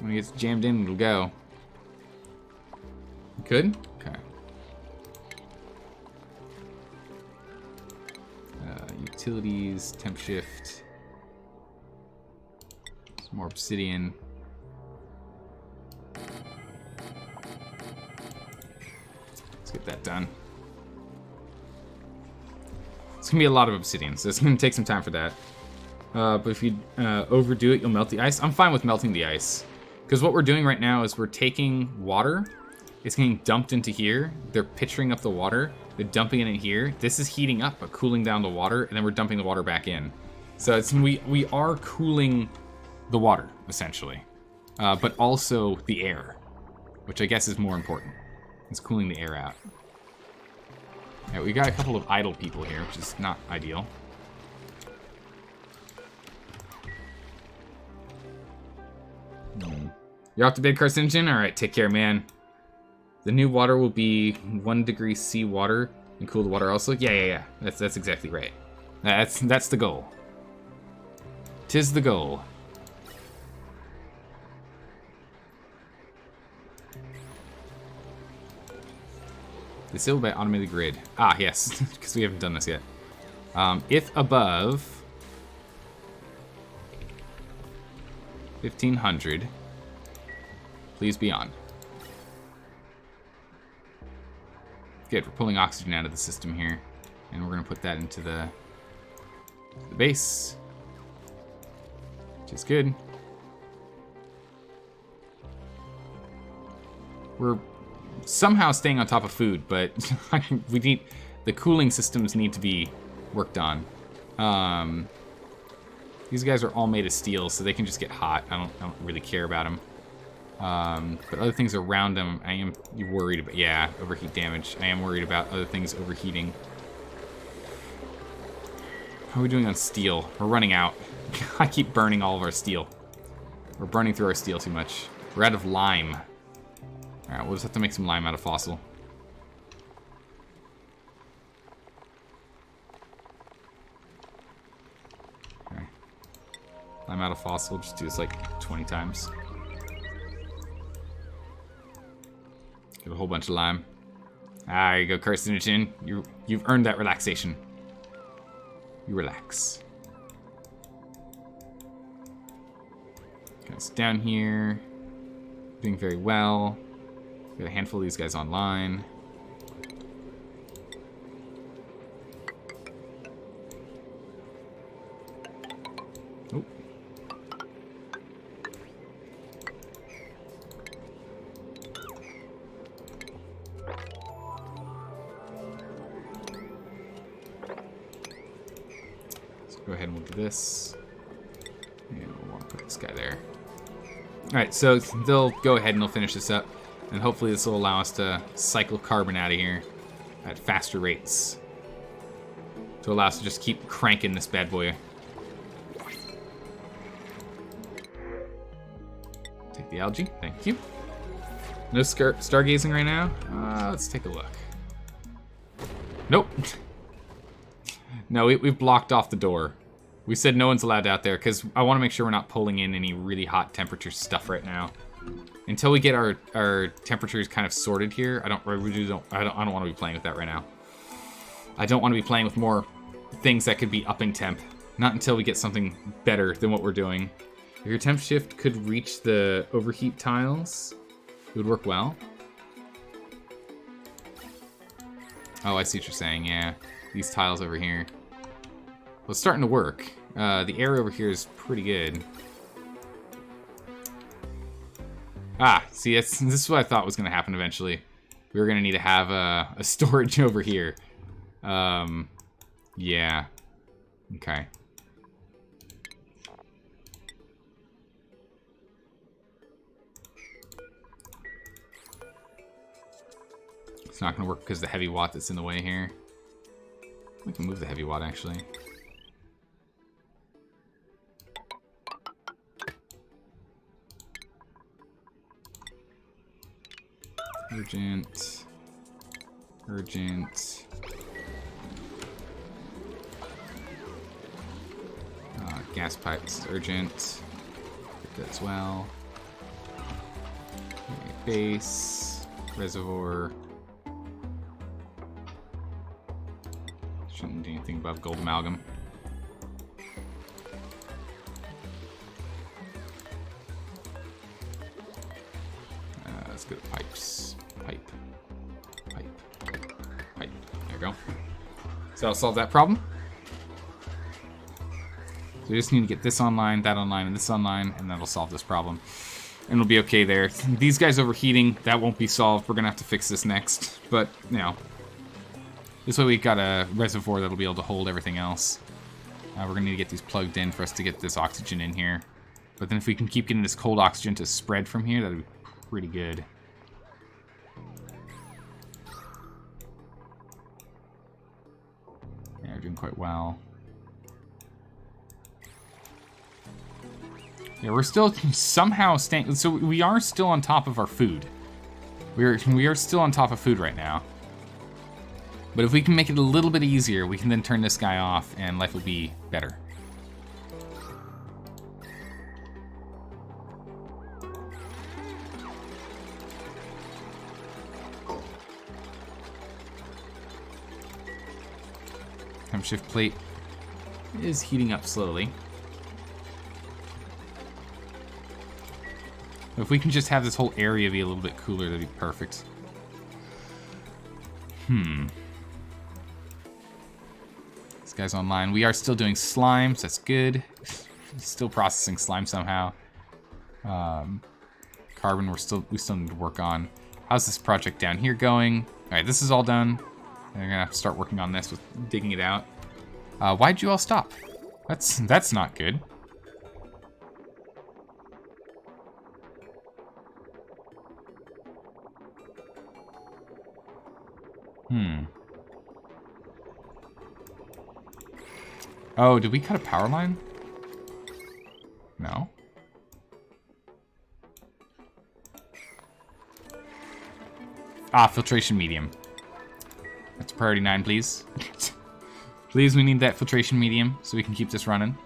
When it gets jammed in, it'll go. Good? Okay. Utilities, temp shift. Some more obsidian. Let's get that done. It's gonna be a lot of obsidian, so it's gonna take some time for that. But if you overdo it, you'll melt the ice. I'm fine with melting the ice. Because what we're doing right now is we're taking water. It's getting dumped into here. They're pitching up the water. They're dumping it in here. This is heating up, but cooling down the water, and then we're dumping the water back in. So it's we are cooling the water, essentially. But also the air, which I guess is more important. It's cooling the air out. Yeah, we got a couple of idle people here, which is not ideal. You're off to bed, carcinogen? Alright, take care, man. The new water will be 1 degree C water and cool the water also? Yeah. That's exactly right. That's the goal. 'Tis the goal. Disabled by automated grid. Ah, yes, because we haven't done this yet. If above 1500, please be on. Good, we're pulling oxygen out of the system here, and we're gonna put that into the base, which is good. We're somehow staying on top of food, but we need the cooling systems need to be worked on. These guys are all made of steel, so they can just get hot. I don't really care about them. But other things around them, I am worried about. Yeah, overheat damage. I am worried about other things overheating. How are we doing on steel? We're running out. I keep burning all of our steel. We're burning through our steel too much. We're out of lime. Alright, we'll just have to make some lime out of fossil. Okay. Lime out of fossil, just do this like 20 times. Get a whole bunch of lime. Ah, there you go, carcinogen. You've earned that relaxation. You relax. Okay, it's down here. Doing very well. Got a handful of these guys online. Oh. Let's go ahead and we'll do this. And we'll want to put this guy there. Alright, so they'll go ahead and they'll finish this up. And hopefully this will allow us to cycle carbon out of here at faster rates. To allow us to just keep cranking this bad boy. the algae. Thank you. No stargazing right now. Let's take a look. Nope. No, we've blocked off the door. We said no one's allowed out there because I want to make sure we're not pulling in any really hot temperature stuff right now. Until we get our temperatures kind of sorted here, I don't want to be playing with that right now. I don't want to be playing with more things that could be upping temp. Not until we get something better than what we're doing. If your temp shift could reach the overheat tiles, it would work well. Oh, I see what you're saying, yeah. These tiles over here. Well, it's starting to work. The area over here is pretty good. Ah, see, this is what I thought was going to happen eventually. We were going to need to have a storage over here. Yeah. Okay. It's not going to work because the heavy watt that's in the way here. We can move the heavy watt, actually. Urgent. Urgent. Gas pipes, urgent. Get that as well. Okay, base. Reservoir. Shouldn't do anything above gold amalgam. Let's go to pipes. Pipe. There we go. So that'll solve that problem. So we just need to get this online, that online, and this online, and that'll solve this problem. And it'll be okay there. These guys overheating, that won't be solved. We're gonna have to fix this next. But, you know, this way we've got a reservoir that'll be able to hold everything else. We're gonna need to get these plugged in for us to get this oxygen in here. But then if we can keep getting this cold oxygen to spread from here, that'd be pretty good. Yeah, we're doing quite well. Yeah, we're still somehow staying. So we are still on top of our food. We are still on top of food right now. But if we can make it a little bit easier, we can then turn this guy off, and life will be better. Temp shift plate is heating up slowly. If we can just have this whole area be a little bit cooler, that'd be perfect. This guy's online. We are still doing slimes. That's good. Still processing slime somehow. Carbon, we still need to work on. How's this project down here going? All right, this is all done. And we're gonna have to start working on this with digging it out. Why'd you all stop? That's not good. Oh, did we cut a power line? No. Filtration medium. That's priority 9, please. Please, we need that filtration medium so we can keep this running.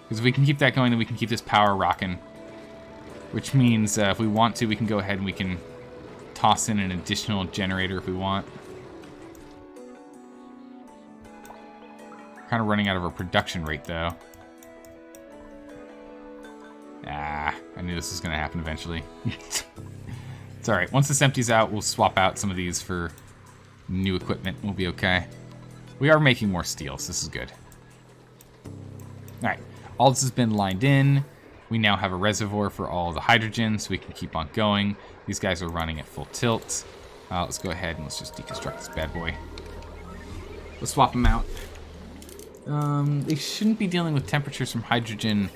Because if we can keep that going, then we can keep this power rocking. Which means if we want to, we can go ahead and we can toss in an additional generator if we want. Kind of running out of our production rate, though. I knew this was going to happen eventually. It's alright. Once this empties out, we'll swap out some of these for new equipment. We'll be okay. We are making more steel, so this is good. Alright. All this has been lined in. We now have a reservoir for all the hydrogen, so we can keep on going. These guys are running at full tilt. Let's go ahead and let's just deconstruct this bad boy. Let's swap them out. They shouldn't be dealing with temperatures from hydrogen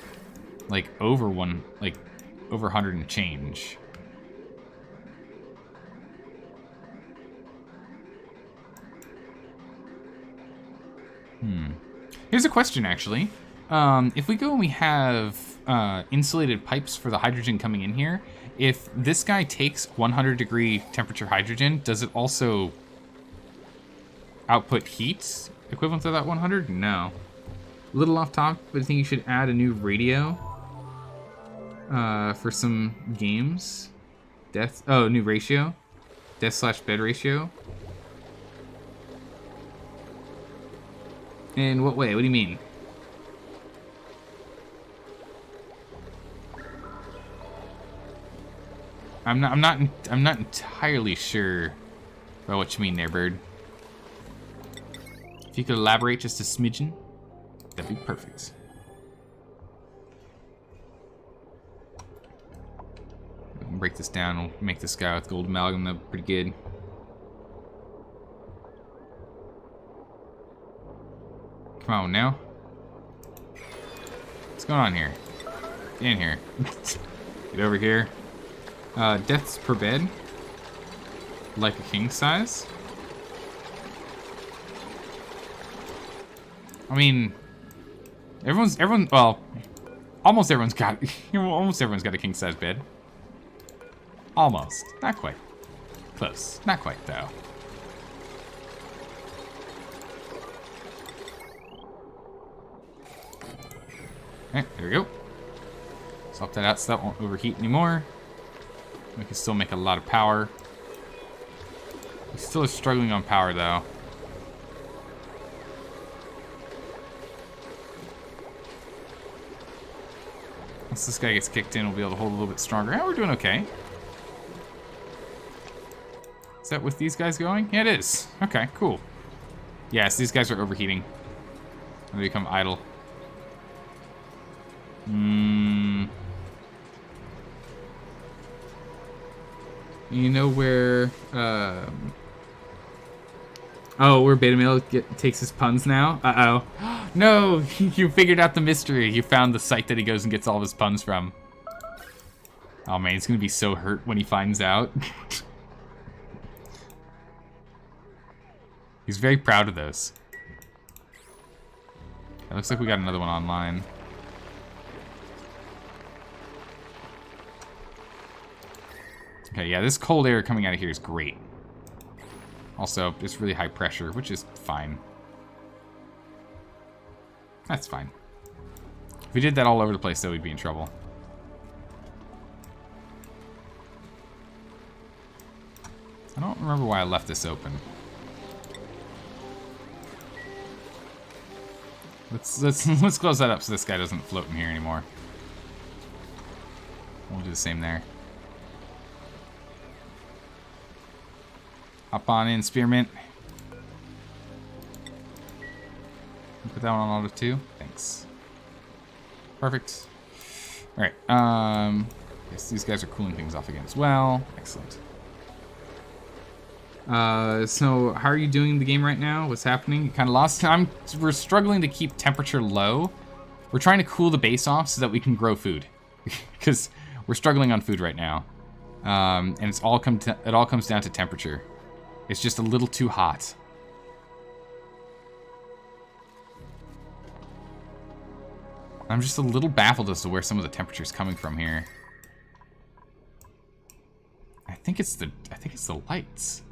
like over 100 and change. Here's a question, actually. If we go and we have insulated pipes for the hydrogen coming in here. If this guy takes 100-degree temperature hydrogen, does it also output heat equivalent to that 100? No. A little off top, but I think you should add a new radio for some games. New ratio. Death/bed ratio. In what way? What do you mean? I'm not entirely sure about what you mean there, bird. If you could elaborate just a smidgen, that'd be perfect. Break this down. We'll make this guy with gold amalgam look pretty good. Come on now. What's going on here? Get in here. Get over here. Deaths per bed. Like a king size. I mean, well, almost everyone's got a king size bed. Almost. Not quite. Close. Not quite, though. Alright, there we go. Swap that out so that won't overheat anymore. We can still make a lot of power. We still are struggling on power, though. Once this guy gets kicked in, we'll be able to hold a little bit stronger. Yeah, we're doing okay. Is that with these guys going? Yeah, it is. Okay, cool. Yes, these guys are overheating. They become idle. You know where, where Beta Male takes his puns now? Uh-oh. No, you figured out the mystery. You found the site that he goes and gets all of his puns from. Oh man, he's gonna be so hurt when he finds out. He's very proud of those. It looks like we got another one online. Okay, yeah, this cold air coming out of here is great. Also, it's really high pressure, which is fine. That's fine. If we did that all over the place, though, we'd be in trouble. I don't remember why I left this open. Let's close that up so this guy doesn't float in here anymore. We'll do the same there. Hop on in, Spearmint. Put that one on auto too. Thanks. Perfect. Alright, yes, these guys are cooling things off again as well. Excellent. So how are you doing the game right now? What's happening? You kind of lost. We're struggling to keep temperature low. We're trying to cool the base off so that we can grow food, because we're struggling on food right now. And it all comes down to temperature. It's just a little too hot. I'm just a little baffled as to where some of the temperature's coming from here. I think it's the lights.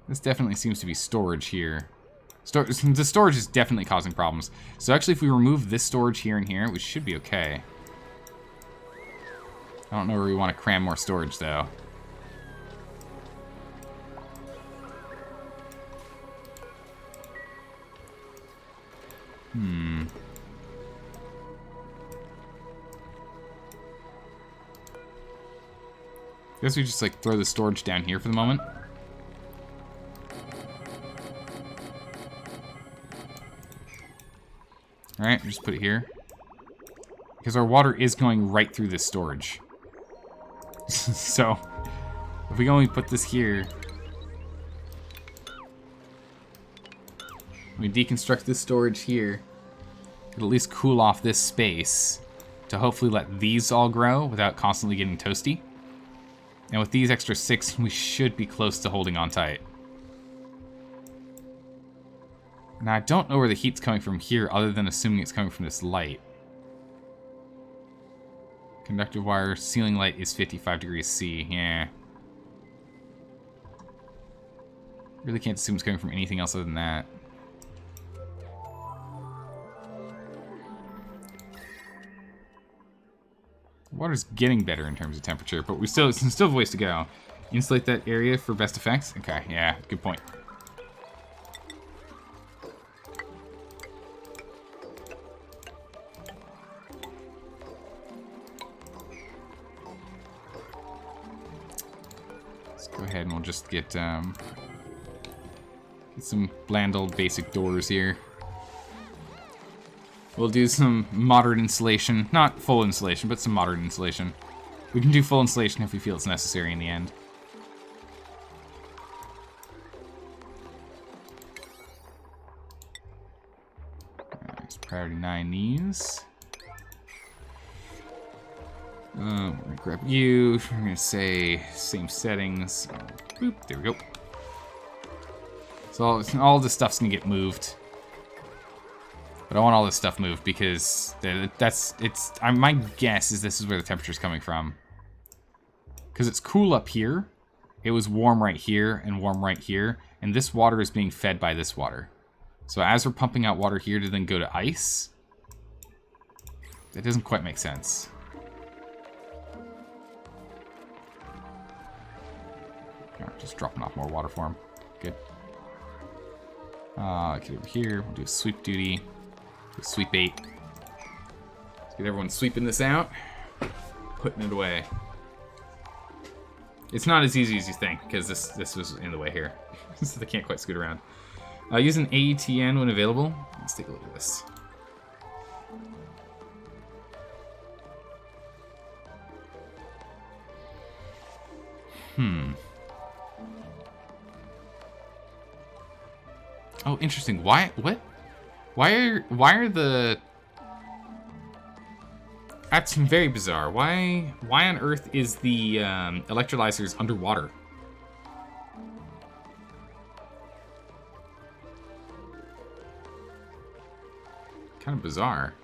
This definitely seems to be storage here. The storage is definitely causing problems. So actually, if we remove this storage here and here, we should be okay. I don't know where we want to cram more storage, though. I guess we just, like, throw the storage down here for the moment. Alright, just put it here. Because our water is going right through this storage. So, if we only put this here, we deconstruct this storage here, it'll at least cool off this space to hopefully let these all grow without constantly getting toasty. And with these extra 6, we should be close to holding on tight. Now, I don't know where the heat's coming from here, other than assuming it's coming from this light. Conductive wire, ceiling light is 55 degrees C. Yeah. Really can't assume it's coming from anything else other than that. Water's getting better in terms of temperature, but we still have ways to go. Insulate that area for best effects? Okay, yeah, good point. Let's go ahead and we'll just get some bland old basic doors here. We'll do some moderate insulation. Not full insulation, but some moderate insulation. We can do full insulation if we feel it's necessary in the end. Let's priority 9 these. We're gonna grab you. We're gonna say same settings. Boop, there we go. So all this stuff's gonna get moved. But I want all this stuff moved because my guess is this is where the temperature's coming from. Because it's cool up here. It was warm right here and warm right here. And this water is being fed by this water. So as we're pumping out water here to then go to ice, that doesn't quite make sense. Just dropping off more water for him. Good. Get over here. We'll do a sweep duty. Sweep 8. Let's get everyone sweeping this out. Putting it away. It's not as easy as you think, because this was in the way here. So they can't quite scoot around. Use an AETN when available. Let's take a look at this. Oh, interesting. Why? What? Why are the... That's very bizarre. Why on earth is the electrolyzers underwater? Kind of bizarre.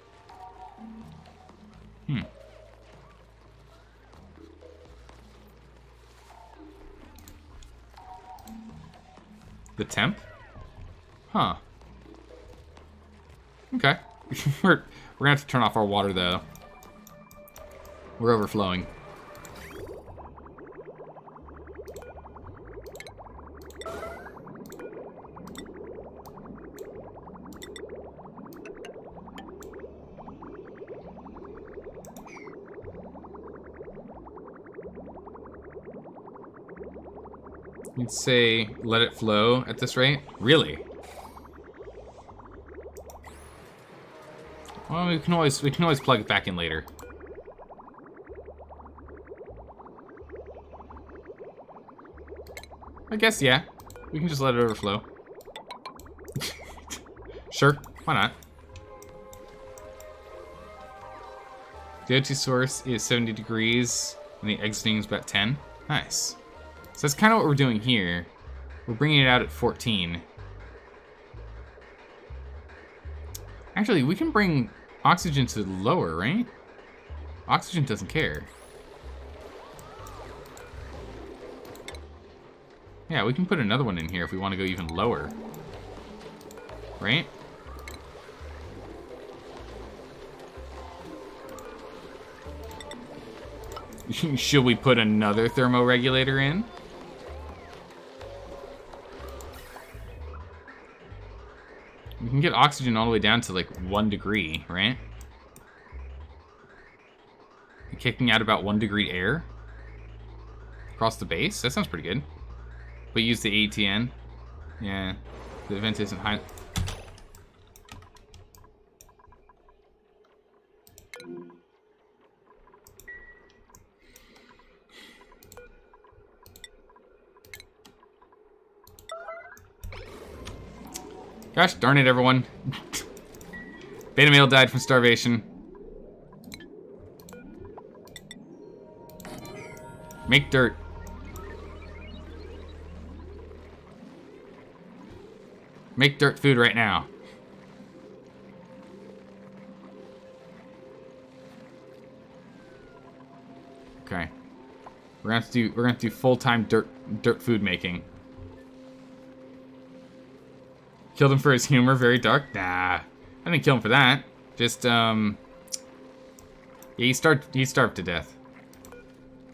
The temp? Huh. Okay. We're gonna have to turn off our water though. We're overflowing. You'd say let it flow at this rate? Really? Well, we can always plug it back in later. I guess, yeah. We can just let it overflow. Sure, why not? The O2 source is 70 degrees, and the exiting is about 10. Nice. So that's kind of what we're doing here. We're bringing it out at 14. Actually, we can bring oxygen to lower, right? Oxygen doesn't care. Yeah, we can put another one in here if we want to go even lower. Right? Should we put another thermoregulator in? We can get oxygen all the way down to like 1 degree, right? Kicking out about 1 degree air across the base. That sounds pretty good. But use the ATN. Yeah, the vent isn't high. Gosh darn it, everyone. Beta male died from starvation. Make dirt. Make dirt food right now. Okay. We're gonna have to do full-time dirt food making. Killed him for his humor, very dark. Nah. I didn't kill him for that. Just yeah, he starved to death.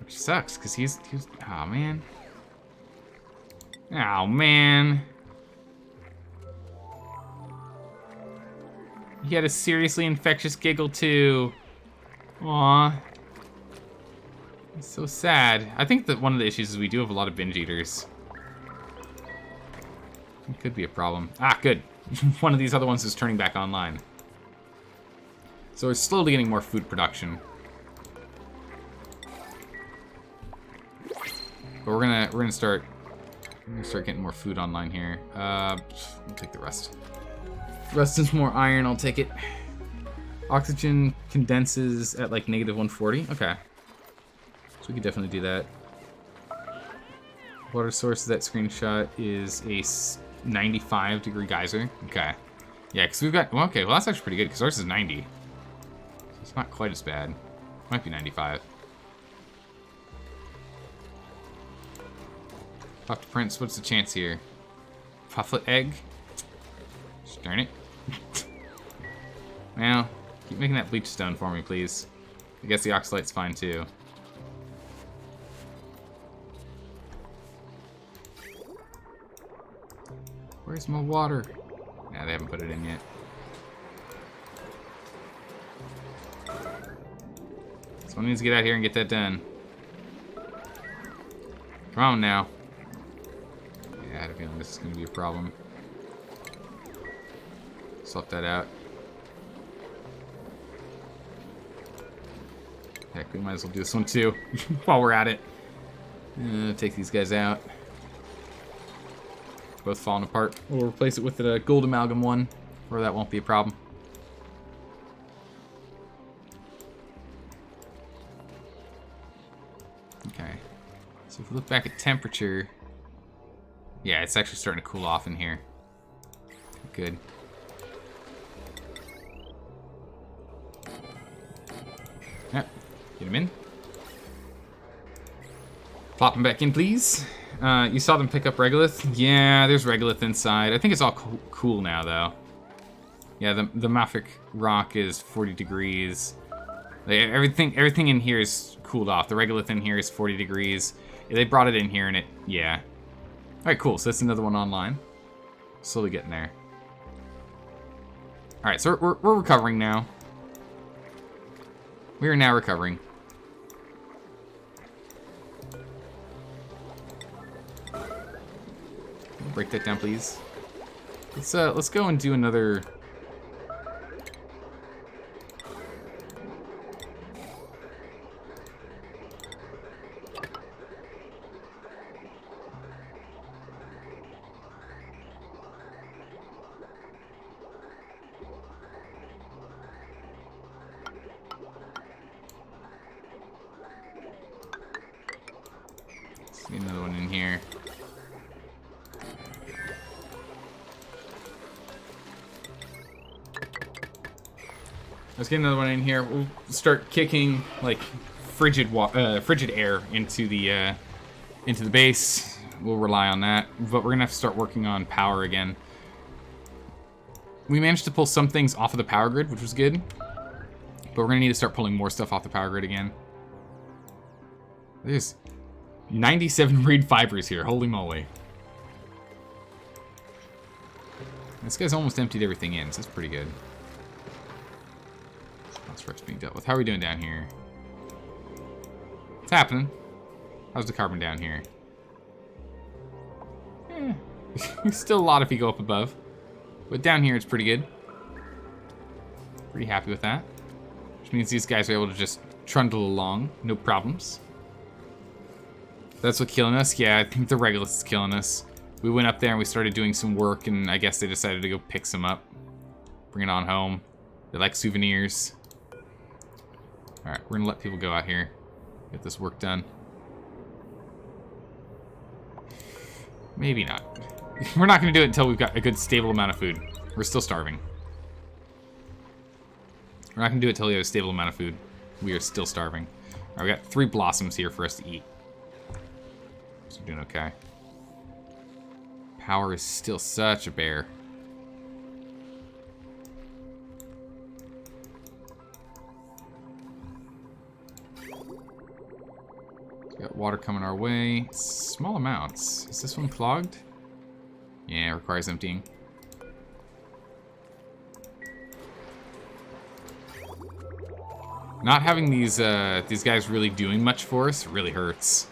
Which sucks, because he's oh man. Oh man. He had a seriously infectious giggle too. Aw. It's so sad. I think that one of the issues is we do have a lot of binge eaters. It could be a problem. Ah, good. One of these other ones is turning back online. So we're slowly getting more food production. But we're gonna start getting more food online here. I'll take the rest. Rest is more iron, I'll take it. Oxygen condenses at like -140. Okay. So we could definitely do that. Water source of that screenshot is a 95-degree geyser. Okay. Yeah, because we've got... Well, okay, well, that's actually pretty good, because ours is 90. So it's not quite as bad. Might be 95. Talk to Prince. What's the chance here? Pufflet egg? Just darn it. Well, keep making that bleach stone for me, please. I guess the oxalite's fine, too. Where's my water? Yeah, they haven't put it in yet. Someone needs to get out here and get that done. Come on now. Yeah, I had a feeling this is going to be a problem. Swap that out. Heck, we might as well do this one too, while we're at it. Take these guys out. Both falling apart. We'll replace it with the gold amalgam one, or that won't be a problem. Okay. So if we look back at temperature, yeah, it's actually starting to cool off in here. Good. Yep. Get him in. Plop him back in, please. You saw them pick up regolith? Yeah, there's regolith inside. I think it's all cool now, though. Yeah, the mafic rock is 40 degrees. Like, everything in here is cooled off. The regolith in here is 40 degrees. Yeah, they brought it in here, and it... Yeah. Alright, cool. So that's another one online. Slowly getting there. Alright, so we're recovering now. We are now recovering. Break that down, please. Let's go and do another. Let's get another one in here. Let's get another one in here. We'll start kicking like frigid air into the base. We'll rely on that, but we're gonna have to start working on power again. We managed to pull some things off of the power grid, which was good, but we're gonna need to start pulling more stuff off the power grid again. There's 97 reed fibers here. Holy moly! This guy's almost emptied everything in, so that's pretty good. What's being dealt with? How are we doing down here? What's happening? How's the carbon down here? Still a lot if you go up above. But down here it's pretty good. Pretty happy with that. Which means these guys are able to just trundle along. No problems. That's what's killing us? Yeah, I think the regolith is killing us. We went up there and we started doing some work, and I guess they decided to go pick some up. Bring it on home. They like souvenirs. Alright, we're gonna let people go out here. Get this work done. Maybe not. We're not going to do it until we've got a good stable amount of food. We're still starving. We're not going to do it until we have a stable amount of food. We are still starving. All right, we got 3 blossoms here for us to eat. So we're doing okay. Power is still such a bear. We got water coming our way. Small amounts. Is this one clogged? Yeah, it requires emptying. Not having these guys really doing much for us really hurts.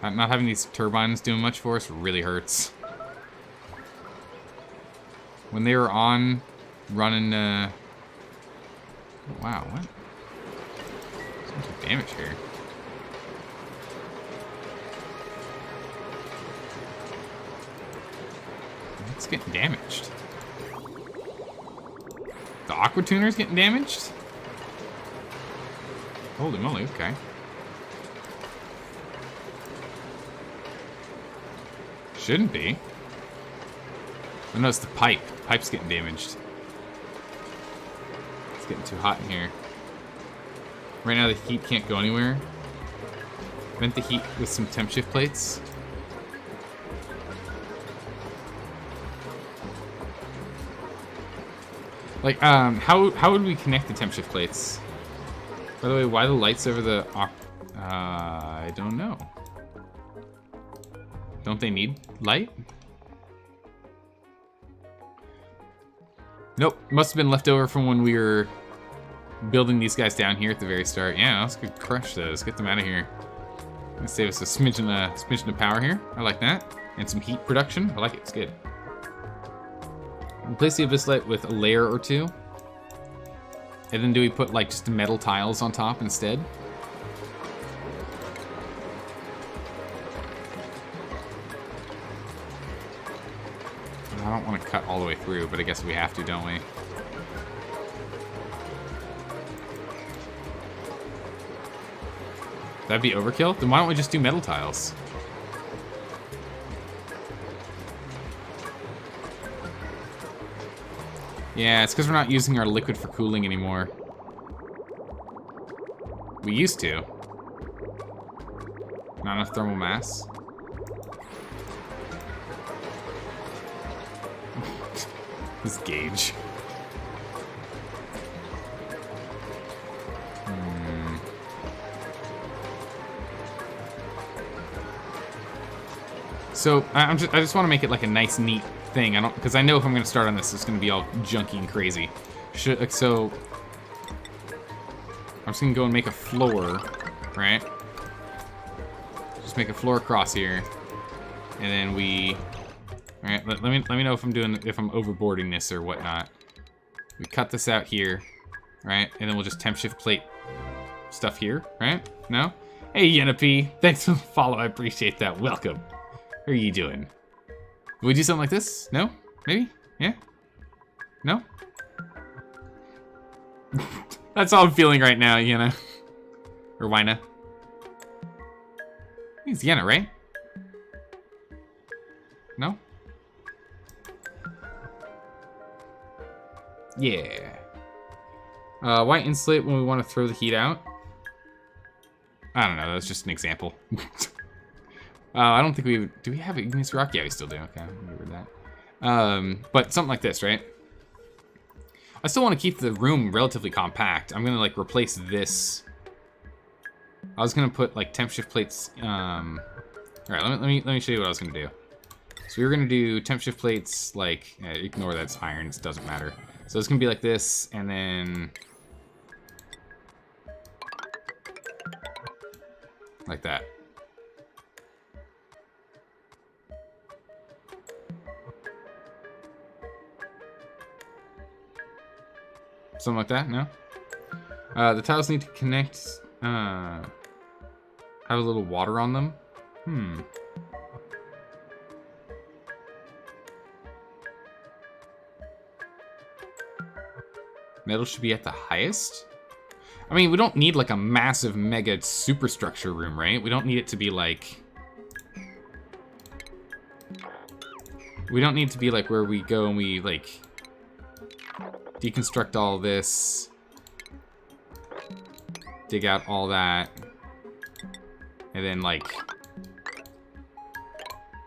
Not having these turbines doing much for us really hurts. When they were on, running, oh, wow, what? So much damage here. It's getting damaged. The aqua tuner's getting damaged? Holy moly, okay. Shouldn't be. I know it's the pipe. The pipe's getting damaged. It's getting too hot in here. Right now the heat can't go anywhere. Vent the heat with some temp shift plates. Like, how would we connect the temp shift plates? By the way, why the lights over the... I don't know. Don't they need light? Nope, must have been left over from when we were building these guys down here at the very start. Yeah, let's go crush those, get them out of here. Let's save us a smidgen of power here. I like that. And some heat production. I like it, it's good. Replace the abyss light with a layer or 2. And then do we put like just metal tiles on top instead? I don't want to cut all the way through, but I guess we have to, don't we? That'd be overkill? Then why don't we just do metal tiles? Yeah, it's because we're not using our liquid for cooling anymore. We used to. Not enough thermal mass. This gauge. So I just want to make it like a nice, neat thing. Because I know if I'm going to start on this, it's going to be all junky and crazy. So I'm just going to go and make a floor, right? Just make a floor across here, and then we. All right, let me know if I'm overboarding this or whatnot. We cut this out here, right? And then we'll just temp shift plate stuff here, right? No? Hey, Yenapi, thanks for the follow. I appreciate that. Welcome. How are you doing? Will we do something like this? No? Maybe? Yeah? No? That's how I'm feeling right now, Yenna. Or Wina. It's Yenna, right? No? Yeah. Why insulate when we want to throw the heat out? I don't know, that's just an example. I don't think we... Do we have igneous rock? Yeah, we still do. Okay, I remember that. But something like this, right? I still want to keep the room relatively compact. I'm going to, like, replace this. I was going to put, like, temp shift plates... Alright, let me show you what I was going to do. So we were going to do temp shift plates, like... ignore that's iron, it doesn't matter. So it's going to be like this, and then... like that. Something like that, no? The tiles need to connect, have a little water on them. Metal should be at the highest? I mean, we don't need like a massive mega superstructure room, right? We don't need it to be like We don't need to be like where we go and we like deconstruct all this, dig out all that, and then like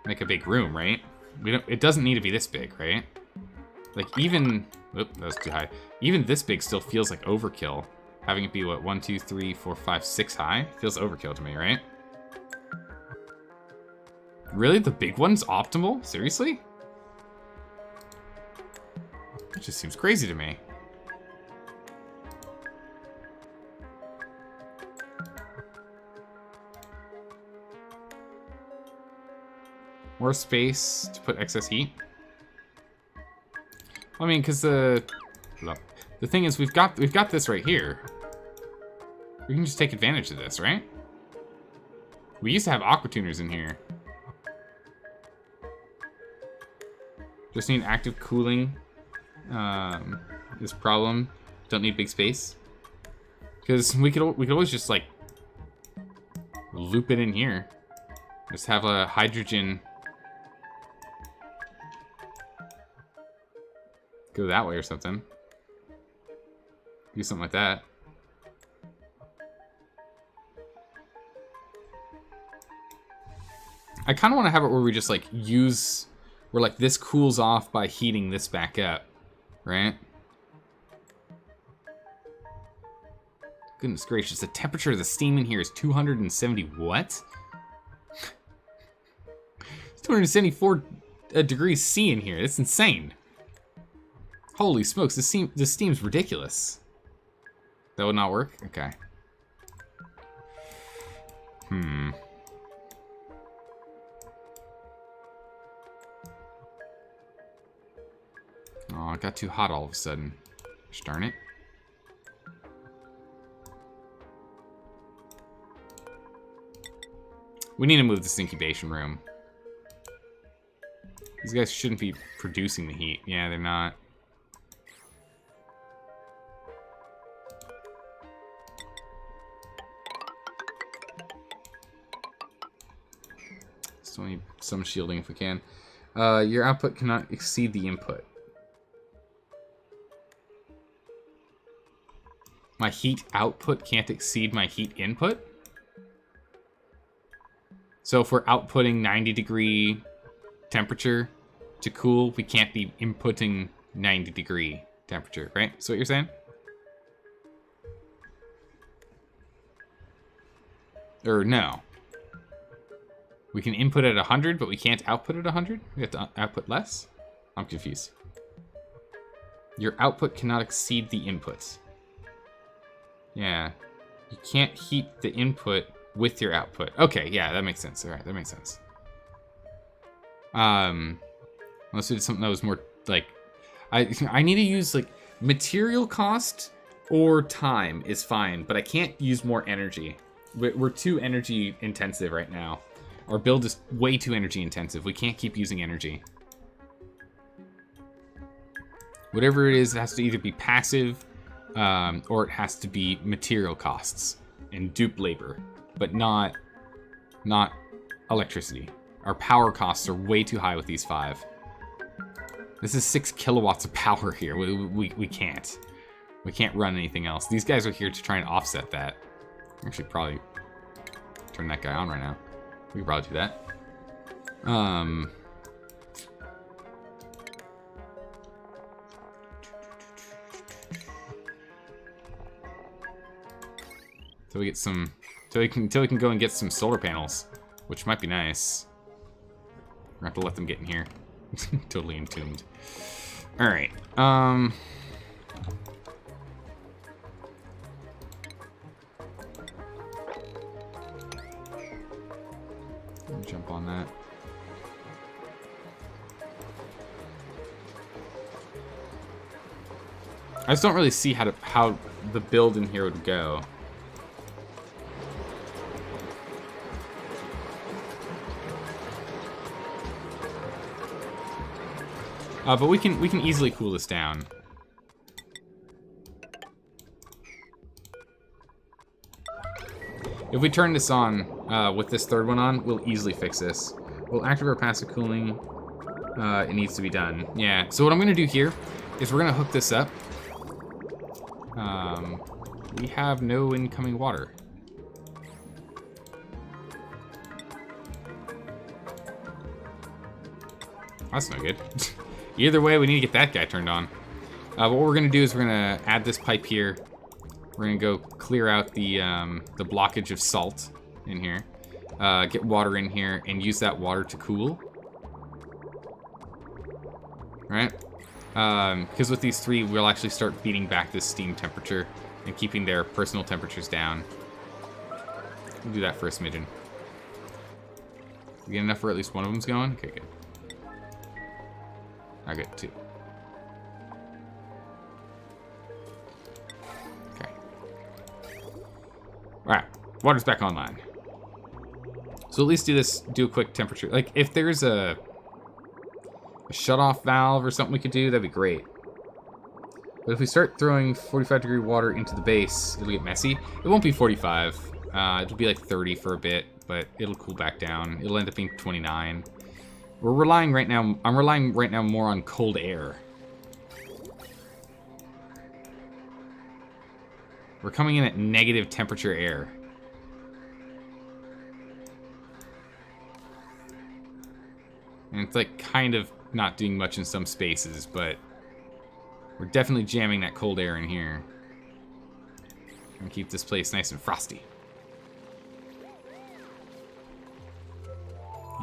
make a big room, right? We don't. It doesn't need to be this big, right? Like even, oop, that was too high. Even this big still feels like overkill. Having it be what, 1, 2, 3, 4, 5, 6 high feels overkill to me, right? Really, the big one's optimal? Seriously? It just seems crazy to me. More space to put excess heat. I mean, because the thing is, we've got this right here. We can just take advantage of this, right? We used to have aqua tuners in here. Just need active cooling. This problem. Don't need big space. Because we could always just like loop it in here. Just have a hydrogen go that way or something. Do something like that. I kind of want to have it where we just like use, where like this cools off by heating this back up, right? Goodness gracious, the temperature of the steam in here is 270 what? It's 274 degrees C in here. That's insane. Holy smokes, this steam's ridiculous. That would not work? Okay. Oh, it got too hot all of a sudden. Gosh darn it. We need to move this incubation room. These guys shouldn't be producing the heat. Yeah, they're not. Still need some shielding if we can. Your output cannot exceed the input. My heat output can't exceed my heat input? So if we're outputting 90-degree temperature to cool, we can't be inputting 90-degree temperature, right? That's what you're saying? Or no. We can input at 100, but we can't output at 100? We have to output less? I'm confused. Your output cannot exceed the inputs. Yeah. You can't heat the input with your output. Okay, yeah, that makes sense. All right, that makes sense. Unless we did something that was more, like... I need to use, like, material cost or time is fine, but I can't use more energy. We're too energy intensive right now. Our build is way too energy intensive. We can't keep using energy. Whatever it is, it has to either be passive, or it has to be material costs and dupe labor, but not electricity. Our power costs are way too high with these 5. This is 6 kilowatts of power here. We can't. We can't run anything else. These guys are here to try and offset that. Actually, probably turn that guy on right now. We could probably do that. Till we get some, till we can go and get some solar panels, which might be nice. We're gonna have to let them get in here. Totally entombed. All right. Jump on that. I just don't really see how the build in here would go. But we can easily cool this down. If we turn this on with this third one on, we'll easily fix this. We'll activate our passive cooling. it needs to be done. Yeah, so what I'm going to do here is we're going to hook this up. We have no incoming water. That's no good. Either way, we need to get that guy turned on. What we're going to do is we're going to add this pipe here. We're going to go clear out the blockage of salt in here. Get water in here and use that water to cool. Right? Because with these three, we'll actually start beating back this steam temperature and keeping their personal temperatures down. We'll do that for a smidgen. We get enough where at least one of them's going? Okay, good. I get 2. Okay. Alright, water's back online. So at least do a quick temperature. Like, if there's a shut-off valve or something we could do, that'd be great. But if we start throwing 45-degree water into the base, it'll get messy. It won't be 45. It'll be like 30 for a bit, but it'll cool back down. It'll end up being 29. I'm relying right now more on cold air. We're coming in at negative temperature air. And it's like kind of not doing much in some spaces, but we're definitely jamming that cold air in here. And keep this place nice and frosty.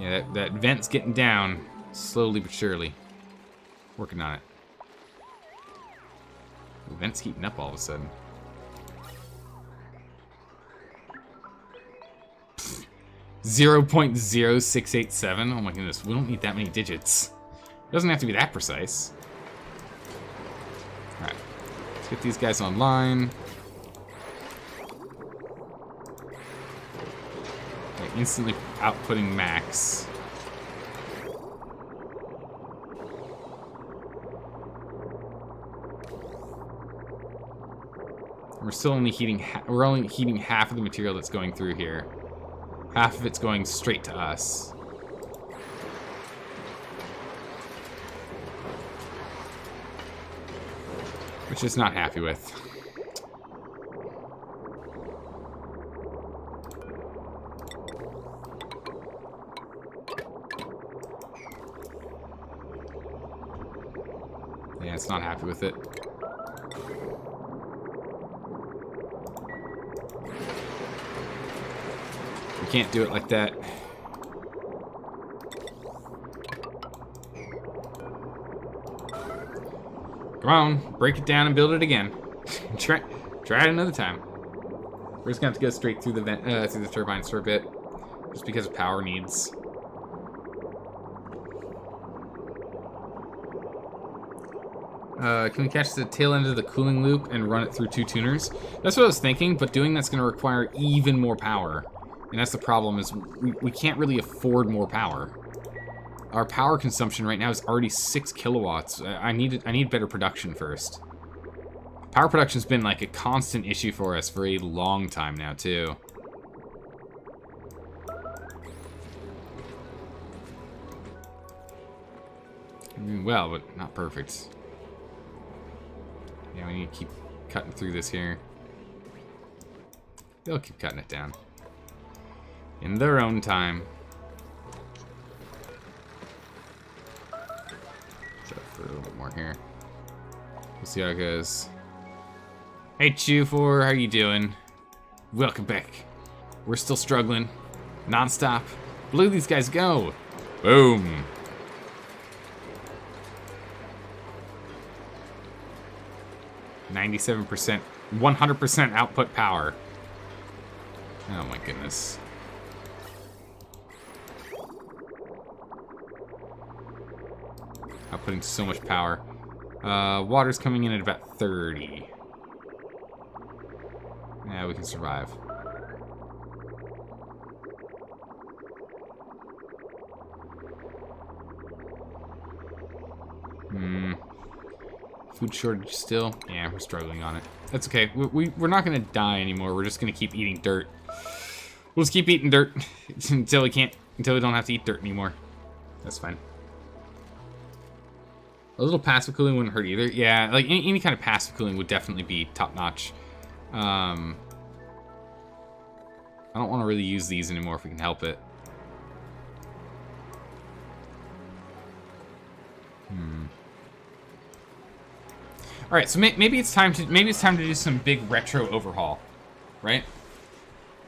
Yeah, that vent's getting down slowly but surely. Working on it. The vent's heating up all of a sudden. 0.0687. Oh my goodness, we don't need that many digits. It doesn't have to be that precise. Alright, let's get these guys online. Okay, instantly outputting max. We're still only heating. We're only heating half of the material that's going through here. Half of it's going straight to us. Which is not happy with. Yeah, it's not happy with it. We can't do it like that. Come on, break it down and build it again. try it another time. We're just gonna have to go straight through the vent, through the turbines for a bit, just because of power needs. Can we catch the tail end of the cooling loop and run it through 2 tuners? That's what I was thinking, but doing that's gonna require even more power. And that's the problem, is we can't really afford more power. Our power consumption right now is already 6 kilowatts. I need better production first. Power production's been like a constant issue for us for a long time now, too. I mean, well, but not perfect. Yeah, we need to keep cutting through this here. They'll keep cutting it down. In their own time. Shut up for a little bit more here. We'll see how it goes. Hey, Chew4, how you doing? Welcome back. We're still struggling. Non-stop. Look at these guys go. Boom. %, 100% output power. Oh my goodness. Outputting so much power. Water's coming in at about 30. Yeah, we can survive. Food shortage still? Yeah, we're struggling on it. That's okay. We're not gonna die anymore. We're just gonna keep eating dirt. We'll just keep eating dirt until we don't have to eat dirt anymore. That's fine. A little passive cooling wouldn't hurt either. Yeah, like any kind of passive cooling would definitely be top notch. I don't want to really use these anymore if we can help it. All right, so maybe it's time to do some big retro overhaul, right?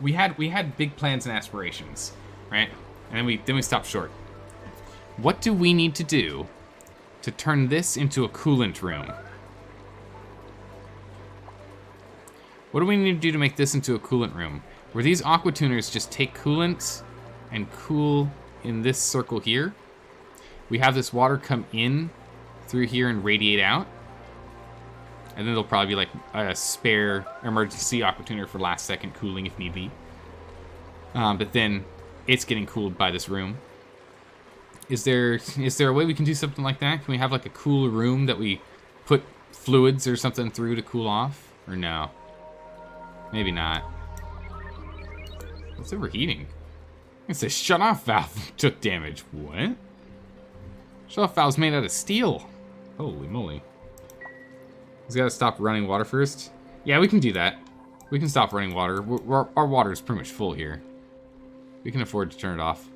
We had big plans and aspirations, right? And then we stopped short. What do we need to do to turn this into a coolant room? What do we need to do to make this into a coolant room? Where these aqua tuners just take coolant and cool in this circle here. We have this water come in through here and radiate out. And then there'll probably be like a spare emergency aqua tuner for last second cooling if need be. But then it's getting cooled by this room. Is there a way we can do something like that? Can we have like a cool room that we put fluids or something through to cool off? Or no? Maybe not. What's overheating? It says shut off valve took damage. What? Shut off valve's made out of steel. Holy moly. He's got to stop running water first. Yeah, we can do that. We can stop running water. Our water is pretty much full here. We can afford to turn it off.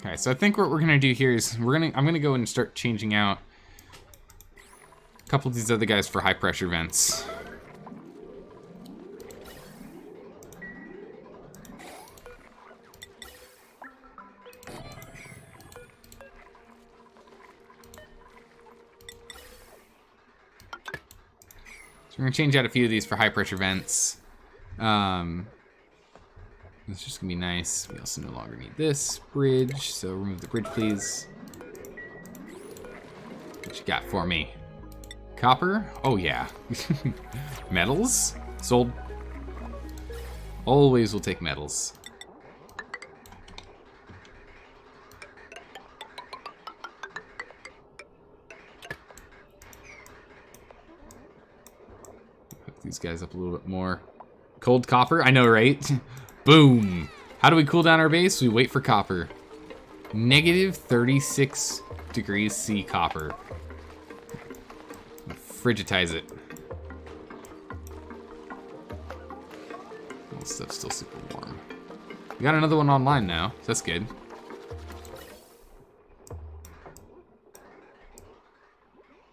Okay, so I think what we're gonna do here is I'm gonna go and start changing out a couple of these other guys for high pressure vents. So we're gonna change out a few of these for high pressure vents. It's just gonna be nice. We also no longer need this bridge, so remove the bridge, please. What you got for me? Copper? Oh yeah. Metals? Sold. Always will take metals. Hook these guys up a little bit more. Cold copper? I know, right? Boom! How do we cool down our base? We wait for copper. Negative 36 degrees C copper. Frigitize it. This stuff's still super warm. We got another one online now, so that's good.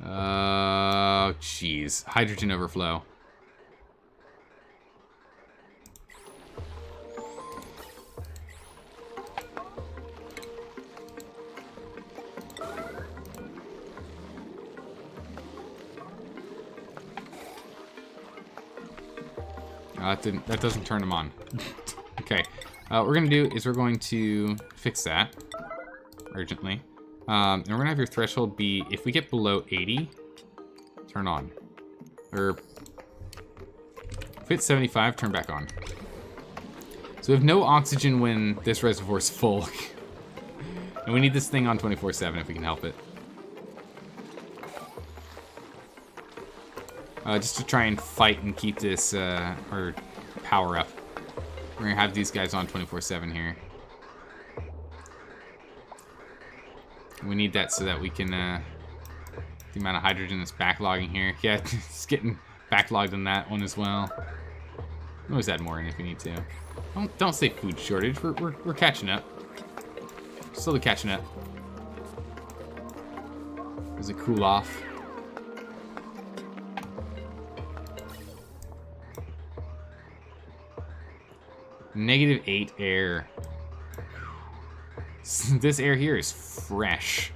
Oh, jeez. Hydrogen overflow. That doesn't turn them on. Okay, what we're gonna do is we're going to fix that urgently. And we're gonna have your threshold be, if we get below 80, turn on. Or if it's 75, turn back on. So we have no oxygen when this reservoir's full. And we need this thing on 24/7 if we can help it. Just to try and fight and keep this, or power up. We're gonna have these guys on 24/7 here. We need that so that we can, the amount of hydrogen that's backlogging here. Yeah, it's getting backlogged on that one as well. Always add more in if you need to. Don't say food shortage. We're catching up. Slowly catching up. Does it cool off? -8 air. This air here is fresh.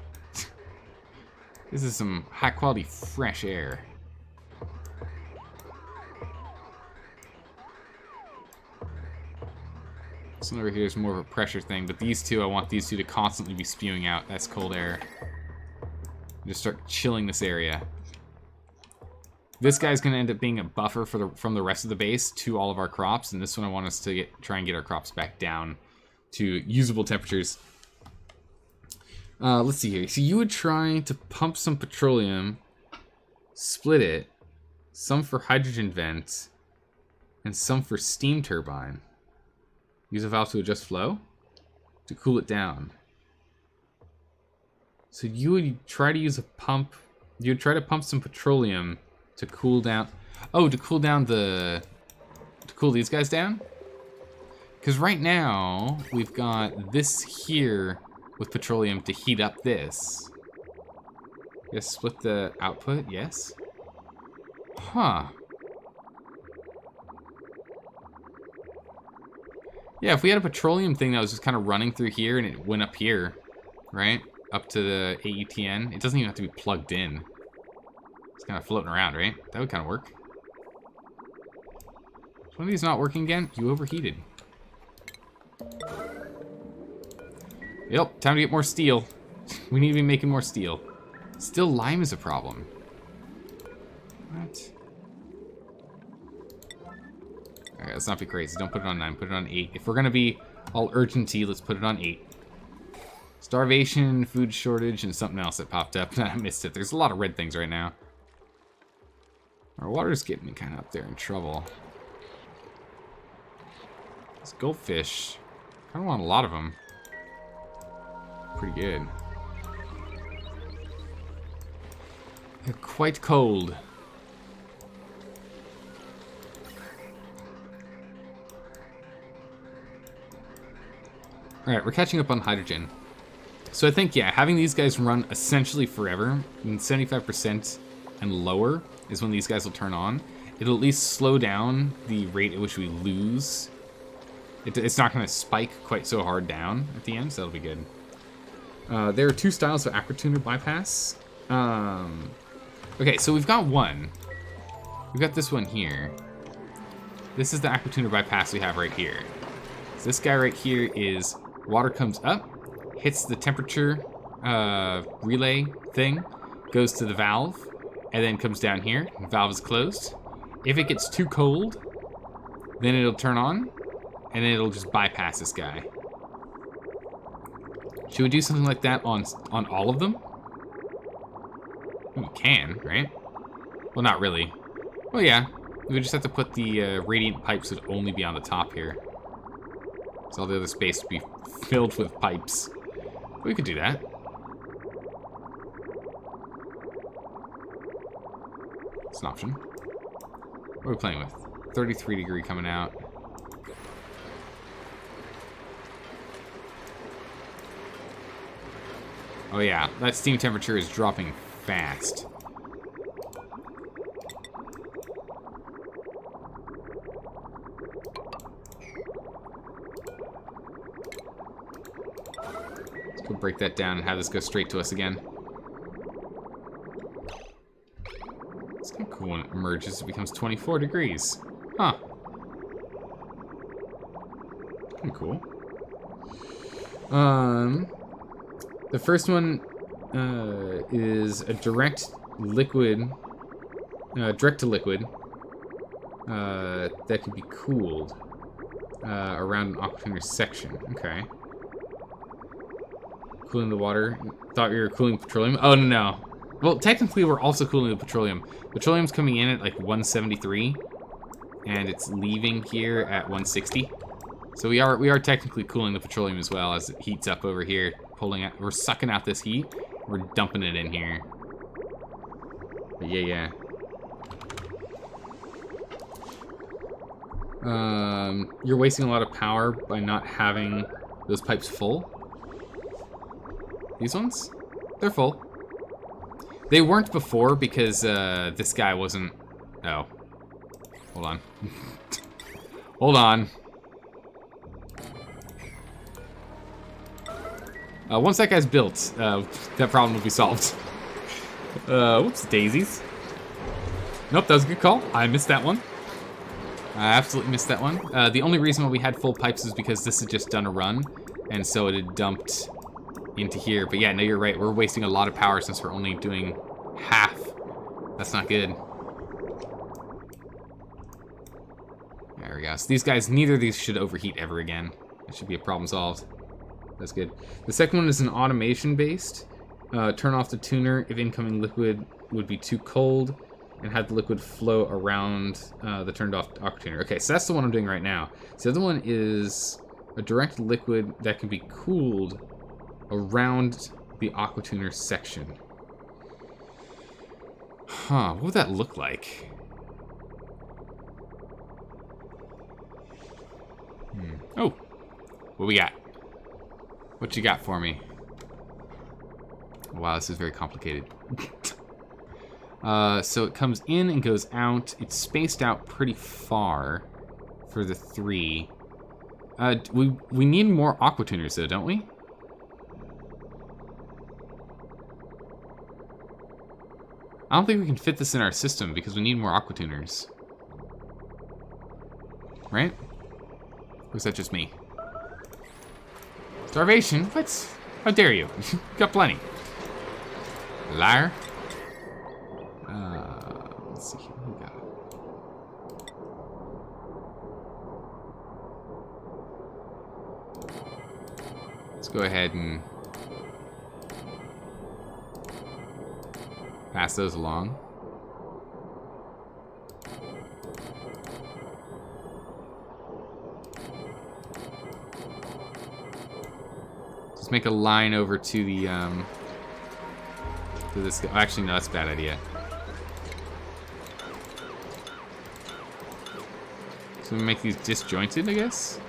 This is some high quality fresh air. This one over here is more of a pressure thing, but these two, I want these two to constantly be spewing out. That's cold air. Just start chilling this area. This guy's gonna end up being a buffer from the rest of the base to all of our crops, and this one I want us to try and get our crops back down to usable temperatures. Let's see here. So you would try to pump some petroleum, split it, some for hydrogen vent, and some for steam turbine. Use a valve to adjust flow to cool it down. So you would try to use a pump. You would try to pump some petroleum to cool down. Oh, to cool down the. To cool these guys down? Because right now, we've got this here with petroleum to heat up this. Yes, split the output, yes. Huh. Yeah, if we had a petroleum thing that was just kind of running through here and it went up here, right? Up to the AETN. It doesn't even have to be plugged in. It's kind of floating around, right? That would kind of work. Is one of these not working again? You overheated. Yep, time to get more steel. We need to be making more steel. Still, lime is a problem. What? Alright, let's not be crazy. Don't put it on 9, put it on 8. If we're gonna be all urgency, let's put it on 8. Starvation, food shortage, and something else that popped up. I missed it. There's a lot of red things right now. Our water's getting me kind of up there in trouble. This goldfish. I don't want a lot of them. Pretty good. They're quite cold. Alright, we're catching up on hydrogen. So I think, yeah, having these guys run essentially forever, I mean 75% and lower is when these guys will turn on. It'll at least slow down the rate at which we lose. It's not going to spike quite so hard down at the end, so that'll be good. There are 2 styles of aquatuner bypass. Okay, so we've got one. We've got this one here. This is the aquatuner bypass we have right here. So this guy right here is water comes up, hits the temperature relay thing, goes to the valve, and then comes down here. The valve is closed. If it gets too cold, then it'll turn on, and then it'll just bypass this guy. Should we do something like that on all of them? We can, right? Well, not really. Well, yeah. We just have to put the radiant pipes would only be on the top here. So all the other space would be filled with pipes. We could do that. It's an option. What are we playing with? 33 degree coming out. Oh yeah, that steam temperature is dropping fast. Let's go break that down and have this go straight to us again. It's kind of cool when it emerges. It becomes 24 degrees. Huh. Kind of cool. The first one is a direct liquid, direct to liquid that can be cooled around an aquatuner section. Okay. Cooling the water. Thought we were cooling petroleum. Oh, no. Well, technically, we're also cooling the petroleum. Petroleum's coming in at like 173, and it's leaving here at 160. So we are technically cooling the petroleum as well as it heats up over here. We're sucking out this heat. We're dumping it in here. But yeah. You're wasting a lot of power by not having those pipes full. These ones? They're full. They weren't before because this guy wasn't... Oh. Hold on. Hold on. Once that guy's built, that problem will be solved. Whoops, daisies. Nope, that was a good call. I missed that one. I absolutely missed that one. The only reason why we had full pipes is because this had just done a run, and so it had dumped into here. But yeah, no, you're right. We're wasting a lot of power since we're only doing half. That's not good. There we go. So these guys, neither of these should overheat ever again. That should be a problem solved. That's good. The second one is an automation-based. Turn off the tuner if incoming liquid would be too cold, and have the liquid flow around the turned off aqua tuner. Okay, so that's the one I'm doing right now. So the other one is a direct liquid that can be cooled around the aqua tuner section. Huh, what would that look like? Oh, what we got? What you got for me? Wow, this is very complicated. So it comes in and goes out. It's spaced out pretty far for the 3. We need more aqua tuners though, don't we? I don't think we can fit this in our system because we need more aqua tuners. Right? Or is that just me? Starvation? What? How dare you? Got plenty. Liar. Let's see here. What we got? Let's go ahead and pass those along. Let's make a line over to the to this. Actually, no, that's a bad idea. So we make these disjointed, I guess.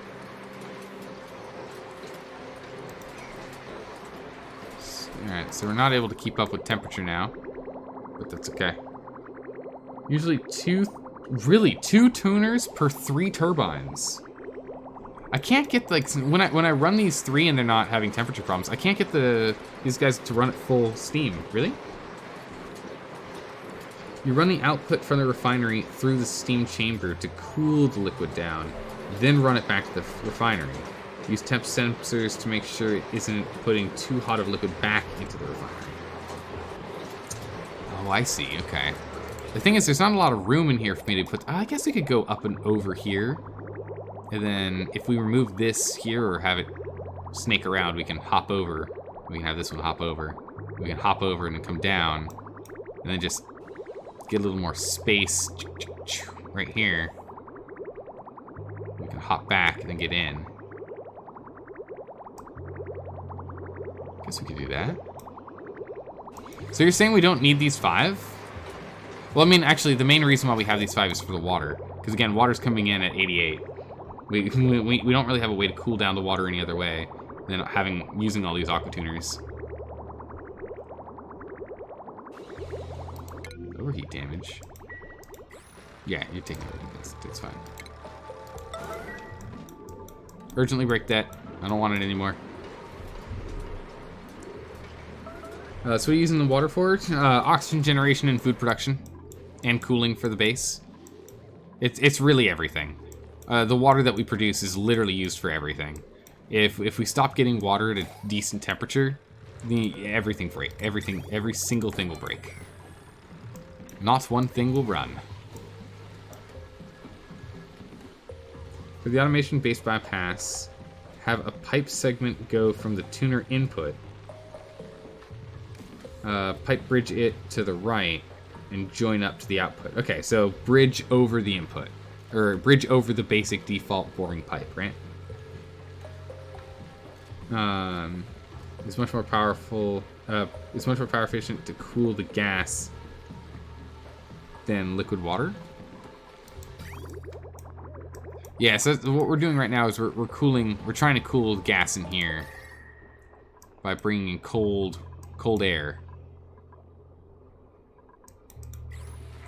Alright, so we're not able to keep up with temperature now, but that's okay. Usually two tuners per 3 turbines. I can't get, like, when I run these 3 and they're not having temperature problems, I can't get these guys to run at full steam. Really? You run the output from the refinery through the steam chamber to cool the liquid down, then run it back to the refinery. Use temp sensors to make sure it isn't putting too hot of liquid back into the refinery. Oh, I see. Okay. The thing is, there's not a lot of room in here for me to put... I guess we could go up and over here. And then if we remove this here or have it snake around, we can hop over. We can have this one hop over. We can hop over and then come down. And then just get a little more space right here. We can hop back and then get in. Guess we could do that. So you're saying we don't need these 5? Well, I mean, actually, the main reason why we have these 5 is for the water. Because, again, water's coming in at 88. We don't really have a way to cool down the water any other way than using all these aqua tuners. Overheat damage. Yeah, you're taking overheat. That's fine. Urgently break that. I don't want it anymore. So what are you using the water for? Oxygen generation and food production. And cooling for the base. It's really everything. The water that we produce is literally used for everything. If we stop getting water at a decent temperature, every single thing will break. Not one thing will run. For the automation-based bypass, have a pipe segment go from the tuner input. Pipe bridge it to the right and join up to the output. Okay, so bridge over the input. Or bridge over the basic default boring pipe, right? It's much more powerful. It's much more power efficient to cool the gas than liquid water. Yeah, so what we're doing right now is we're trying to cool the gas in here by bringing in cold air.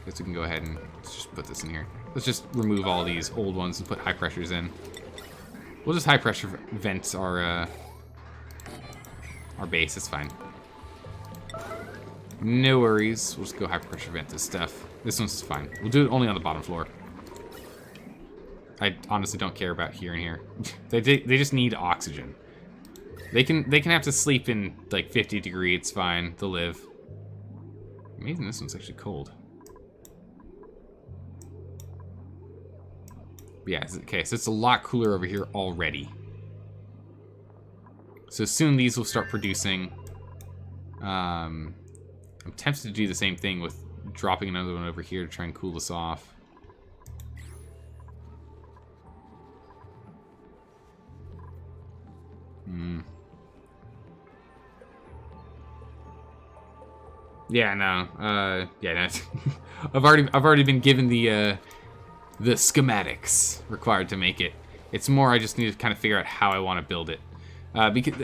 Guess we can go ahead and just put this in here. Let's just remove all these old ones and put high pressures in. We'll just high pressure vent our base. It's fine. No worries. We'll just go high pressure vent this stuff. This one's fine. We'll do it only on the bottom floor. I honestly don't care about here and here. They just need oxygen. They can have to sleep in like 50 degrees. It's fine. They'll live. Amazing. This one's actually cold. Yeah, okay, so it's a lot cooler over here already. So soon these will start producing. I'm tempted to do the same thing with dropping another one over here to try and cool this off. Yeah, no. Yeah, no. I've already been given the schematics required to make it. It's more I just need to kind of figure out how I want to build it. Because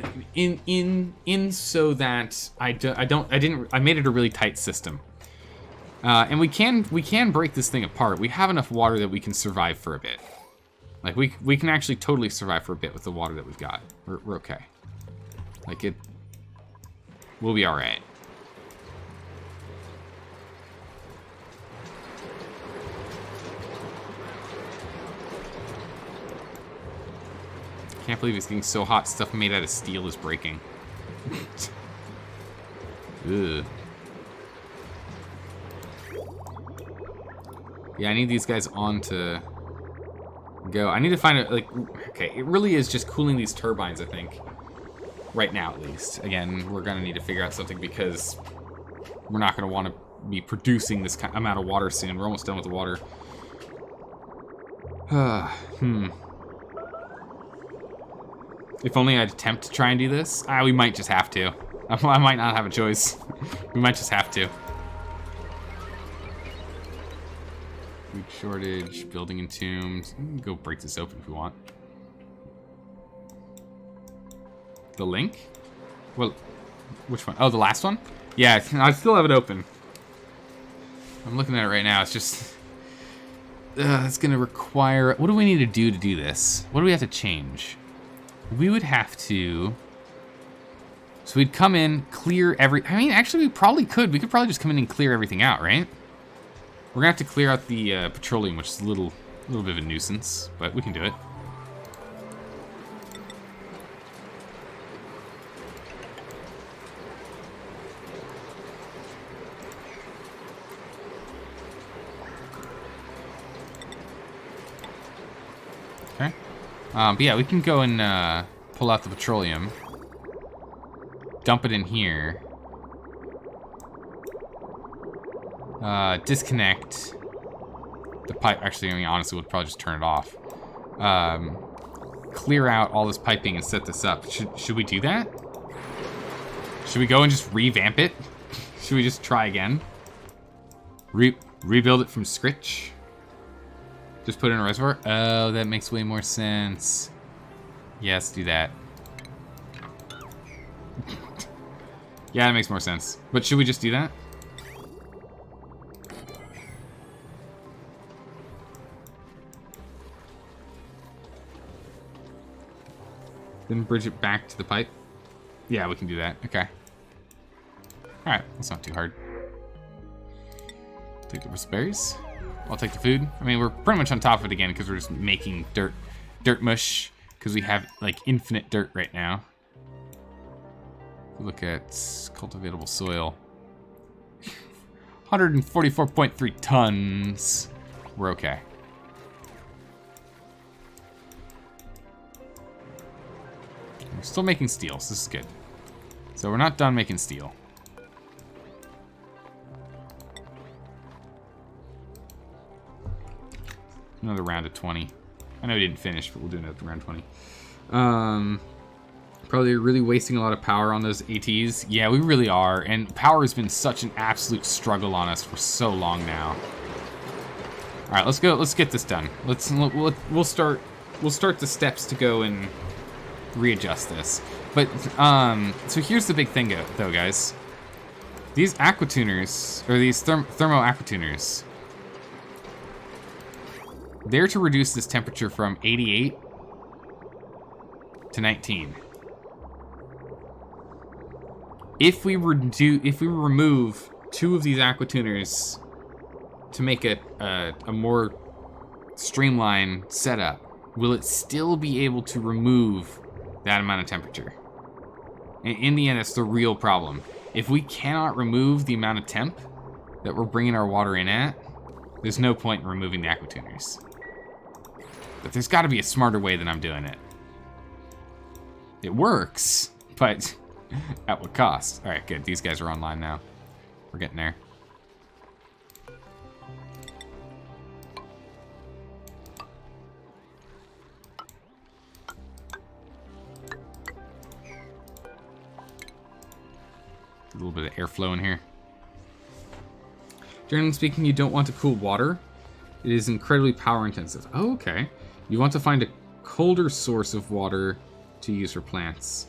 so that I made it a really tight system. And we can break this thing apart. We have enough water that we can survive for a bit. Like we can actually totally survive for a bit with the water that we've got. We're okay. Like we'll be all right. Can't believe it's getting so hot. Stuff made out of steel is breaking. Ugh. Yeah, I need these guys on to go. I need to find a, okay, it really is just cooling these turbines, I think. Right now, at least. Again, we're gonna need to figure out something because we're not gonna want to be producing this amount of water soon. We're almost done with the water. If only I'd attempt to try and do this. We might just have to. I might not have a choice. We might just have to. Food shortage, building entombed. We can go break this open if we want. The link? Well, which one? Oh, the last one? Yeah, I still have it open. I'm looking at it right now. It's just... it's going to require... What do we need to do this? What do we have to change? We would have to... So we'd come in, clear every... I mean, actually, we probably could. We could probably just come in and clear everything out, right? We're going to have to clear out the petroleum, which is a little bit of a nuisance, but we can do it. Okay. But yeah, we can go and pull out the petroleum. Dump it in here. Disconnect the pipe. Actually, I mean, honestly, we'll probably just turn it off. Clear out all this piping and set this up. Should we do that? Should we go and just revamp it? Should we just try again? Rebuild it from scratch? Just put it in a reservoir? Oh, that makes way more sense. Yes, do that. Yeah, that makes more sense. But should we just do that? Then bridge it back to the pipe? Yeah, we can do that. Okay. Alright, that's not too hard. Take the raspberries. I'll take the food. I mean, we're pretty much on top of it again because we're just making dirt mush because we have, like, infinite dirt right now. Look at cultivatable soil. 144.3 tons. We're okay. We're still making steel, so this is good. So we're not done making steel. Another round of 20. I know we didn't finish, but we'll do another round 20. Probably really wasting a lot of power on those ATs. Yeah, we really are. And power has been such an absolute struggle on us for so long now. All right, let's go. Let's get this done. We'll start the steps to go and readjust this. But so here's the big thing, though, guys. These aquatuners, or these thermo aquatuners, they're to reduce this temperature from 88 to 19. If we remove 2 of these aquatuners to make a more streamlined setup, will it still be able to remove that amount of temperature? In the end, that's the real problem. If we cannot remove the amount of temp that we're bringing our water in at, there's no point in removing the aquatuners. But there's got to be a smarter way than I'm doing it. It works, but at what cost? All right, good. These guys are online now. We're getting there. A little bit of airflow in here. Generally speaking, you don't want to cool water. It is incredibly power intensive. Oh, okay. You want to find a colder source of water to use for plants.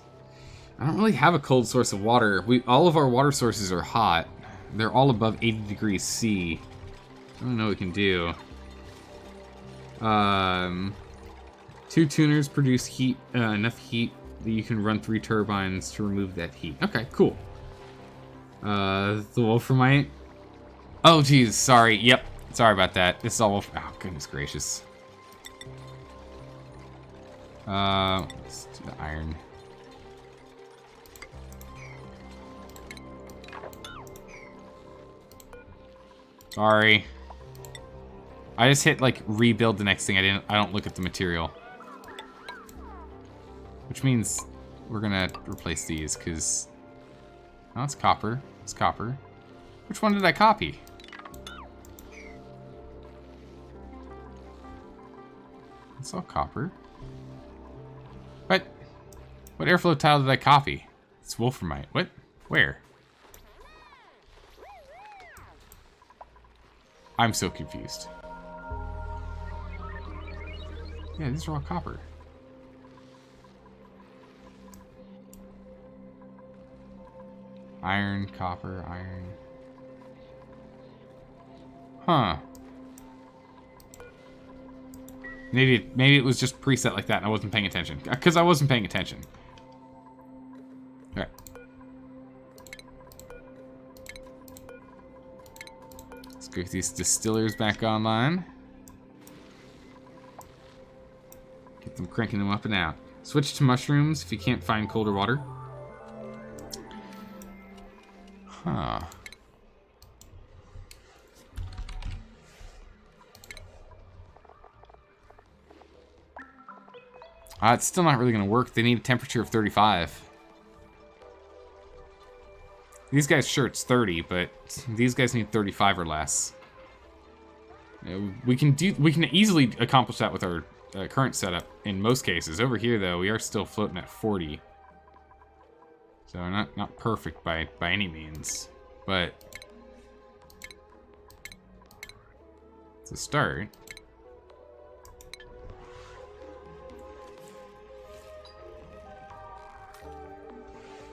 I don't really have a cold source of water. All of our water sources are hot. They're all above 80 degrees C. I don't know what we can do. 2 tuners produce heat, enough heat that you can run 3 turbines to remove that heat. Okay, cool. The wolframite. Oh, geez, sorry. Yep, sorry about that. This is all wolf. Oh, goodness gracious. Let's do the iron. Sorry. I just hit like rebuild the next thing. I don't look at the material. Which means we're gonna replace these because oh, it's copper. It's copper. Which one did I copy? It's all copper. What airflow tile did I copy? It's wolframite. What? Where? I'm so confused. Yeah, these are all copper. Iron, copper, iron. Huh. Maybe it was just preset like that and I wasn't paying attention. Because I wasn't paying attention. Okay. Let's get these distillers back online. Get them cranking them up and out. Switch to mushrooms if you can't find colder water. Huh. It's still not really going to work. They need a temperature of 35. These guys, sure, it's 30, but these guys need 35 or less. We can easily accomplish that with our current setup in most cases. Over here, though, we are still floating at 40. So not perfect by any means, but it's a start.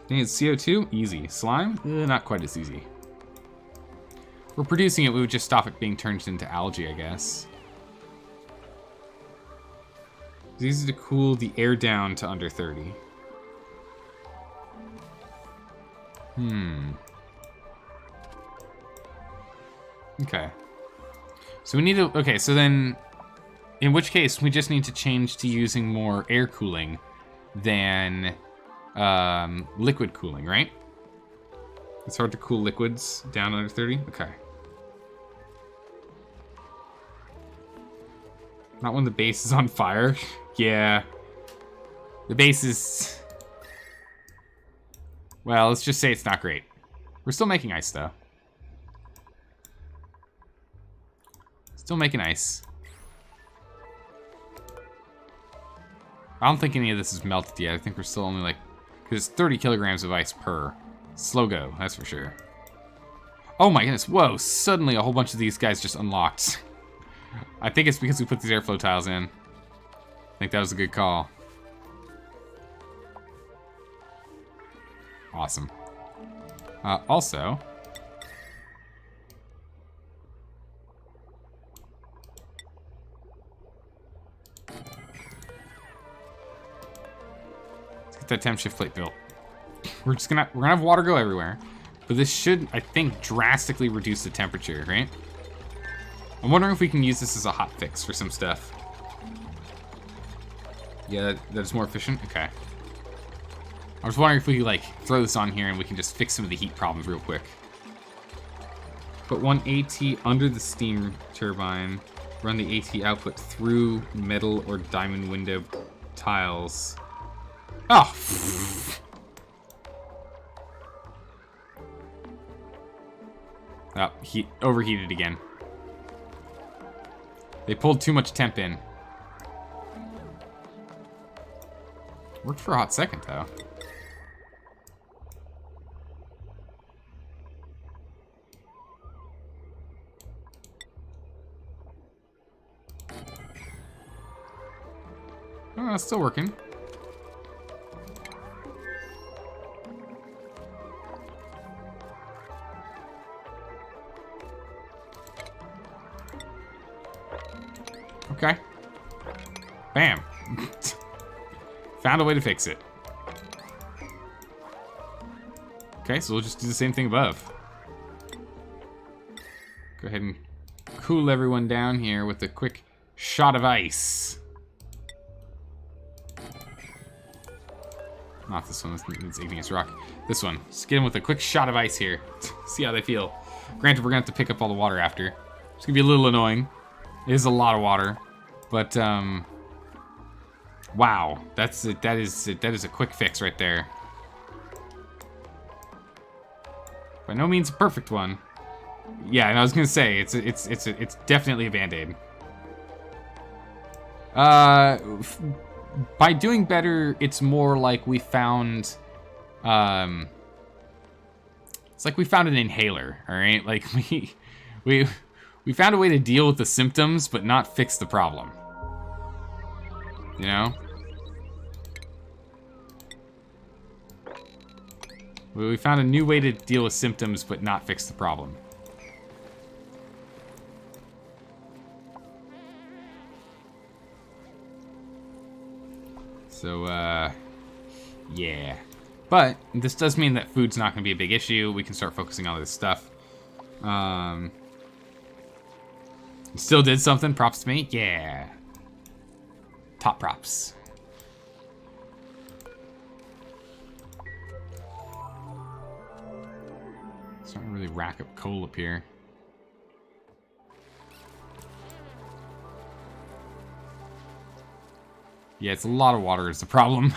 Think it's CO2? Easy. Slime? Not quite as easy. If we're producing it, we would just stop it being turned into algae, I guess. It's easy to cool the air down to under 30. Okay. So we need to... Okay, so then... In which case, we just need to change to using more air cooling than... liquid cooling, right? It's hard to cool liquids down under 30? Okay. Not when the base is on fire? Yeah. The base is... Well, let's just say it's not great. We're still making ice, though. Still making ice. I don't think any of this is melted yet. I think we're still only like... Because 30 kilograms of ice per. Slow go, that's for sure. Oh my goodness, whoa, suddenly a whole bunch of these guys just unlocked. I think it's because we put these airflow tiles in. I think that was a good call. Awesome. Also... that temp shift plate built. We're gonna have water go everywhere, but this should, I think, drastically reduce the temperature, right? I'm wondering if we can use this as a hot fix for some stuff. Yeah, that's more efficient. Okay. I was wondering if we could like throw this on here and we can just fix some of the heat problems real quick. Put one AT under the steam turbine. Run the AT output through metal or diamond window tiles. Oh! Oh, overheated again. They pulled too much temp in. Worked for a hot second, though. Oh, it's still working. Okay. Bam. Found a way to fix it. Okay, so we'll just do the same thing above. Go ahead and cool everyone down here with a quick shot of ice. Not this one, it's igneous rock. This one. Just get them with a quick shot of ice here. See how they feel. Granted, we're gonna have to pick up all the water after. It's gonna be a little annoying. It is a lot of water. But, wow. That is a quick fix right there. By no means a perfect one. Yeah, and I was gonna say, it's definitely a Band-Aid. By doing better, it's more like we found, it's like we found an inhaler, all right? Like we found a way to deal with the symptoms, but not fix the problem. You know? We found a new way to deal with symptoms, but not fix the problem. So, yeah. But this does mean that food's not going to be a big issue. We can start focusing on this stuff. Still did something. Props to me. Yeah. Top props. Starting to really rack up coal up here. Yeah, it's a lot of water is the problem.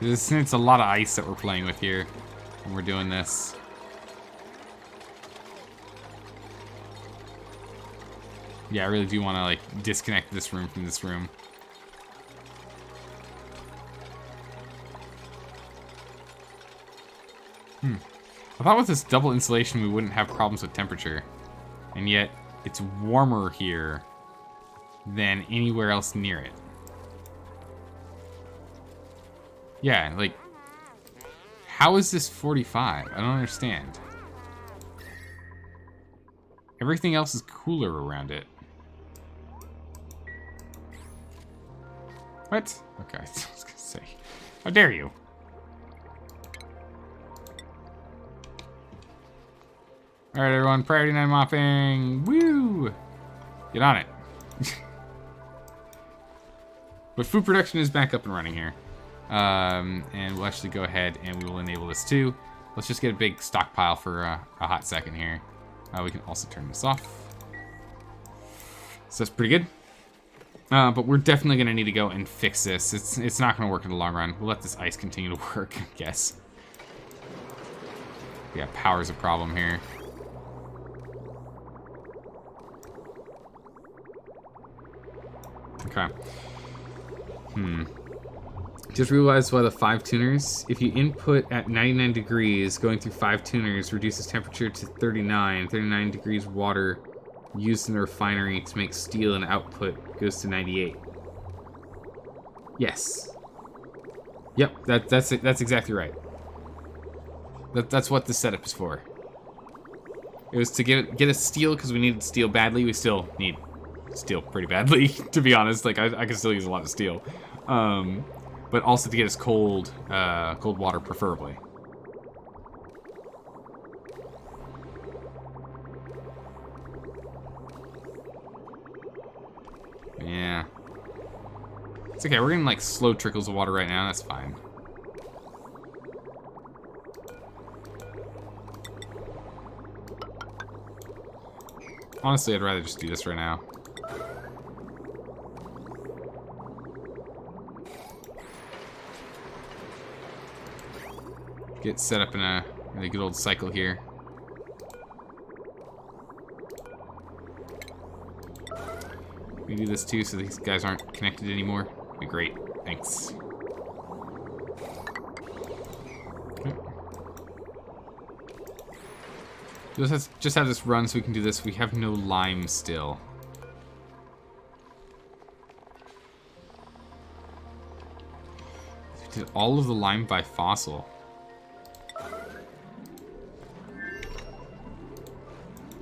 It's a lot of ice that we're playing with here when we're doing this. Yeah, I really do want to, like, disconnect this room from this room. I thought with this double insulation we wouldn't have problems with temperature. And yet, it's warmer here than anywhere else near it. Yeah, like, how is this 45? I don't understand. Everything else is cooler around it. What? Okay, I was gonna say. How dare you? Alright, everyone, priority 9 mopping. Woo! Get on it. But food production is back up and running here. And we'll actually go ahead and we will enable this too. Let's just get a big stockpile for a hot second here. We can also turn this off. So that's pretty good. But we're definitely going to need to go and fix this. It's not going to work in the long run. We'll let this ice continue to work, I guess. Yeah, power's a problem here. Okay. Just realized why the 5 tuners, if you input at 99 degrees, going through 5 tuners reduces temperature to 39. 39 degrees water used in the refinery to make steel and output goes to 98. Yes. Yep, that's it. That's exactly right. That's what this setup is for. It was to get us steel because we needed steel badly. We still need steel pretty badly, to be honest. Like I can still use a lot of steel. But also to get us cold water, preferably. Yeah. It's okay, we're getting like slow trickles of water right now, that's fine. Honestly, I'd rather just do this right now. Get set up in a really good old cycle here. We do this too so these guys aren't connected anymore. Be great. Thanks. Okay. Just have this run so we can do this. We have no lime still. We did all of the lime by fossil.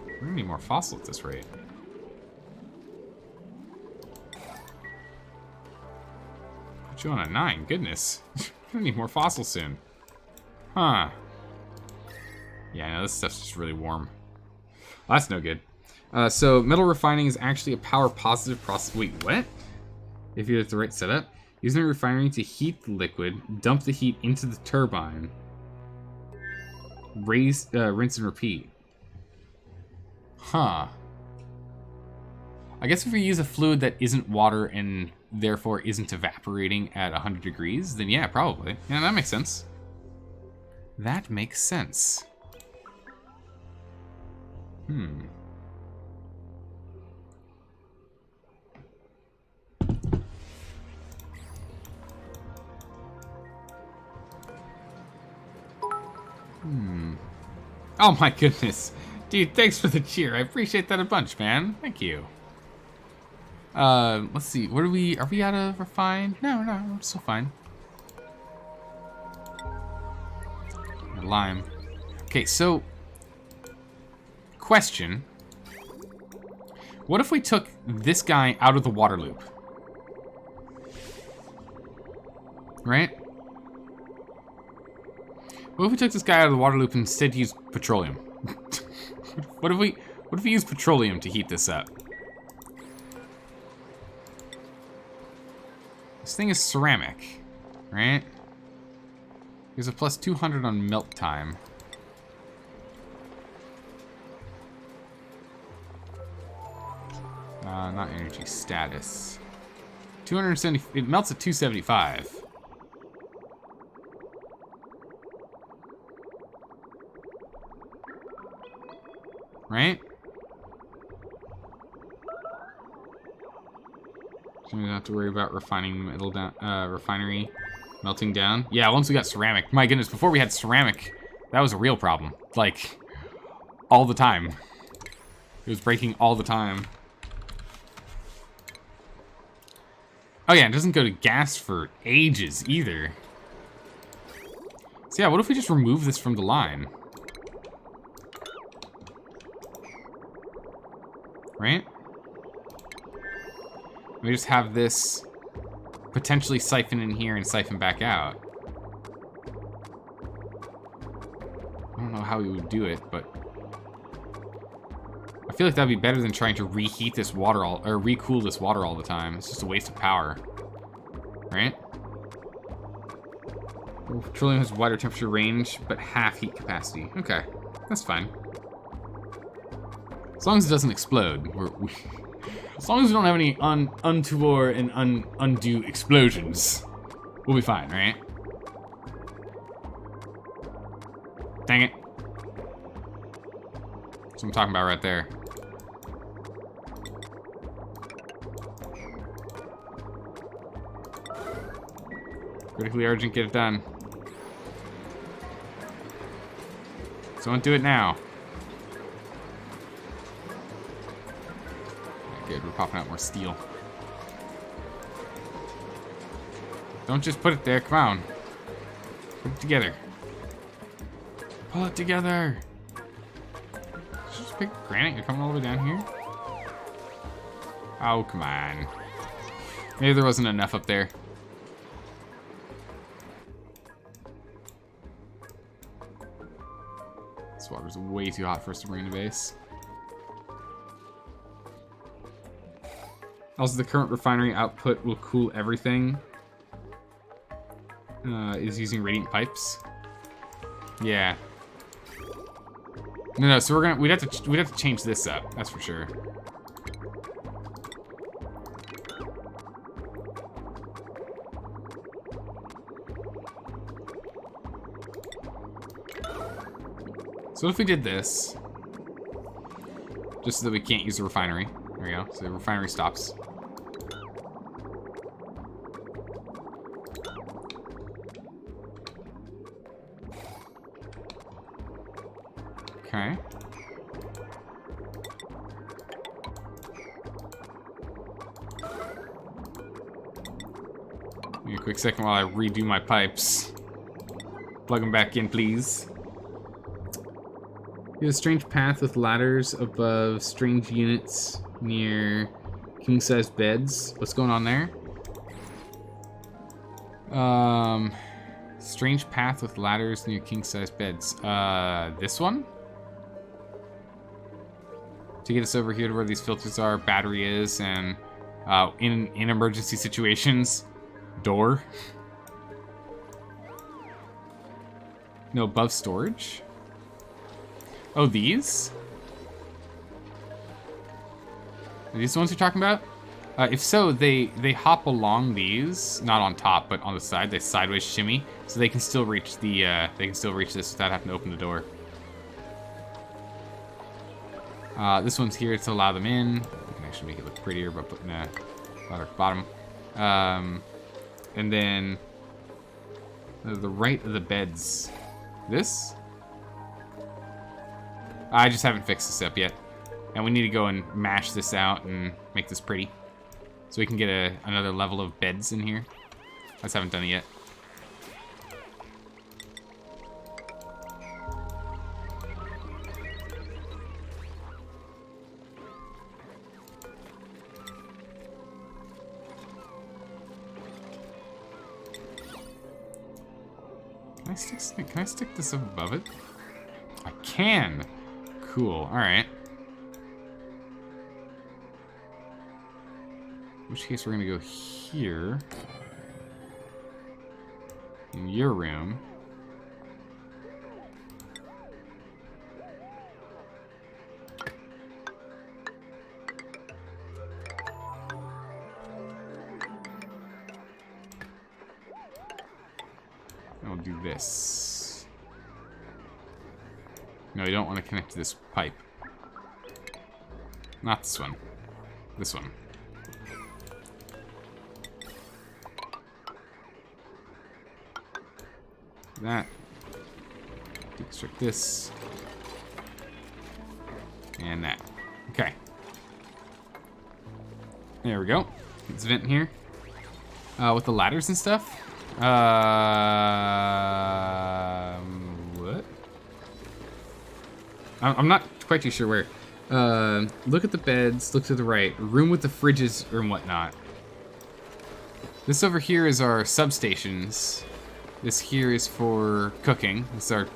We're gonna need more fossil at this rate. Put you on a 9, goodness. We're gonna need more fossil soon. Huh. Yeah, I know, this stuff's just really warm. Well, that's no good. So, metal refining is actually a power positive process. Wait, what? If you have the right setup. Using a refinery to heat the liquid, dump the heat into the turbine, rinse and repeat. Huh. I guess if we use a fluid that isn't water and therefore isn't evaporating at 100 degrees, then yeah, probably. Yeah, that makes sense. That makes sense. Oh my goodness. Dude, thanks for the cheer. I appreciate that a bunch, man. Thank you. Let's see. Are we out of refine? No, we're still fine. Lime. Okay, so question. What if we took this guy out of the water loop? Right? What if we took this guy out of the water loop and instead used petroleum? What if we use petroleum to heat this up? This thing is ceramic, right? There's a plus 200 on melt time. Not energy status. 270. It melts at 275. Right? So we don't have to worry about refining metal down, refinery melting down. Yeah, once we got ceramic. My goodness, before we had ceramic, that was a real problem. Like, all the time. It was breaking all the time. Oh yeah, it doesn't go to gas for ages either. So yeah, what if we just remove this from the line? Right? We just have this potentially siphon in here and siphon back out. I don't know how we would do it, but I feel like that'd be better than trying to reheat this water or recool this water all the time. It's just a waste of power. Right? Well, petroleum has wider temperature range, but half heat capacity. Okay, that's fine. As long as it doesn't explode, as long as we don't have any untoward and undue explosions, we'll be fine, right? Dang it. That's what I'm talking about right there. Critically urgent, get it done. So don't do it now. Good, we're popping out more steel. Don't just put it there, come on. Put it together. Pull it together. Just pick granite, you're coming all the way down here? Oh, come on. Maybe there wasn't enough up there. This water's way too hot for us to bring into base. Also, the current refinery output will cool everything. Is using radiant pipes. Yeah. No, so we'd have to change this up. That's for sure. So what if we did this? Just so that we can't use the refinery. There we go. So the refinery stops. Okay. Give me a quick second while I redo my pipes. Plug them back in, please. You have a strange path with ladders above strange units near king-sized beds. What's going on there? Strange path with ladders near king-sized beds. This one? To get us over here to where these filters are, battery is, and in emergency situations, door. No, above storage. Oh, these? Are these the ones you're talking about? If so, they hop along these, not on top, but on the side. They sideways shimmy, so they can still reach the this without having to open the door. This one's here to allow them in. We can actually make it look prettier by putting a ladder at the bottom. And then the right of the beds. This? I just haven't fixed this up yet. And we need to go and mash this out and make this pretty. So we can get another level of beds in here. I just haven't done it yet. Can I stick this up above it? I can. Cool. All right. In which case we're gonna go here in your room. And we'll do this. No, you don't want to connect to this pipe. Not this one. This one. That. Deconstruct this. And that. Okay. There we go. Let's vent in here. With the ladders and stuff. What? I'm not quite too sure where. Look at the beds. Look to the right. Room with the fridges or whatnot. This over here is our substations. This here is for cooking. This is our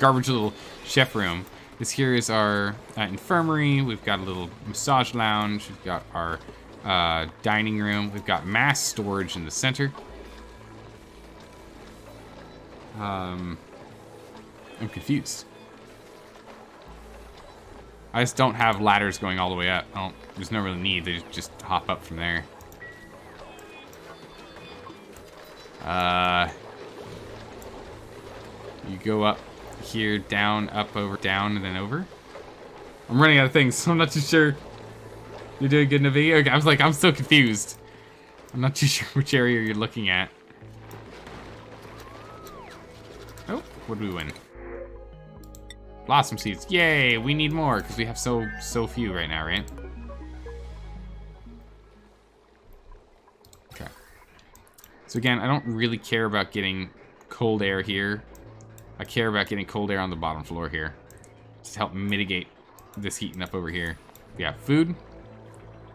garbage little chef room. This here is our infirmary. We've got a little massage lounge. We've got our dining room. We've got mass storage in the center. I'm confused. I just don't have ladders going all the way up. There's no real need. They just hop up from there. You go up here, down, up, over, down, and then over. I'm running out of things, so I'm not too sure. You're doing good in the video? Okay, I was like, I'm so confused. I'm not too sure which area you're looking at. Oh, what did we win? Blossom seeds. Yay, we need more, because we have so few right now, right? Okay. So again, I don't really care about getting cold air here. I care about getting cold air on the bottom floor here. Just to help mitigate this heating up over here. Yeah, food.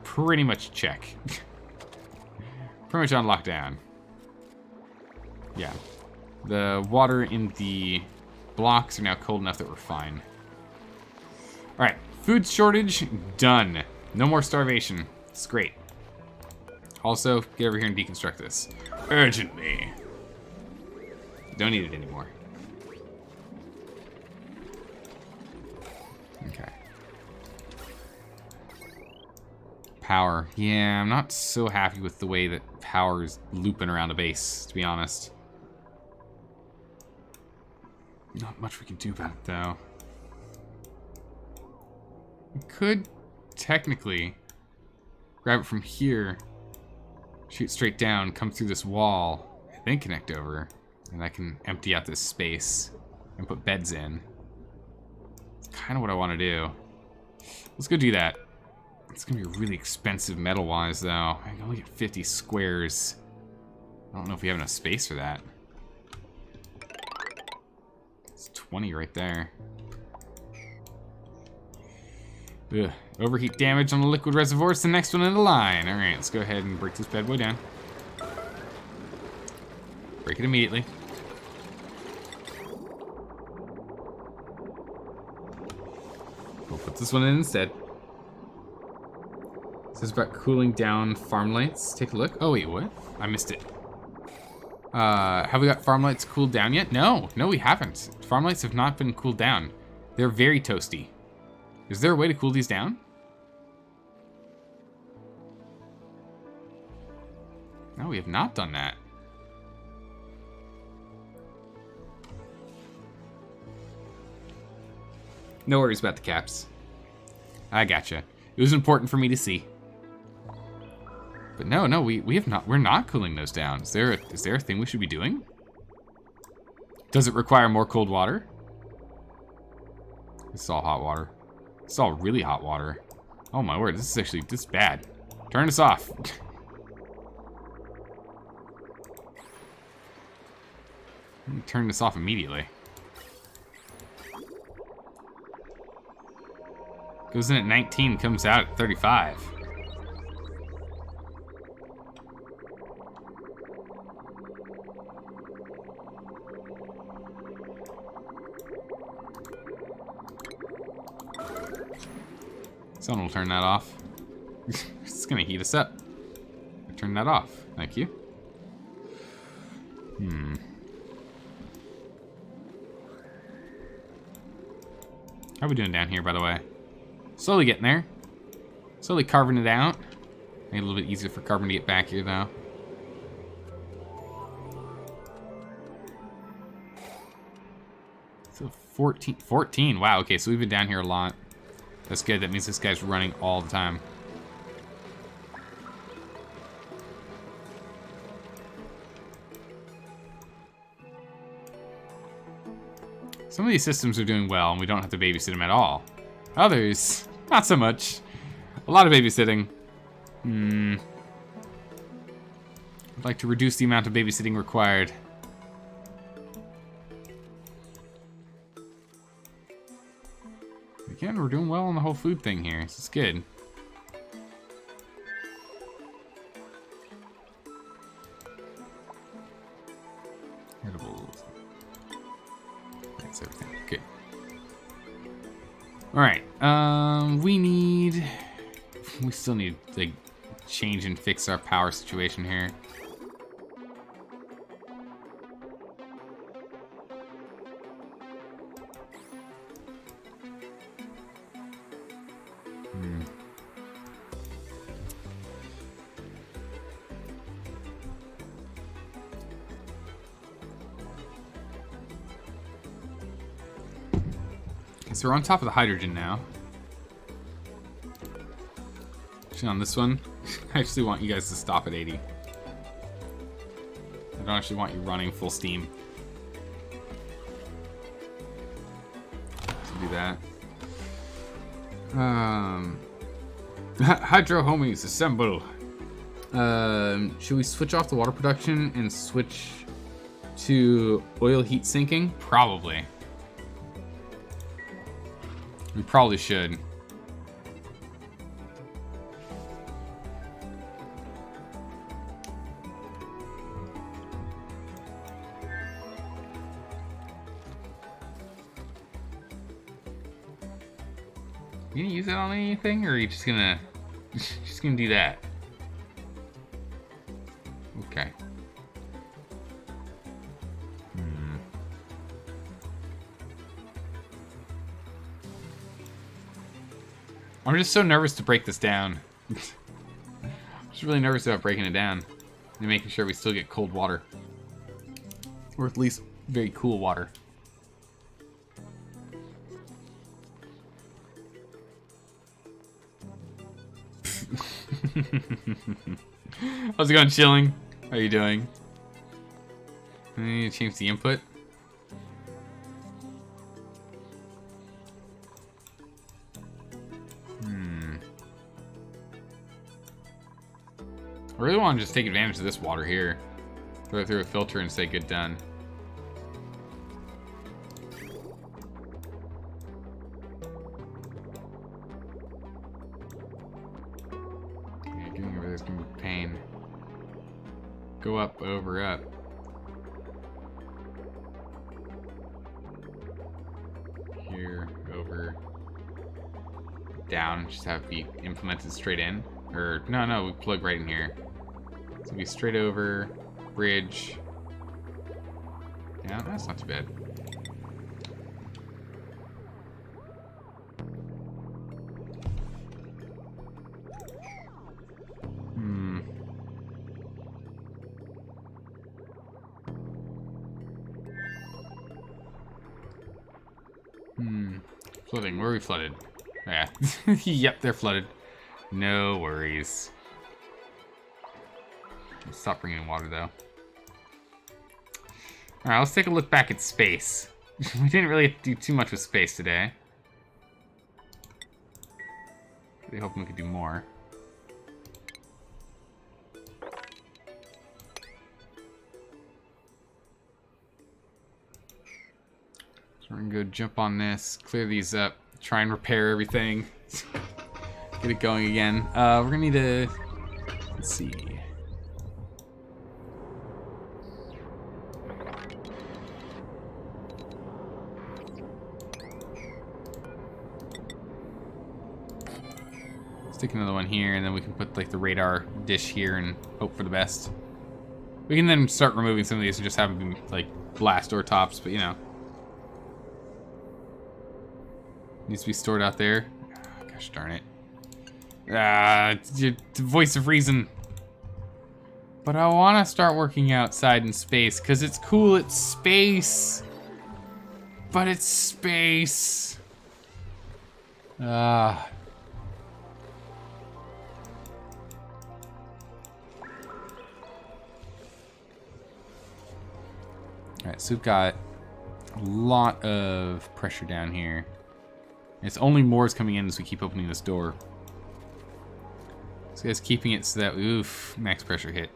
Pretty much check. Pretty much on lockdown. Yeah. The water in the blocks are now cold enough that we're fine. Alright, food shortage, done. No more starvation. It's great. Also, get over here and deconstruct this. Urgently. Don't need it anymore. Okay. Power. Yeah, I'm not so happy with the way that power is looping around the base, to be honest. Not much we can do about it, though. We could, technically, grab it from here, shoot straight down, come through this wall, and then connect over. And I can empty out this space and put beds in. It's kind of what I want to do. Let's go do that. It's going to be really expensive metal-wise, though. I can only get 50 squares. I don't know if we have enough space for that. It's 20 right there. Ugh. Overheat damage on the liquid reservoir. It's the next one in the line. All right, let's go ahead and break this bad boy down. Break it immediately. We'll put this one in instead. This is about cooling down farm lights. Take a look. Oh, wait, what? I missed it. Have we got farm lights cooled down yet? No, we haven't. Farm lights have not been cooled down. They're very toasty. Is there a way to cool these down? No, we have not done that. No worries about the caps. I gotcha. It was important for me to see. But no, we have not. We're not cooling those down. Is there a thing we should be doing? Does it require more cold water? This is all hot water. It's all really hot water. Oh my word, this is bad. Turn this off. Turn this off immediately. Goes in at 19, comes out at 35. Someone will turn that off. It's gonna heat us up. Turn that off. Thank you. How are we doing down here, by the way? Slowly getting there. Slowly carving it out. Made it a little bit easier for carbon to get back here, though. So 14. Wow, okay, so we've been down here a lot. That's good. That means this guy's running all the time. Some of these systems are doing well, and we don't have to babysit them at all. Others, not so much. A lot of babysitting. I'd like to reduce the amount of babysitting required. Again, we're doing well on the whole food thing here. This is good. Edibles. That's everything. Good. Alright. We still need to change and fix our power situation here. So we're on top of the hydrogen now. Actually, on this one, I actually want you guys to stop at 80. I don't actually want you running full steam. So do that. Hydro homies, assemble. Should we switch off the water production and switch to oil heat sinking? Probably. We probably should. You gonna use that on anything, or are you just gonna do that? Okay. I'm just so nervous to break this down. I'm just really nervous about breaking it down and making sure we still get cold water. Or at least very cool water. How's it going, chilling? How are you doing? I need to change the input. really want to just take advantage of this water here. Throw it through a filter and say good done. Yeah, getting over this can be a pain. Go up, over, up. Here, over, down. Just have it be implemented straight in. Or, no, we plug right in here. So be straight over, bridge. Yeah, that's not too bad. Flooding, where are we flooded? Yeah. Yep, they're flooded. No worries. Stop bringing in water, though. Alright, let's take a look back at space. We didn't really do too much with space today. Really hoping we could do more. So we're gonna go jump on this, clear these up, try and repair everything. Get it going again. We're gonna need to... Let's see. Stick another one here, and then we can put like the radar dish here and hope for the best. We can then start removing some of these and just have them be like blast door tops, but you know. Needs to be stored out there. Oh, gosh darn it. It's the voice of reason. But I want to start working outside in space because it's cool. It's space. But it's space. Alright, so we've got a lot of pressure down here. It's only more is coming in as we keep opening this door. So guys, keeping it so that, oof, max pressure hit.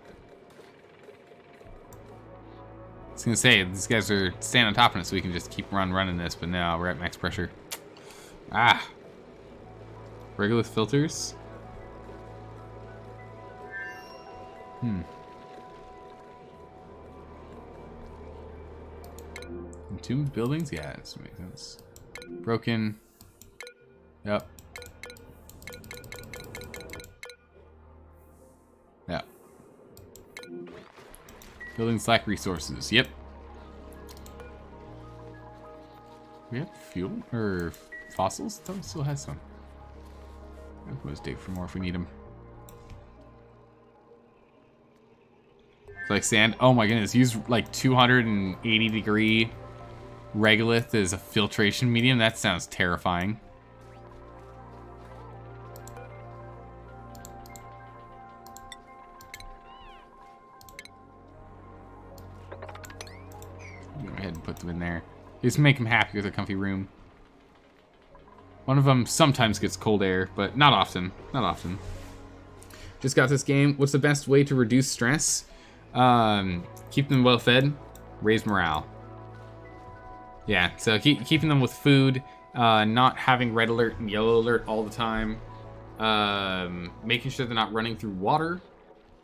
I was gonna say, these guys are staying on top of it so we can just keep running this, but no, we're at max pressure. Regolith filters? Entombed buildings? Yeah, that makes sense. Broken. Yep. Yeah. Buildings lack resources. Yep. We have fuel? Or fossils? I thought we still had some. Let's dig for more if we need them. Like sand? Oh my goodness, use like 280 degree regolith as a filtration medium? That sounds terrifying. Go ahead and put them in there. Just make them happy with a comfy room. One of them sometimes gets cold air, but not often. Not often. Just got this game. What's the best way to reduce stress? Keep them well fed, raise morale. Yeah, so keeping them with food, not having red alert and yellow alert all the time, making sure they're not running through water,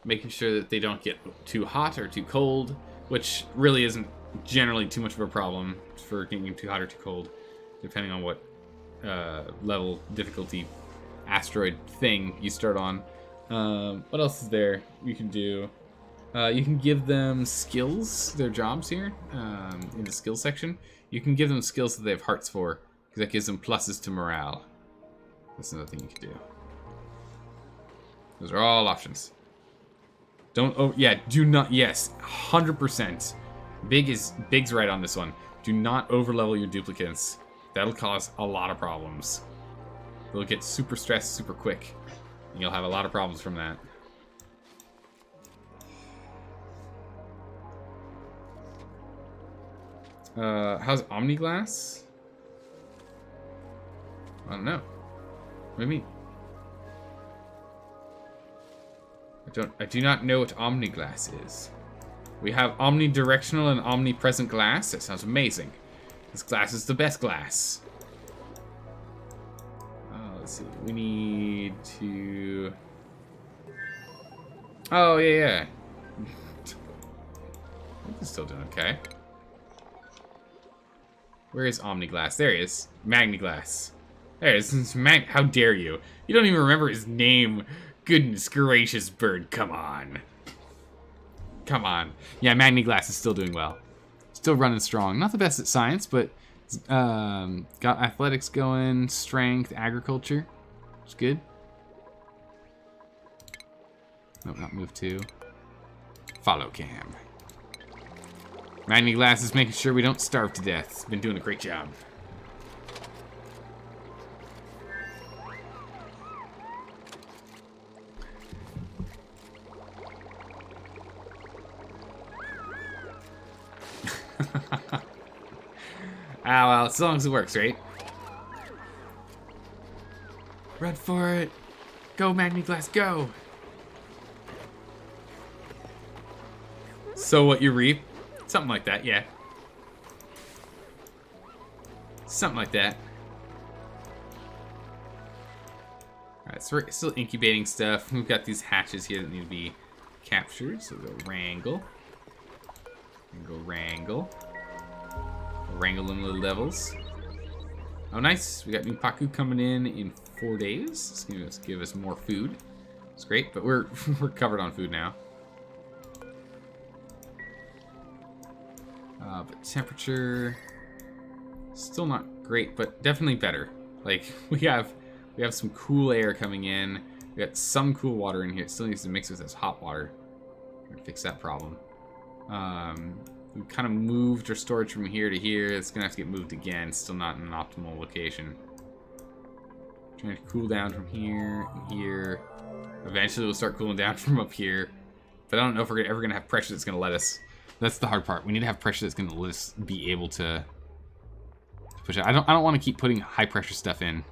making sure that they don't get too hot or too cold, which really isn't generally too much of a problem for getting them too hot or too cold, depending on what level difficulty asteroid thing you start on. What else is there you can do? You can give them skills, their jobs here, in the skills section. You can give them skills that they have hearts for, because that gives them pluses to morale. That's another thing you can do. Those are all options. Don't, oh, yeah, do not, yes, 100%. Big's right on this one. Do not overlevel your duplicates. That'll cause a lot of problems. They'll get super stressed super quick, and you'll have a lot of problems from that. How's Omniglass? I don't know. What do you mean? I do not know what omniglass is. We have omnidirectional and omnipresent glass. That sounds amazing. This glass is the best glass. Let's see. We need to... Oh, yeah. He's still doing okay. Where is Omniglass? There he is. Magniglass. There he is. How dare you? You don't even remember his name. Goodness gracious, bird. Come on. Come on. Yeah, Magniglass is still doing well. Still running strong. Not the best at science, but got athletics going, strength, agriculture. It's good. Nope, not move 2. Follow cam. Magniglass is making sure we don't starve to death. It's been doing a great job. Well, as long as it works, right? Run for it. Go, Magniglass, go. So what you reap? Something like that, yeah. Something like that. Alright, so we're still incubating stuff. We've got these hatches here that need to be captured. So we'll go wrangle. And go wrangle. We'll wrangle them little devils. Oh, nice. We got new Paku coming in 4 days. It's going to give us more food. It's great, but we're covered on food now. But temperature still not great, but definitely better. Like we have some cool air coming in. We got some cool water in here. It still needs to mix with this hot water. We're gonna fix that problem. We kind of moved our storage from here to here. It's gonna have to get moved again. Still not in an optimal location. Trying to cool down from here and here. Eventually we'll start cooling down from up here. But I don't know if we're ever gonna have pressure that's gonna let us. That's the hard part. We need to have pressure that's going to let us be able to push it. I don't want to keep putting high pressure stuff in,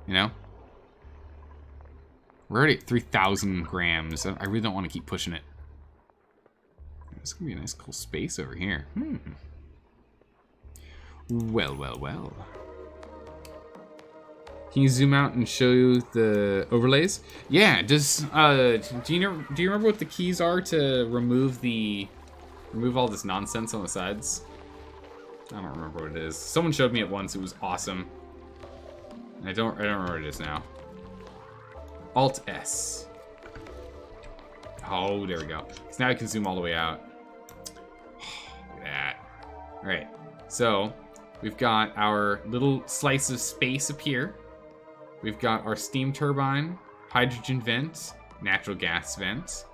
you know? We're already at 3,000 grams. I really don't want to keep pushing it. This is going to be a nice cool space over here. Well, well, well. Can you zoom out and show you the overlays? Yeah, do you remember what the keys are to remove all this nonsense on the sides? I don't remember what it is. Someone showed me it once. It was awesome. I don't remember what it is now. Alt S. Oh, there we go. So now I can zoom all the way out. Look at that. All right. So we've got our little slice of space up here. We've got our steam turbine, hydrogen vent, natural gas vent.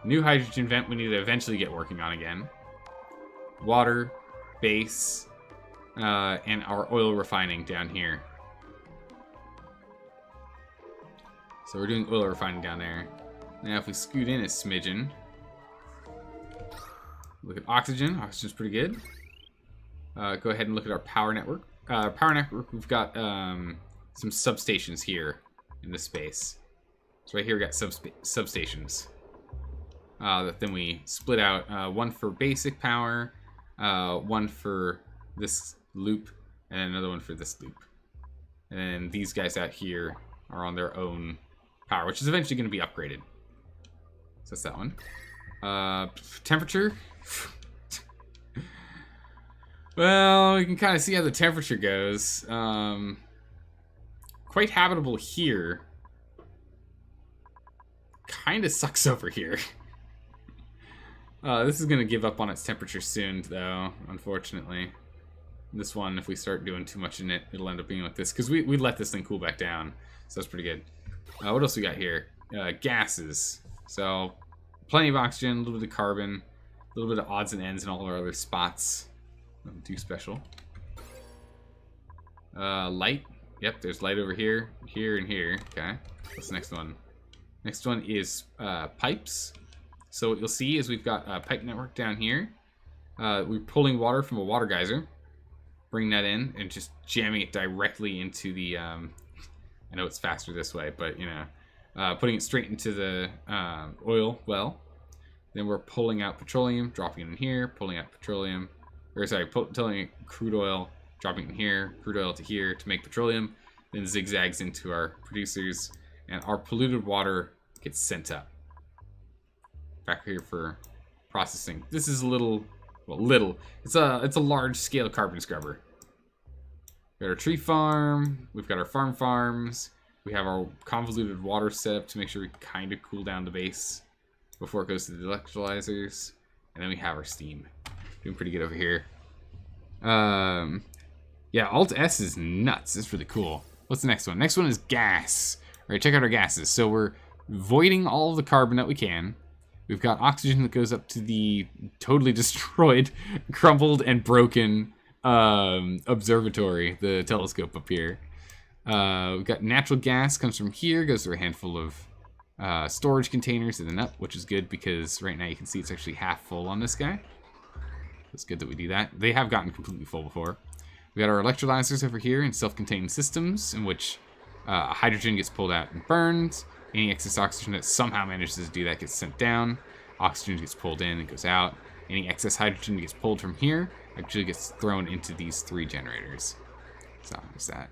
New hydrogen vent we need to eventually get working on again. Water, base, and our oil refining down here. So we're doing oil refining down there. Now if we scoot in a smidgen, look at oxygen. Oxygen's pretty good. Go ahead and look at our power network. Power network, we've got some substations here in this space. So right here we got substations. That then we split out, one for basic power, one for this loop, and another one for this loop. And these guys out here are on their own power, which is eventually going to be upgraded. So that's that one. Temperature. Well, you can kind of see how the temperature goes. Quite habitable here. Kind of sucks over here. This is going to give up on its temperature soon, though, unfortunately. This one, if we start doing too much in it, it'll end up being like this. Because we let this thing cool back down. So that's pretty good. What else we got here? Gases. So, plenty of oxygen, a little bit of carbon, a little bit of odds and ends in all our other spots. Nothing too special. Light. Yep, there's light over here, here, and here. Okay. What's the next one? Next one is pipes. So what you'll see is we've got a pipe network down here. We're pulling water from a water geyser. Bring that in and just jamming it directly into the... I know it's faster this way, but, you know, putting it straight into the oil well. Then we're pulling out petroleum, dropping it in here, pulling out petroleum, or sorry, pulling crude oil, dropping it in here, crude oil to here to make petroleum, then zigzags into our producers, and our polluted water gets sent up. Back here for processing. This is it's a large scale carbon scrubber. We got our tree farm, we've got our farms, we have our convoluted water set up to make sure we kind of cool down the base before it goes to the electrolyzers, and then we have our steam. Doing pretty good over here. Yeah, Alt S is nuts. It's really cool. What's the next one? Next one is gas. All right, check out our gases. So we're voiding all of the carbon that we can. We've got oxygen that goes up to the totally destroyed, crumpled, and broken observatory, the telescope up here. We've got natural gas comes from here, goes through a handful of storage containers and then up, which is good because right now you can see it's actually half full on this guy. It's good that we do that. They have gotten completely full before. We got our electrolyzers over here in self-contained systems in which hydrogen gets pulled out and burned. Any excess oxygen that somehow manages to do that gets sent down. Oxygen gets pulled in and goes out. Any excess hydrogen that gets pulled from here actually gets thrown into these 3 generators. So there's that.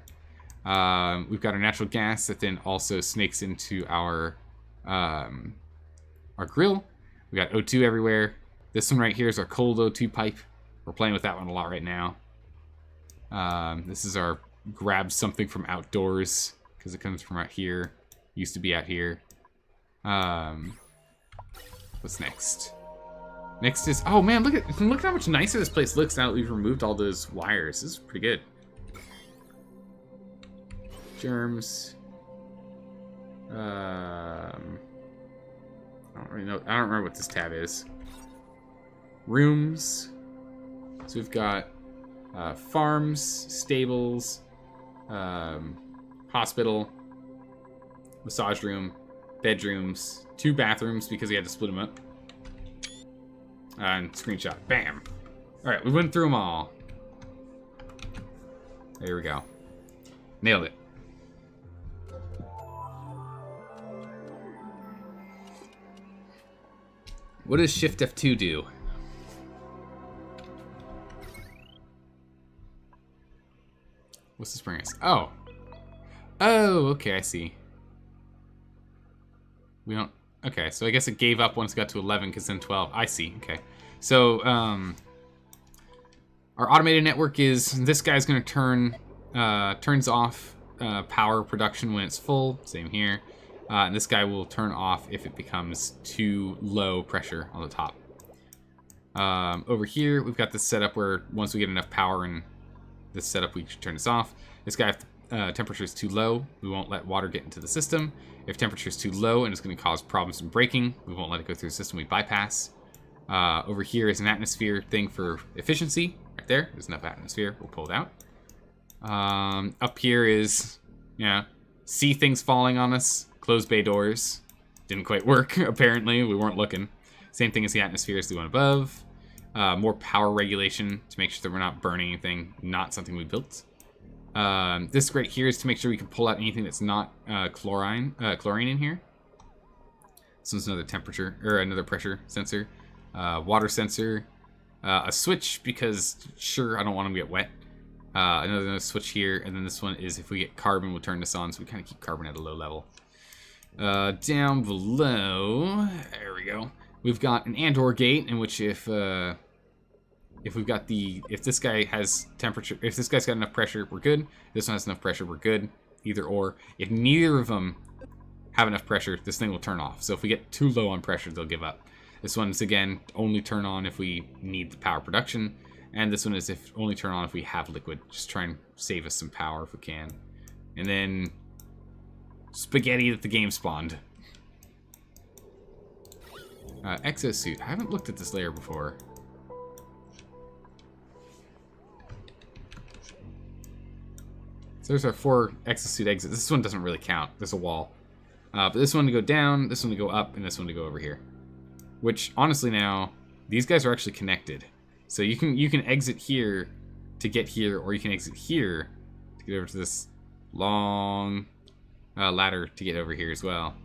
We've got our natural gas that then also snakes into our grill. We got O2 everywhere. This one right here is our cold O2 pipe. We're playing with that one a lot right now. This is our grab something from outdoors because it comes from out here. Used to be out here. What's next? Next is, oh man, look at how much nicer this place looks now that we've removed all those wires. This is pretty good. Germs. I don't really know. I don't remember what this tab is. Rooms. So we've got farms, stables, hospital, massage room, bedrooms, 2 bathrooms because we had to split them up. And screenshot. Bam. All right, we went through them all. There we go. Nailed it. What does Shift F2 do? What's this bring us? Oh. Oh, okay, I see. We don't... Okay, so I guess it gave up once it got to 11, because then 12. I see, okay. So, our automated network is... This guy's going to turns off power production when it's full. Same here. And this guy will turn off if it becomes too low pressure on the top. Over here, we've got this setup where once we get enough power in this setup, we should turn this off. This guy, if temperature is too low, we won't let water get into the system. If temperature is too low and it's going to cause problems in braking, we won't let it go through the system, we bypass. Over here is an atmosphere thing for efficiency. Right there, there's enough atmosphere, we'll pull it out. Up here is, see things falling on us, close bay doors. Didn't quite work, apparently, we weren't looking. Same thing as the atmosphere as the one above. More power regulation to make sure that we're not burning anything, not something we built. This right here is to make sure we can pull out anything that's not chlorine in here. So there's another temperature, or another pressure sensor. Water sensor. A switch, because sure, I don't want them to get wet. Another switch here, and then this one is if we get carbon, we'll turn this on, so we kind of keep carbon at a low level. Down below, there we go. We've got an and/or gate in which if this guy has temperature, if this guy's got enough pressure, we're good. This one has enough pressure, we're good. Either or. If neither of them have enough pressure, this thing will turn off. So if we get too low on pressure, they'll give up. This one's again only turn on if we need the power production, and this one is only turn on if we have liquid. Just try and save us some power if we can. And then spaghetti that the game spawned. Exosuit. I haven't looked at this layer before. So there's our 4 exosuit exits. This one doesn't really count. There's a wall. But this one to go down, this one to go up, and this one to go over here. Which, honestly now, these guys are actually connected. So you can exit here to get here, or you can exit here to get over to this long ladder to get over here as well.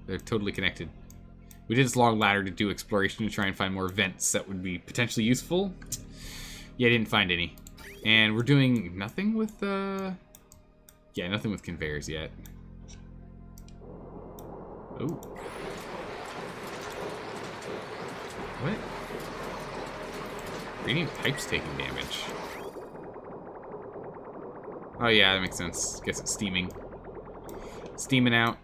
They're totally connected. We did this long ladder to do exploration to try and find more vents that would be potentially useful. Yeah, I didn't find any. And we're doing nothing with, yeah, nothing with conveyors yet. Oh. What? Radiant pipe's taking damage. Oh yeah, that makes sense. Guess it's steaming. Steaming out.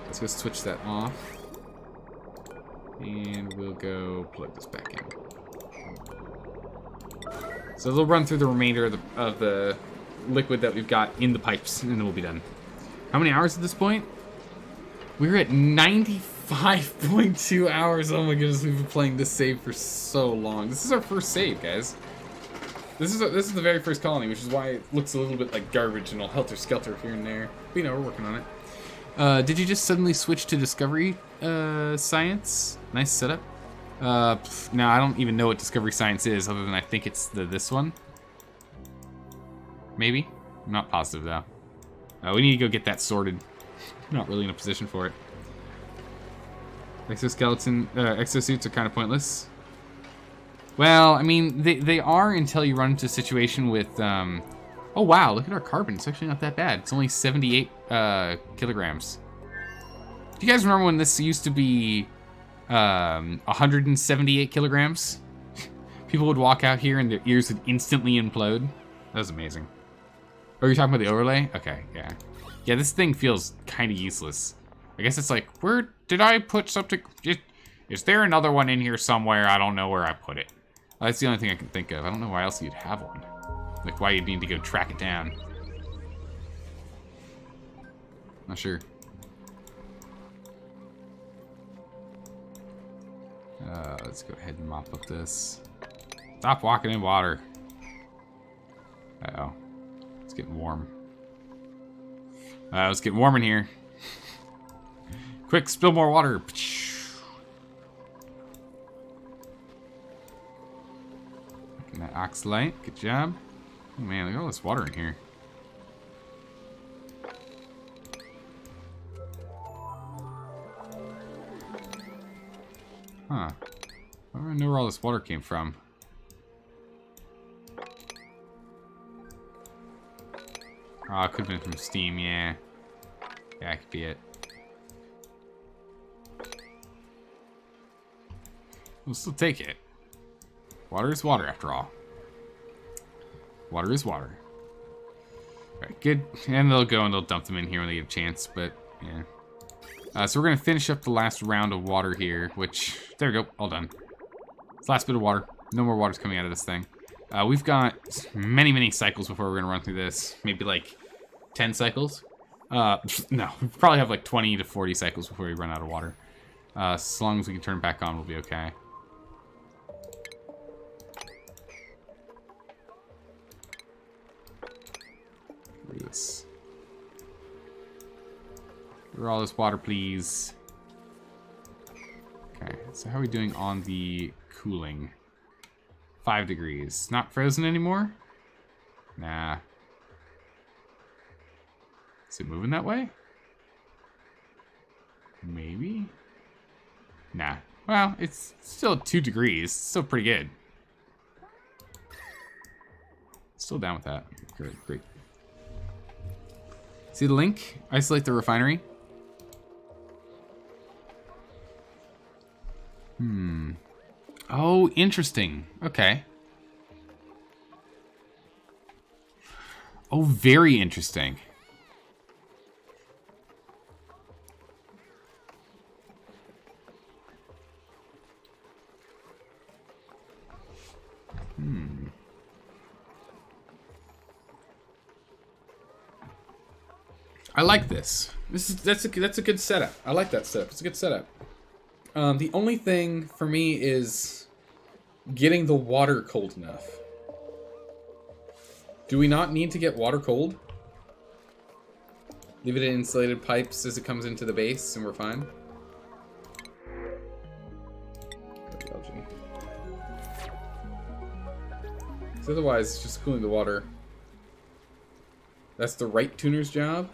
Let's go switch that off. And we'll go plug this back in. So they'll run through the remainder of the liquid that we've got in the pipes, and then we'll be done. How many hours at this point? We're at 95.2 hours. Oh my goodness, we've been playing this save for so long. This is our first save, guys. This is the very first colony, which is why it looks a little bit like garbage and all helter-skelter here and there. But you know, we're working on it. Did you just suddenly switch to Discovery Science? Nice setup. No, I don't even know what Discovery Science is, other than I think it's this one. Maybe? I'm not positive, though. We need to go get that sorted. I'm not really in a position for it. Exosuits are kind of pointless. Well, I mean, they are until you run into a situation with, oh wow, look at our carbon. It's actually not that bad. It's only 78 kilograms. Do you guys remember when this used to be 178 kilograms? People would walk out here and their ears would instantly implode. That was amazing. Oh, you're talking about the overlay? Okay, yeah. Yeah, this thing feels kind of useless. I guess it's like, where did I put something? Is there another one in here somewhere? I don't know where I put it. That's the only thing I can think of. I don't know why else you'd have one. Like, why you'd need to go track it down. Not sure. Let's go ahead and mop up this. Stop walking in water. Uh-oh. It's getting warm. It's getting warm in here. Quick, spill more water. Getting that oxalite. Good job. Oh man, look at all this water in here. Huh. I don't know where all this water came from. Oh, it could have been from steam, yeah. Yeah, that could be it. We'll still take it. Water is water, after all. Water is water. Alright, good. And they'll go and they'll dump them in here when they get a chance, but, yeah. So we're going to finish up the last round of water here, which, there we go, all done. It's the last bit of water. No more water's coming out of this thing. We've got many, many cycles before we're going to run through this. Maybe like 10 cycles? No, we probably have like 20 to 40 cycles before we run out of water. As long as we can turn it back on, we'll be okay. Look at this. Pour all this water, please. Okay, so how are we doing on the cooling? 5 degrees. Not frozen anymore? Nah. Is it moving that way? Maybe? Nah. Well, it's still 2 degrees. It's still pretty good. Still down with that. Great, great. See the link? Isolate the refinery. Oh, interesting. Okay. Oh, very interesting. I like this. That's a good setup. I like that setup. It's a good setup. The only thing for me is getting the water cold enough. Do we not need to get water cold? Leave it in insulated pipes as it comes into the base and we're fine. Because otherwise, it's just cooling the water. That's the right tuner's job?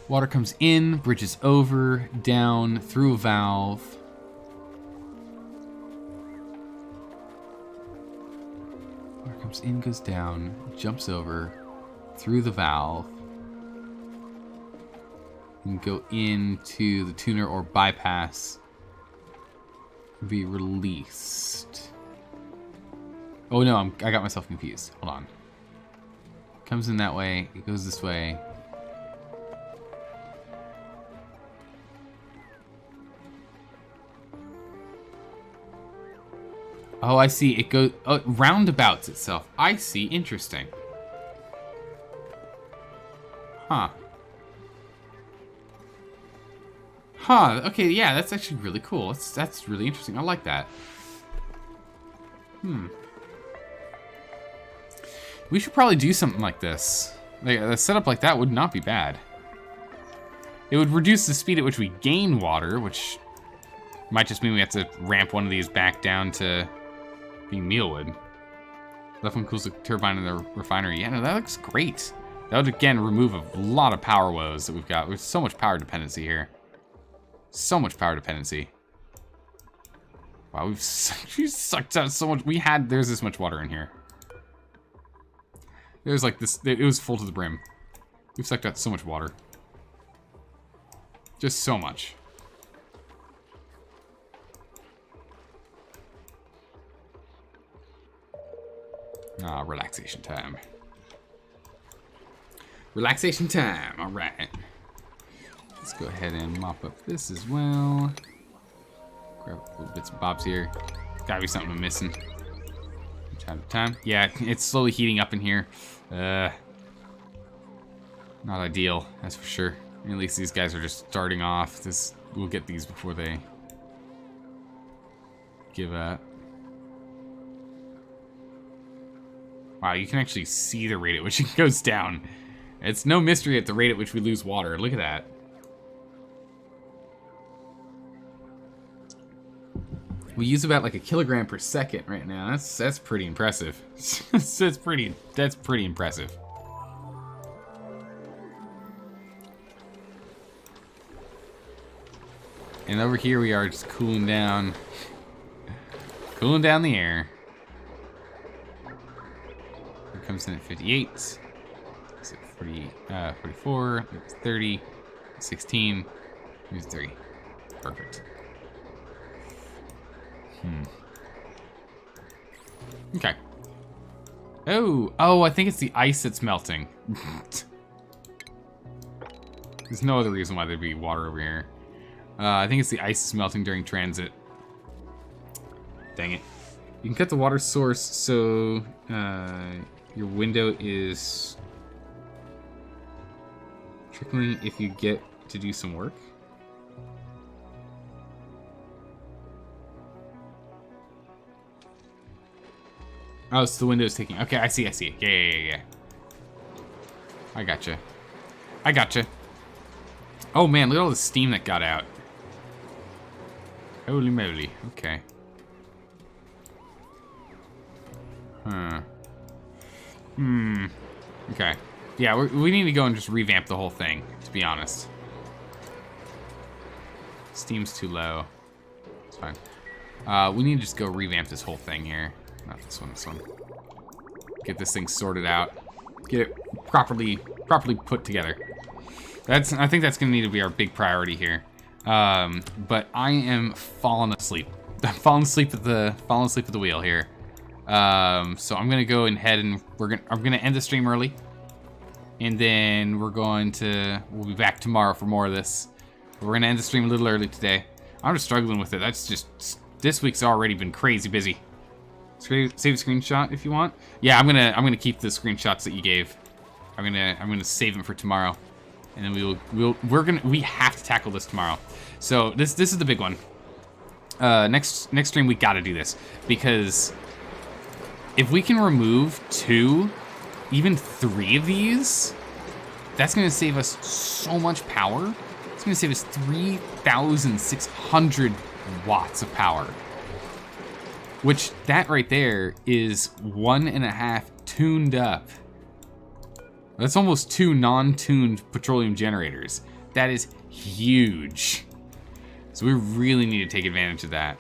Water comes in, bridges over, down, through a valve. Water comes in, goes down, jumps over, through the valve. And go into the tuner or bypass. Be released. Oh no, I got myself confused. Hold on. Comes in that way, it goes this way. Oh, I see. It goes roundabouts itself. I see. Interesting. Huh. Huh. Okay, yeah, that's actually really cool. That's really interesting. I like that. We should probably do something like this. Like, a setup like that would not be bad. It would reduce the speed at which we gain water, which might just mean we have to ramp one of these back down to being mealwood. Left one cools the turbine in the refinery. Yeah, no, that looks great. That would, again, remove a lot of power woes that we've got. There's so much power dependency here. So much power dependency. Wow, we've sucked out so much. There's this much water in here. There's like this, it was full to the brim. We've sucked out so much water. Just so much. Ah, relaxation time. Relaxation time, all right. Let's go ahead and mop up this as well. Grab a little bits and bobs here. Gotta be something I'm missing. From time to time. Yeah, it's slowly heating up in here. Not ideal, that's for sure. At least these guys are just starting off. We'll get these before they give up. Wow, you can actually see the rate at which it goes down. It's no mystery at the rate at which we lose water. Look at that. We use about like 1 kilogram per second right now. That's pretty impressive. that's pretty impressive. And over here we are just cooling down the air. It comes in at 58. It's at 40, 44, it's 30, 16, here's 30. Perfect. Okay. Oh, I think it's the ice that's melting. There's no other reason why there'd be water over here. I think it's the ice that's melting during transit. Dang it. You can cut the water source so your window is trickling if you get to do some work. Oh, so the window's taking... Okay, I see. Yeah. I gotcha. Oh, man, look at all the steam that got out. Holy moly. Okay. Okay. Yeah, we need to go and just revamp the whole thing, to be honest. Steam's too low. It's fine. We need to just go revamp this whole thing here. Not this one, this one. Get this thing sorted out. Get it properly put together. I think that's gonna need to be our big priority here. But I am falling asleep. I'm falling asleep at the wheel here. So I'm gonna go ahead and I'm gonna end the stream early. And then we'll be back tomorrow for more of this. We're gonna end the stream a little early today. I'm just struggling with it. This week's already been crazy busy. Save a screenshot if you want. Yeah, I'm gonna keep the screenshots that you gave. I'm gonna save them for tomorrow, and then we have to tackle this tomorrow. So this is the big one. Next stream we gotta do this, because if we can remove 2, even 3 of these, that's gonna save us so much power. It's gonna save us 3,600 watts of power. Which, that right there is 1.5 tuned up. That's almost 2 non-tuned petroleum generators. That is huge. So we really need to take advantage of that.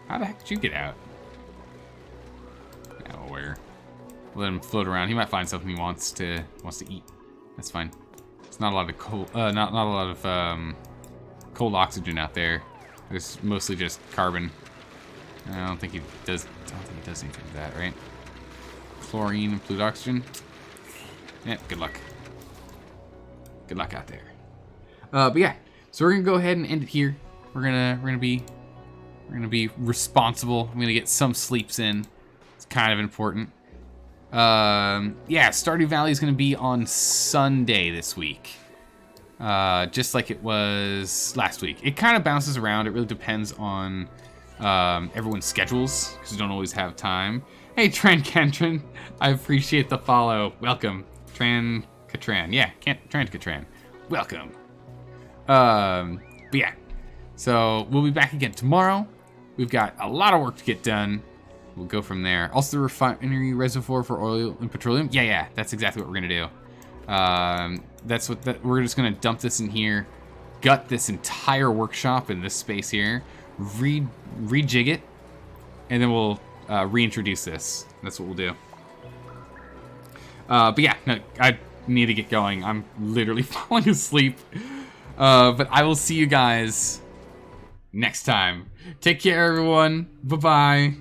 How the heck did you get out? Yeah, well, where? Let him float around. He might find something he wants to eat. That's fine. It's not a lot of cold, not a lot of cold oxygen out there. There's mostly just carbon. I don't think he does. I don't think he does anything with that, right? Chlorine and fluid oxygen. Yeah, good luck. Good luck out there. But yeah, so we're gonna go ahead and end it here. We're gonna be responsible. I'm gonna get some sleeps in. It's kind of important. Yeah, Stardew Valley is gonna be on Sunday this week. Just like it was last week. It kind of bounces around. It really depends on everyone's schedules, because we don't always have time. Hey, Tran Kentran, I appreciate the follow. Welcome, Tran Katran. Yeah, Tran Katran. Welcome. But yeah, so we'll be back again tomorrow. We've got a lot of work to get done. We'll go from there. Also, the refinery reservoir for oil and petroleum. Yeah, that's exactly what we're gonna do. We're just gonna dump this in here, gut this entire workshop in this space here, rejig it, and then we'll reintroduce this. That's what we'll do. But yeah, no, I need to get going. I'm literally falling asleep. But I will see you guys next time. Take care, everyone. Bye-bye.